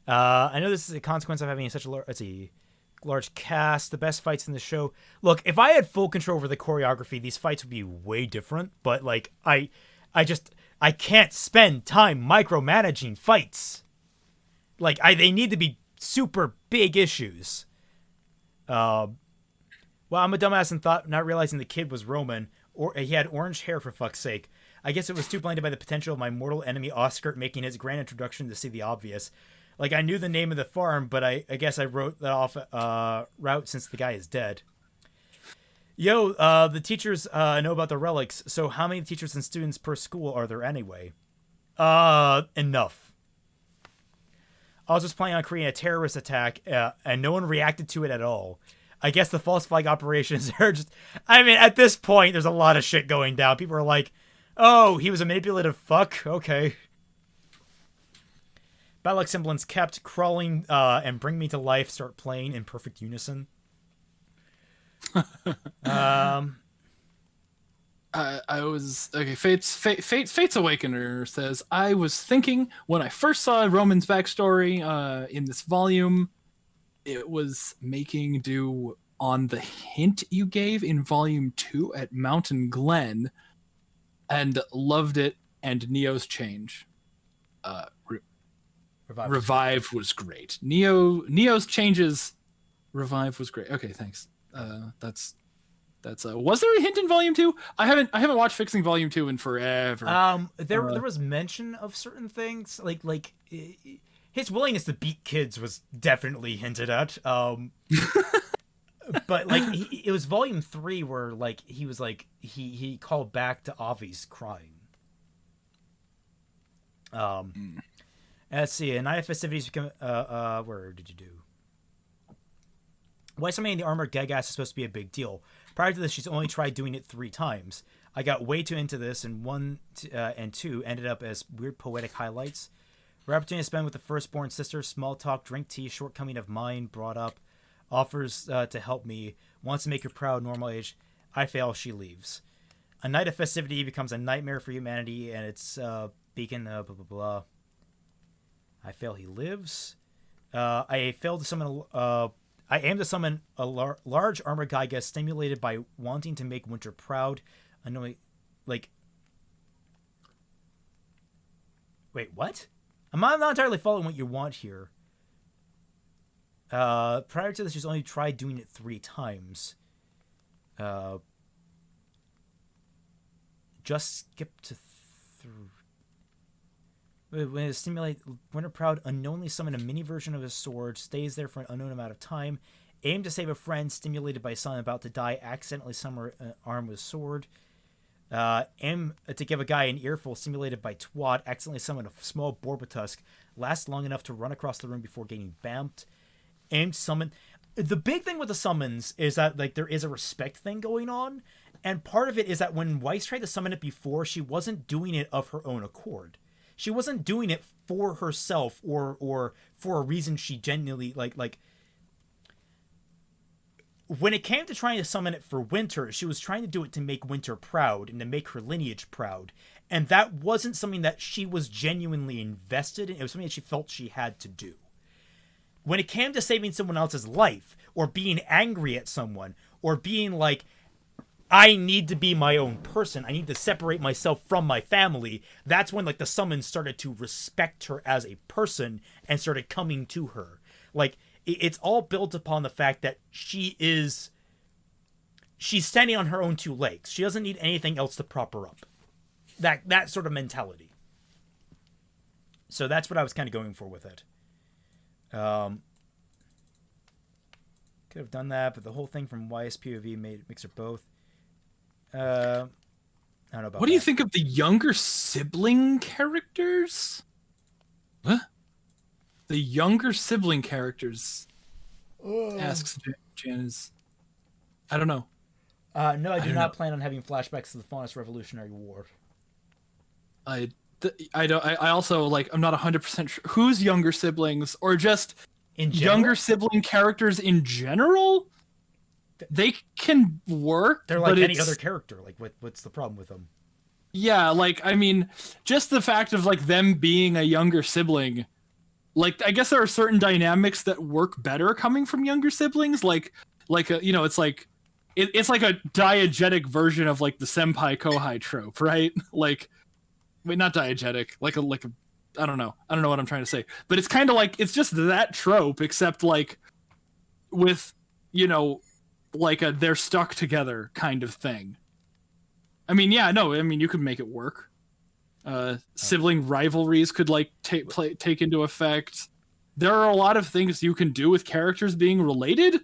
I know this is a consequence of having such a large cast, the best fights in the show. Look, if I had full control over the choreography, these fights would be way different, but like I can't spend time micromanaging fights. Like they need to be super big issues. Well, I'm a dumbass and thought, not realizing the kid was Roman, or he had orange hair for fuck's sake. I guess it was too blinded by the potential of my mortal enemy Oscar making his grand introduction to see the obvious. Like, I knew the name of the farm, but I guess I wrote that off route since the guy is dead. Yo, the teachers know about the relics, so how many teachers and students per school are there anyway? Enough. I was just planning on creating a terrorist attack, and no one reacted to it at all. I guess the false flag operations are just... I mean, at this point, there's a lot of shit going down. People are like, oh, he was a manipulative fuck? Okay. Battle semblance kept, crawling and bring me to life, start playing in perfect unison. I was okay. Fate's Awakener says, I was thinking when I first saw Roman's backstory in this volume, it was making do on the hint you gave in Volume 2 at Mountain Glen, and loved it. And Neo's change, Revive was great. Neo's changes, Revive was great. Okay, thanks. That's was there a hint in Volume 2? I haven't watched Fixing Volume 2 in forever. There was mention of certain things, like his willingness to beat kids was definitely hinted at. But like it was Volume 3 where like he was like he called back to Avi's crying. Let's see. Night of festivities become. Where did you do? Why somebody in the armored Gegas is supposed to be a big deal? Prior to this, she's only tried doing it 3 times. I got way too into this, and 1 and 2 ended up as weird poetic highlights. Rare opportunity to spend with the firstborn sister. Small talk, drink tea. Shortcoming of mine brought up. Offers to help me. Wants to make her proud. Normal age. I fail. She leaves. A night of festivity becomes a nightmare for humanity, and it's beacon. Blah blah blah. I fail. He lives. I failed to summon. I aim to summon a large armored Gygas stimulated by wanting to make Winter proud. Annoying, like. Wait, what? I'm not entirely following what you want here. Prior to this, she's only tried doing it 3 times. Just skip to when it stimulate Winter Proud, unknowingly summon a mini version of his sword, stays there for an unknown amount of time. Aim to save a friend, stimulated by someone about to die, accidentally summon an arm with sword. Aim to give a guy an earful, stimulated by Twat, accidentally summon a small Borbatusk, lasts long enough to run across the room before getting bamped. Aim to summon. The big thing with the summons is that like there is a respect thing going on, and part of it is that when Weiss tried to summon it before, she wasn't doing it of her own accord. She wasn't doing it for herself or for a reason she genuinely like when it came to trying to summon it for Winter, she was trying to do it to make Winter proud and to make her lineage proud. And that wasn't something that she was genuinely invested in. It was something that she felt she had to do. When it came to saving someone else's life or being angry at someone or being like, I need to be my own person. I need to separate myself from my family. That's when like the summons started to respect her as a person and started coming to her. Like it's all built upon the fact that she is she's standing on her own two legs. She doesn't need anything else to prop her up. That sort of mentality. So that's what I was kind of going for with it. Could have done that, but the whole thing from YS POV makes her both. I don't know about What do you think of the younger sibling characters? What? The younger sibling characters? Asks Janice. I don't know. No, I do not plan on having flashbacks to the Faunus Revolutionary War. I also, like, I'm not 100% sure who's younger siblings, or just younger sibling characters in general. They can work. They're like any other character. Like, what's the problem with them? Yeah, like, I mean, just the fact of, like, them being a younger sibling, like, I guess there are certain dynamics that work better coming from younger siblings, like you know, it's like it's like a diegetic version of, like, the senpai kohai trope, right? Like, wait, not diegetic, like a I don't know what I'm trying to say, but it's kind of like, it's just that trope, except, like, with, you know, like a they're stuck together kind of thing. I mean, yeah, no, I mean, you could make it work. Sibling rivalries could, like, take into effect. There are a lot of things you can do with characters being related,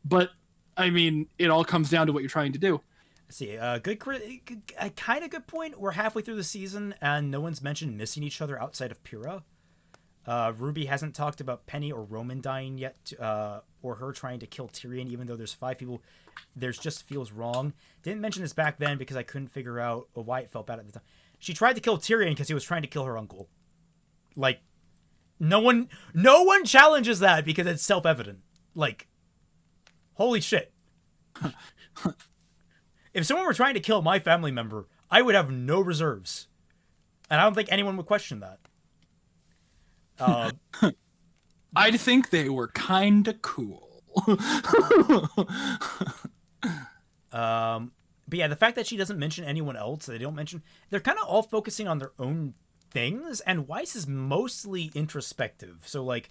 but I mean, it all comes down to what you're trying to do. See, a kind of good point. We're halfway through the season, and no one's mentioned missing each other outside of Pyrrha. Ruby hasn't talked about Penny or Roman dying yet, or her trying to kill Tyrion, even though there's 5 people. There's just feels wrong. Didn't mention this back then because I couldn't figure out why it felt bad at the time. She tried to kill Tyrion because he was trying to kill her uncle. Like, no one challenges that because it's self-evident. Like, holy shit. If someone were trying to kill my family member, I would have no reserves. And I don't think anyone would question that. I'd think they were kind of cool. But yeah, the fact that she doesn't mention anyone else, they're kind of all focusing on their own things, and Weiss is mostly introspective. So, like,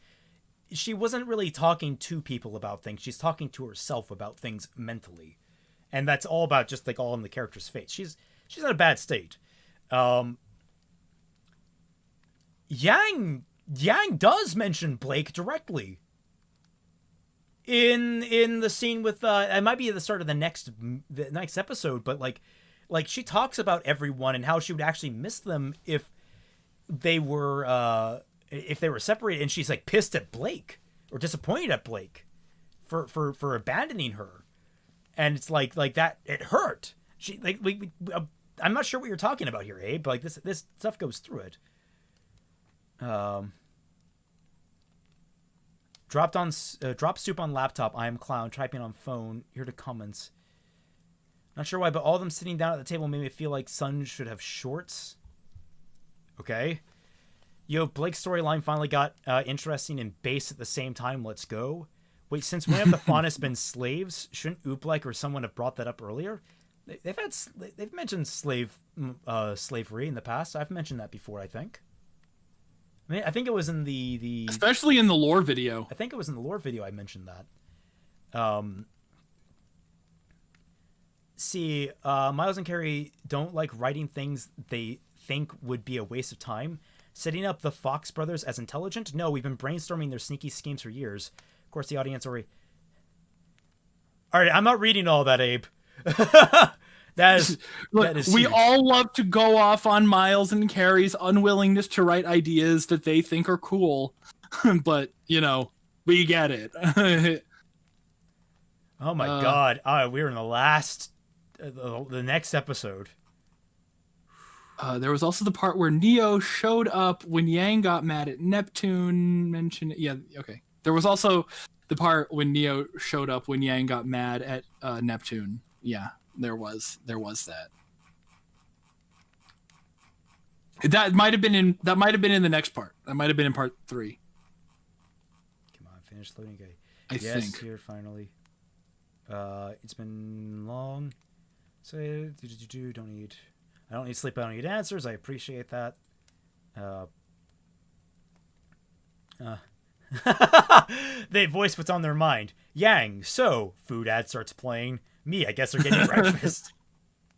she wasn't really talking to people about things. She's talking to herself about things mentally. And that's all about just, like, all in the character's face. She's in a bad state. Yang does mention Blake directly. In the scene with it might be at the start of the next episode, but like she talks about everyone and how she would actually miss them if they were separated, and she's like pissed at Blake or disappointed at Blake for abandoning her, and it's like that it hurt. She like I'm not sure what you're talking about here, Abe, but like this stuff goes through it. Drop soup on laptop. I am clown. Typing on phone. Here to comments. Not sure why, but all of them sitting down at the table made me feel like Sun should have shorts. Okay. Yo, Blake's storyline finally got interesting and base at the same time. Let's go. Wait, since when have the Faunus been slaves? Shouldn't Uplike or someone have brought that up earlier? They've mentioned slavery in the past. I've mentioned that before, I think. I mean, I think it was in the especially in the lore video. I think it was in the lore video I mentioned that. See, Miles and Carrie don't like writing things they think would be a waste of time. Setting up the Fox brothers as intelligent? No, we've been brainstorming their sneaky schemes for years. Of course, the audience already... Alright, I'm not reading all that, Abe. We all love to go off on Miles and Carrie's unwillingness to write ideas that they think are cool. But, you know, we get it. Oh my god. We're in the last... the next episode. There was also the part where Neo showed up when Yang got mad at Neptune. Mentioned, yeah, okay. There was also the part when Neo showed up when Yang got mad at Neptune. Yeah, there was that. That might have been in the next part. That might have been in part 3. Come on, finish loading. Okay. I think here finally. It's been long. So I don't need sleep. I don't need answers. I appreciate that. They voice what's on their mind. Yang, so food ad starts playing. Me, I guess they're getting breakfast.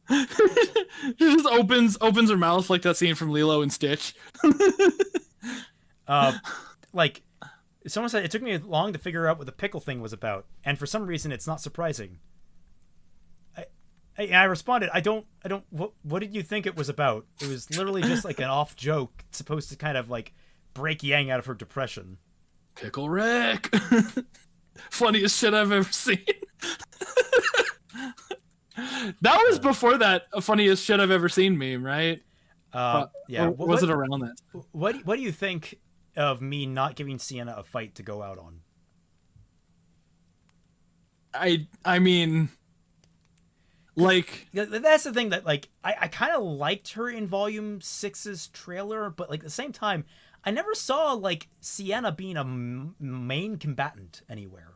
She just opens her mouth like that scene from Lilo and Stitch. Like, someone said it took me long to figure out what the pickle thing was about, and for some reason it's not surprising. I responded, I don't. What did you think it was about? It was literally just like an off joke, supposed to kind of like break Yang out of her depression. Pickle Rick, funniest shit I've ever seen. That was before that funniest shit I've ever seen meme, right? Yeah. Was it around that? What do you think of me not giving Sienna a fight to go out on? I mean, like, that's the thing that like I kind of liked her in Volume 6's trailer, but like at the same time, I never saw like Sienna being a main combatant anywhere.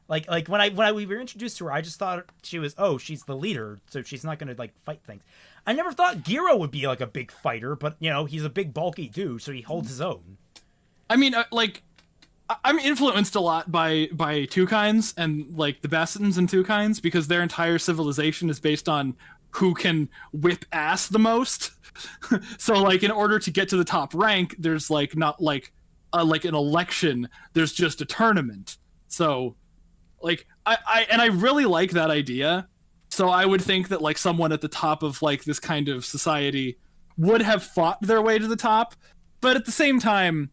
Like when we were introduced to her, I just thought she was she's the leader, so she's not gonna like fight things. I never thought Giro would be like a big fighter, but you know he's a big bulky dude, so he holds his own. I mean, like, I'm influenced a lot by Two Kinds and like the Bassins and Two Kinds because their entire civilization is based on who can whip ass the most. So like in order to get to the top rank, there's like not like an election. There's just a tournament. So like I really like that idea. So I would think that like someone at the top of like this kind of society would have fought their way to the top, but at the same time,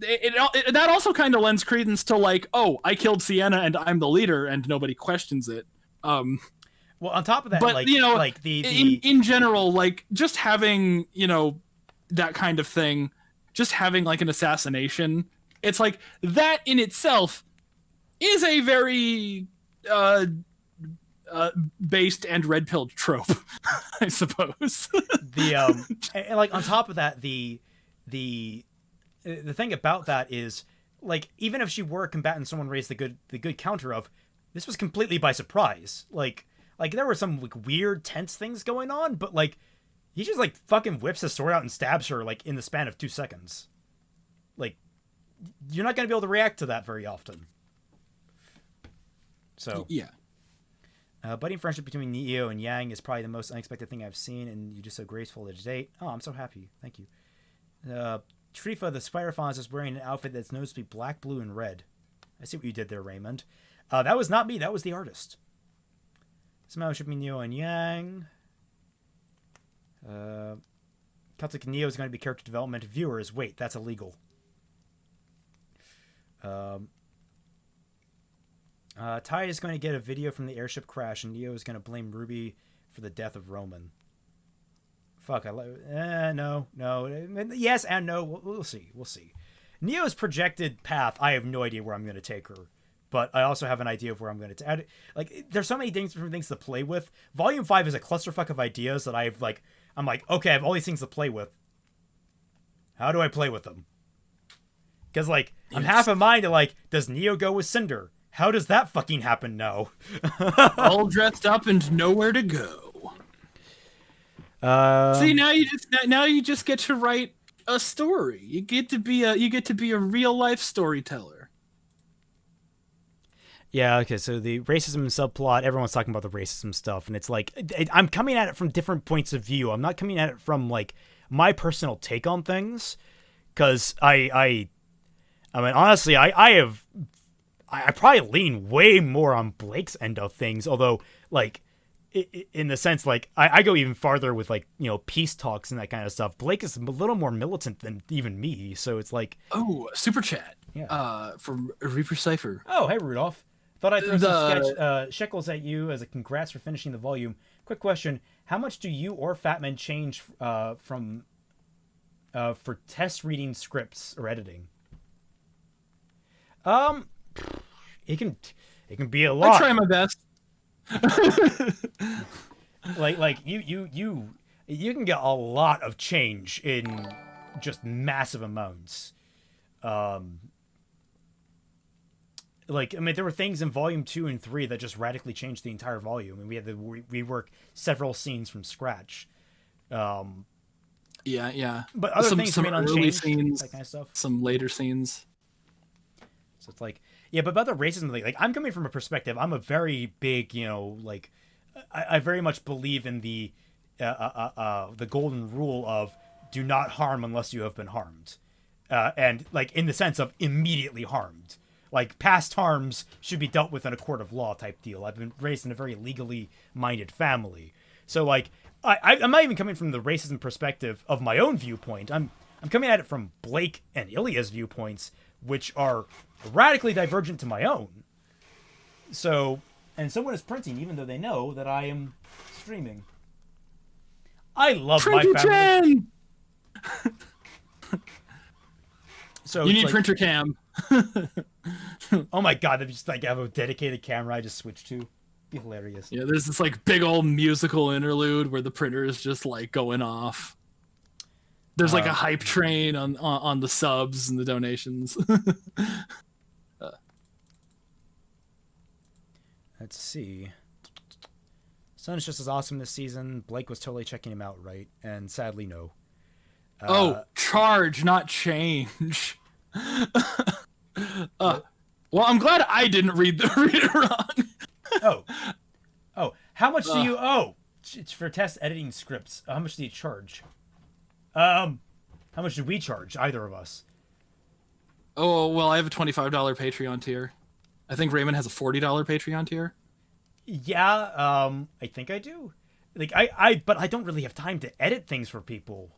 that also kind of lends credence to like, oh, I killed Sienna and I'm the leader and nobody questions it. Well, on top of that, but like, you know, like in general, like just having, you know, that kind of thing, just having like an assassination, it's like that in itself is a very based and red-pilled trope, I suppose. And like on top of that, the thing about that is like even if she were a combatant, someone raised the good counter of this was completely by surprise. Like there were some like weird tense things going on, but like he just like fucking whips his sword out and stabs her like in the span of 2 seconds. Like you're not gonna be able to react to that very often. So yeah. Budding friendship between Neo and Yang is probably the most unexpected thing I've seen, and you're just so graceful to date. Oh, I'm so happy. Thank you. Trifa the Spider Fawn is wearing an outfit that's noticeably black, blue, and red. I see what you did there, Raymond. That was not me. That was the artist. Somehow it should be Neo and Yang. Celtic Neo is going to be character development. Viewers, wait, that's illegal. Ty is going to get a video from the airship crash, and Neo is going to blame Ruby for the death of Roman. Fuck, no. Yes and no. We'll see. Neo's projected path, I have no idea where I'm going to take her. But I also have an idea of where I'm going to add. Like, there's so many different things to play with. Volume 5 is a clusterfuck of ideas that I'm like, okay, I have all these things to play with. How do I play with them? Because, like, I'm half in mind to, like, does Neo go with Cinder? How does that fucking happen now? All dressed up and nowhere to go. See, now you just get to write a story. You get to be a real life storyteller. Yeah, okay, so the racism subplot, everyone's talking about the racism stuff, and it's like, I'm coming at it from different points of view. I'm not coming at it from, like, my personal take on things, because I mean, honestly, I probably lean way more on Blake's end of things, although, like, in the sense, like, I go even farther with, like, you know, peace talks and that kind of stuff. Blake is a little more militant than even me, so it's like... Oh, super chat. Yeah. From Reaper Cypher. Oh, hey, Rudolph. Thought I'd throw some shekels at you as a congrats for finishing the volume. Quick question. How much do you or Fatman change for test reading scripts or editing? It can be a lot. I try my best. like you can get a lot of change in just massive amounts. Like, I mean, there were things in volume 2 and 3 that just radically changed the entire volume, and we had to rework several scenes from scratch. Yeah. But other things remain unchanged, scenes, that kind of stuff. Some later scenes. So it's like, Yeah, but about the racism thing, like I'm coming from a perspective. I'm a very big, like I very much believe in the golden rule of do not harm unless you have been harmed, and like in the sense of immediately harmed. Like past harms should be dealt with in a court of law type deal. I've been raised in a very legally minded family, so like I'm not even coming from the racism perspective of my own viewpoint. I'm coming at it from Blake and Ilya's viewpoints, which are radically divergent to my own. So, and someone is printing, even though they know that I am streaming. I love my family. So you need like, printer cam. Oh my god, if you just like have a dedicated camera I just switch to. Be hilarious. Yeah, there's this like big old musical interlude where the printer is just like going off. There's like a hype train on the subs and the donations. Let's see. Sun's just as awesome this season. Blake was totally checking him out, right? And sadly, no. Charge, not change. Well, I'm glad I didn't read it wrong. Oh, how much do you owe? It's for test editing scripts. How much do you charge? How much do we charge, either of us? Oh, well, I have a $25 Patreon tier. I think Raymond has a $40 Patreon tier. Yeah, I think I do. Like but I don't really have time to edit things for people.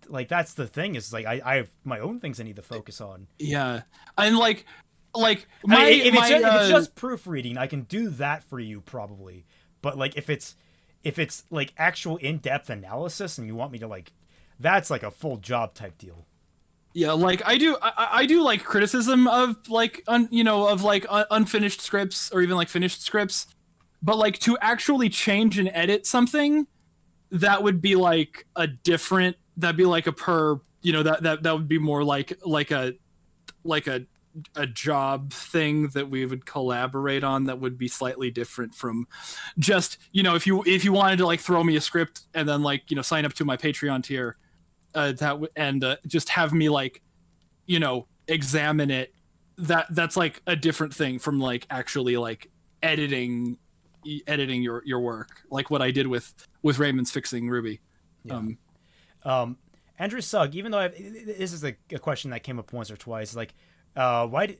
Like that's the thing is like I have my own things I need to focus on. Yeah, and like if it's just proofreading, I can do that for you probably. But like if it's like actual in-depth analysis and you want me to like, that's like a full job type deal. Yeah, like I do like criticism of like unfinished scripts or even like finished scripts, but like to actually change and edit something, that would be like a different. That'd be like a that would be more like a job thing that we would collaborate on. That would be slightly different from just if you wanted to like throw me a script and then like sign up to my Patreon tier. Just have me like, examine it. That's like a different thing from like actually like editing your work, like what I did with Raymond's Fixing RWBY. Yeah. Andrew Sugg, even though this is a question that came up once or twice, like, why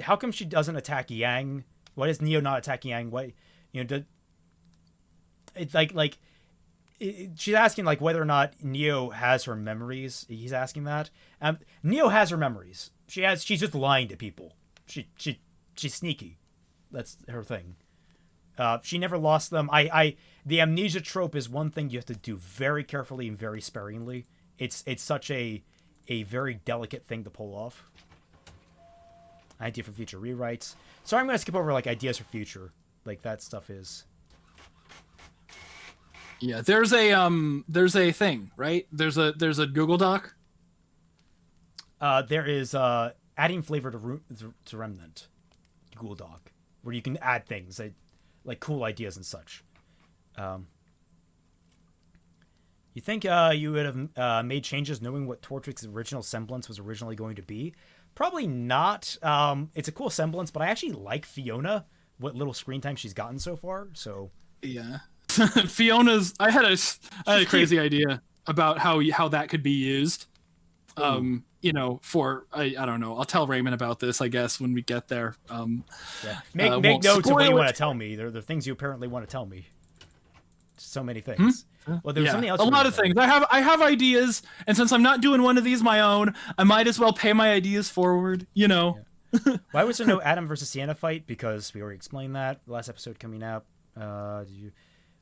how come she doesn't attack Yang? Why does Neo not attack Yang? Why, it's like. She's asking like whether or not Neo has her memories. He's asking that. Neo has her memories. She's just lying to people. She's sneaky. That's her thing. She never lost them. The amnesia trope is one thing you have to do very carefully and very sparingly. It's such a very delicate thing to pull off. Idea for future rewrites. Sorry, I'm gonna skip over like ideas for future. Like that stuff is. Yeah, there's a thing, right? There's a Google Doc. There is adding flavor to Remnant Google Doc, where you can add things like cool ideas and such. You think you would have made changes knowing what Torchwick's original semblance was originally going to be? Probably not. It's a cool semblance, but I actually like Fiona, what little screen time she's gotten so far. So yeah. Fiona's. I had a crazy idea about how that could be used. For I don't know. I'll tell Raymond about this, I guess, when we get there. Yeah. Make notes of what you want to tell me. There are things you apparently want to tell me. So many things. Well, there's something else. A lot of things. I have ideas, and since I'm not doing one of these my own, I might as well pay my ideas forward. Yeah. Why was there no Adam versus Sienna fight? Because we already explained that last episode coming out.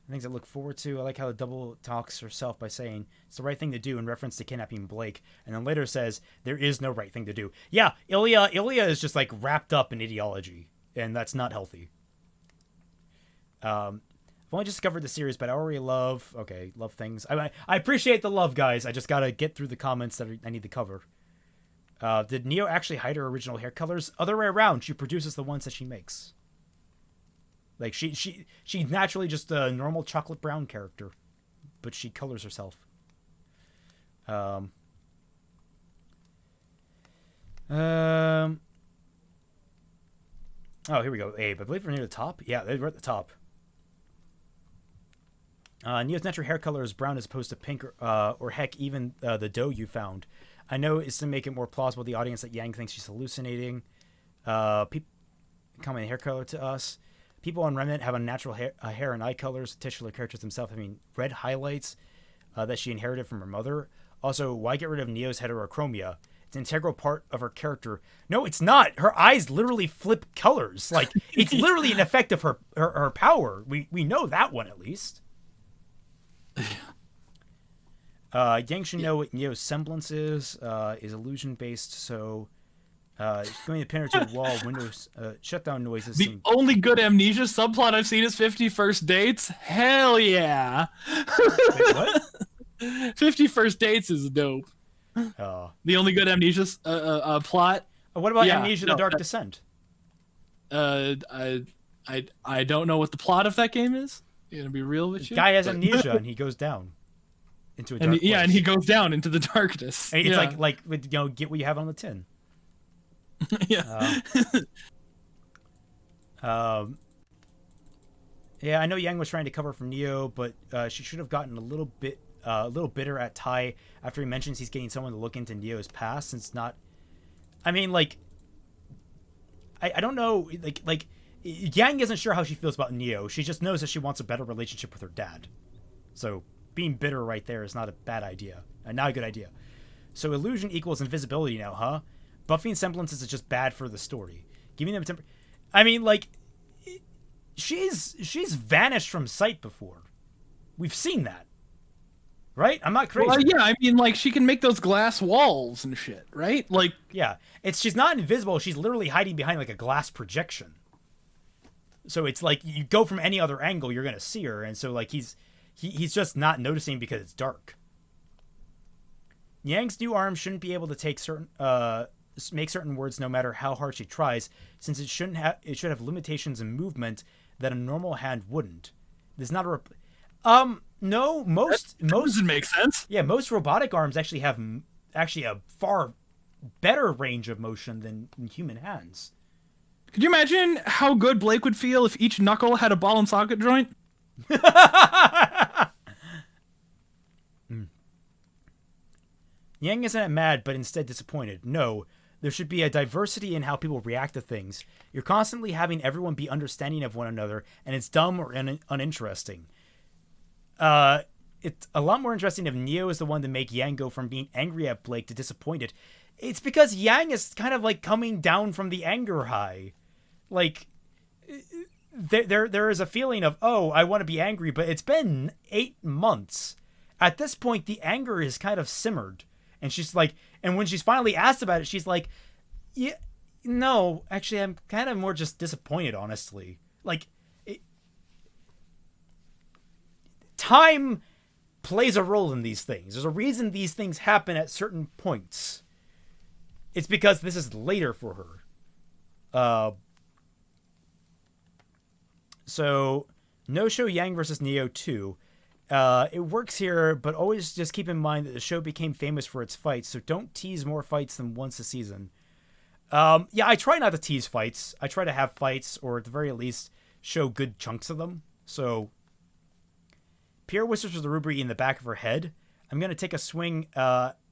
Things I look forward to. I like how the double talks herself by saying it's the right thing to do in reference to kidnapping Blake, and then later says there is no right thing to do. Yeah, Ilya is just like wrapped up in ideology, and that's not healthy. I've only just discovered the series, but I already love things. I appreciate the love, guys. I just gotta get through the comments that I need to cover. Did Neo actually hide her original hair colors? Other way around. She produces the ones that she makes. Like she's naturally just a normal chocolate brown character, but she colors herself. Um. Oh, here we go. Abe, I believe we're near the top. Yeah, we're at the top. Neo's natural hair color is brown as opposed to pink, or heck, even the dough you found. I know it's to make it more plausible to the audience that Yang thinks she's hallucinating. People comment hair color to us. People on Remnant have unnatural hair and eye colors. Titular characters themselves having red highlights that she inherited from her mother. Also, why get rid of Neo's heterochromia? It's an integral part of her character. No, it's not. Her eyes literally flip colors. Like, it's literally an effect of her power. We know that one at least. Yang should know what Neo's semblance is illusion based, so going to pin her to the wall, windows, shutdown noises. The only good Amnesia subplot I've seen is 50 First Dates. Hell yeah! Wait, what? 50 First Dates is dope. The only good Amnesia plot. What about Amnesia: The Dark Descent? I don't know what the plot of that game is. I'm gonna be real with you. Guy has amnesia and he goes down into a dark place. And he goes down into the darkness. And it's like get what you have on the tin. Yeah. Yeah, I know Yang was trying to cover for Neo, but she should have gotten a little bitter at Tai after he mentions he's getting someone to look into Neo's past, since not. I mean, like, I don't know, like Yang isn't sure how she feels about Neo. She just knows that she wants a better relationship with her dad. So being bitter right there is not a bad idea, not a good idea. So illusion equals invisibility now, huh? Buffing semblances is just bad for the story. Giving them I mean, like, she's vanished from sight before. We've seen that, right? I'm not crazy. Well, yeah, I mean, like, she can make those glass walls and shit, right? Like, yeah, she's not invisible. She's literally hiding behind like a glass projection. So it's like you go from any other angle, you're gonna see her, and so like he's just not noticing because it's dark. Yang's new arm shouldn't be able to make certain words no matter how hard she tries, since it should have limitations in movement that a normal hand wouldn't. There's not a no, most doesn't make sense. Yeah, most robotic arms actually have a far better range of motion than human hands. Could you imagine how good Blake would feel if each knuckle had a ball and socket joint? Yang isn't mad, but instead disappointed. No, there should be a diversity in how people react to things. You're constantly having everyone be understanding of one another, and it's dumb or uninteresting. It's a lot more interesting if Neo is the one to make Yang go from being angry at Blake to disappointed. It's because Yang is kind of like coming down from the anger high. Like, there is a feeling of, oh, I want to be angry, but it's been 8 months. At this point, the anger is kind of simmered. And she's like, and when she's finally asked about it, she's like, yeah, no, actually, I'm kind of more just disappointed, honestly. Like, time plays a role in these things. There's a reason these things happen at certain points. It's because this is later for her. So, no show Yang versus Neo 2. It works here, but always just keep in mind that the show became famous for its fights, so don't tease more fights than once a season. Yeah, I try not to tease fights. I try to have fights, or at the very least, show good chunks of them. So, Pierre whispers with the RWBY in the back of her head. I'm going to take a swing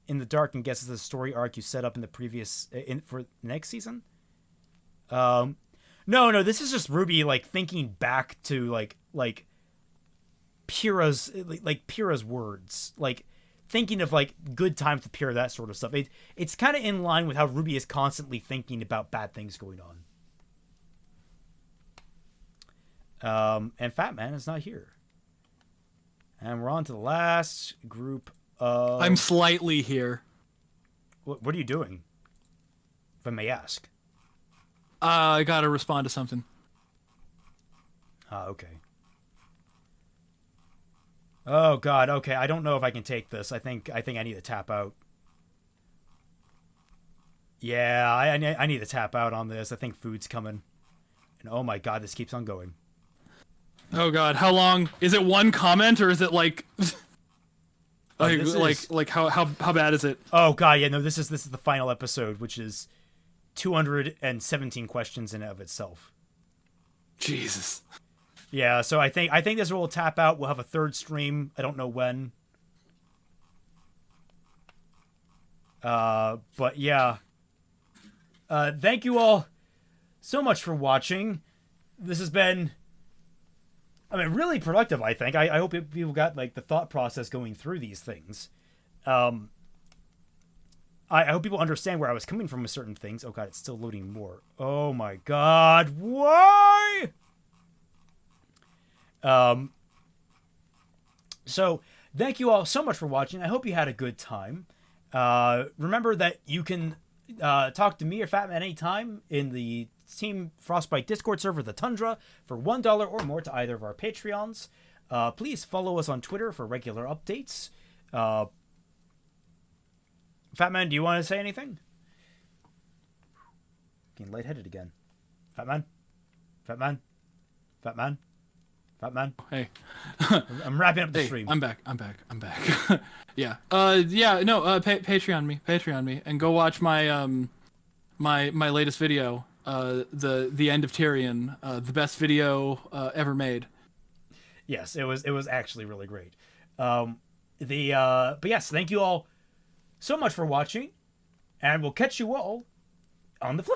in the dark and guess it's the story arc you set up in the previous... for next season? No, this is just RWBY, like, thinking back to, like Pyrrha's words, like thinking of like good times with Pyrrha, that sort of stuff. It's kind of in line with how RWBY is constantly thinking about bad things going on. And Fatman is not here, and we're on to the last group of. I'm slightly here. What are you doing, if I may ask? I gotta respond to something. Okay. Oh God. Okay, I don't know if I can take this. I think I need to tap out. Yeah, I need to tap out on this. I think food's coming. And oh my God, this keeps on going. Oh God, how long? Is it one comment or is it like? How bad is it? Oh God, yeah, no. This is the final episode, which is 217 questions in and of itself. Jesus. Yeah, so I think this will tap out. We'll have a third stream. I don't know when. But yeah. Thank you all so much for watching. This has been, I mean, really productive, I think. I hope people got, like, the thought process going through these things. I hope people understand where I was coming from with certain things. Oh, God, it's still loading more. Oh, my God. Why? So, thank you all so much for watching. I hope you had a good time. Remember that you can talk to me or Fatman anytime in the Team Frostbite Discord server, the Tundra, for $1 or more to either of our Patreons. Please follow us on Twitter for regular updates. Fatman, do you want to say anything? Getting lightheaded again. Fatman? Fatman? Fatman? Fatman? Hey. I'm wrapping up the Hey, stream. I'm back. Yeah. Patreon me, and go watch my my latest video, the end of Tyrion, the best video ever made. Yes, it was actually really great. But yes, thank you all so much for watching, and we'll catch you all on the flip